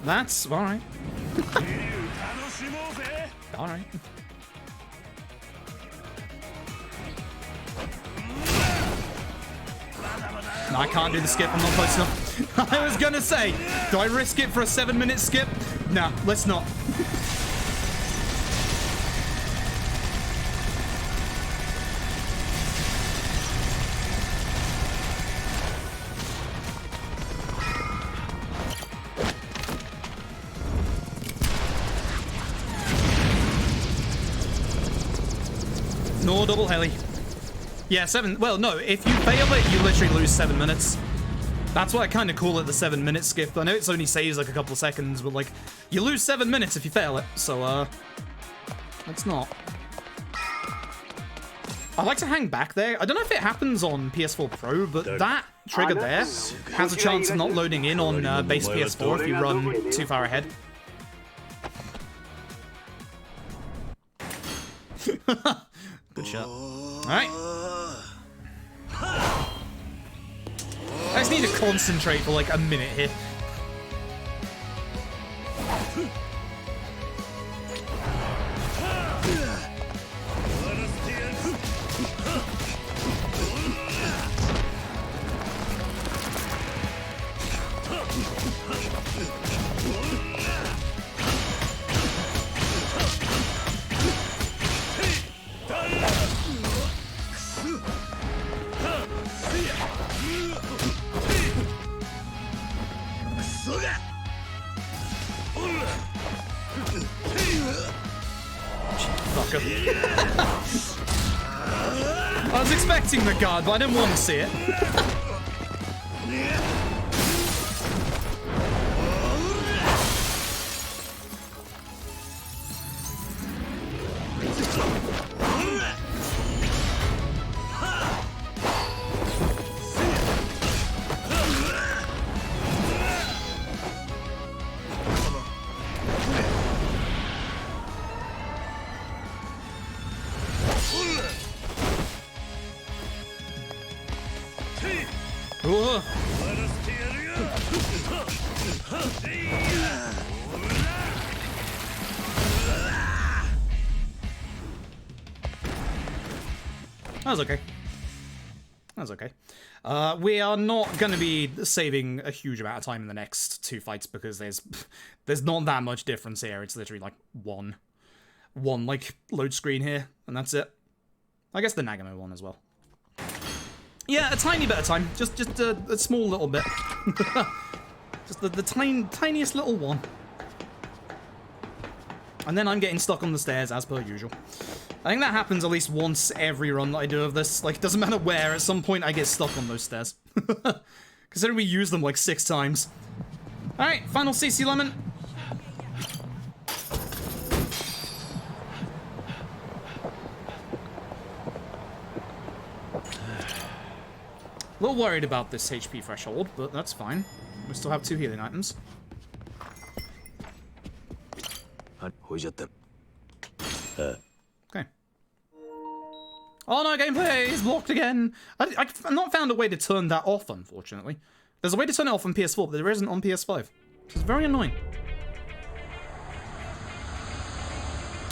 That's alright. Alright. No, I can't do the skip, I'm not close enough. I was gonna say, do I risk it for a 7-minute skip? Nah, let's not. No double heli. Yeah, 7. Well, no, if you fail it, you literally lose 7 minutes. That's why I kind of call it the 7-minute skip. I know it's only saves like a couple of seconds, but like, you lose 7 minutes if you fail it. So, let's not. I like to hang back there. I don't know if it happens on PS4 Pro, but that trigger there has a chance of not loading in on base PS4 if you run too far ahead. Good shot. Alright. I just need to concentrate for like a minute here. I was expecting the guard, but I didn't want to see it. That was okay. That was okay. We are not going to be saving a huge amount of time in the next 2 fights because there's not that much difference here. It's literally like one like load screen here, and that's it. I guess the Nagamo one as well. Yeah, a tiny bit of time. Just a small little bit. Just the tiniest little one. And then I'm getting stuck on the stairs as per usual. I think that happens at least once every run that I do of this. Like, it doesn't matter where, at some point I get stuck on those stairs. Considering we use them like 6 times. Alright, final CC Lemon. A little worried about this HP threshold, but that's fine. We still have 2 healing items. Okay. Oh no, gameplay is blocked again. I've not found a way to turn that off, unfortunately. There's a way to turn it off on PS4, but there isn't on PS5. It's very annoying.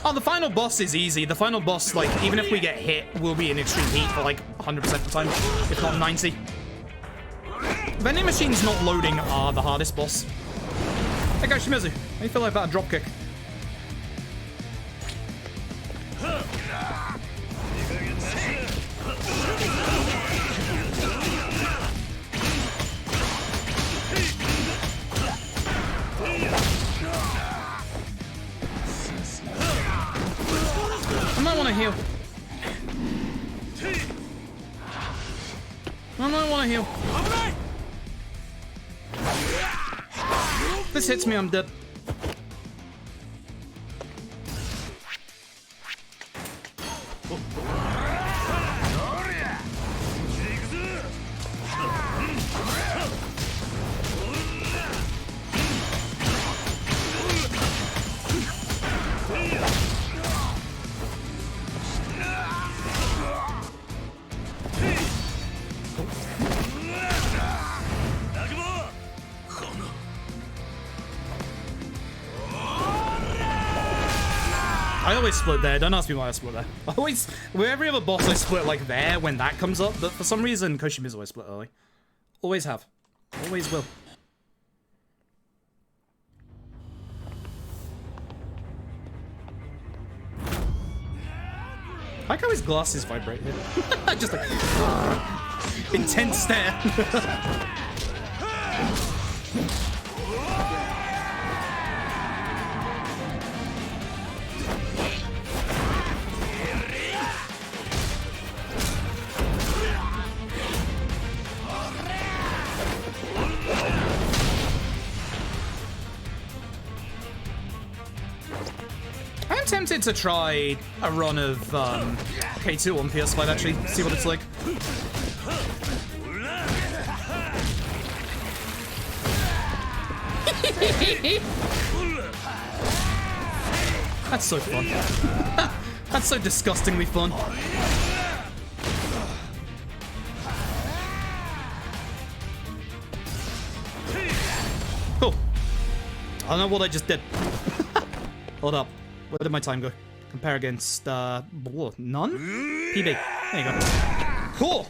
Oh, the final boss is easy. The final boss, like, even if we get hit, we'll be in extreme heat for like 100% of the time, if not 90. Vending machines not loading are the hardest boss. Hey guys, Shimizu, how do you feel like that dropkick? I might want to heal. my heal. This hits me, I'm dead. I always split there. Don't ask me why I split there. I always, with every other boss, I split like there when that comes up. But for some reason, Koshima's always split early. Always have. Always will. I like how his glasses vibrate here. Just like intense stare. I'm tempted to try a run of K2 on PS5 actually, see what it's like. That's so fun. That's so disgustingly fun. Cool. I don't know what I just did. Hold up. Where did my time go? Compare against, none? PB. There you go. Cool.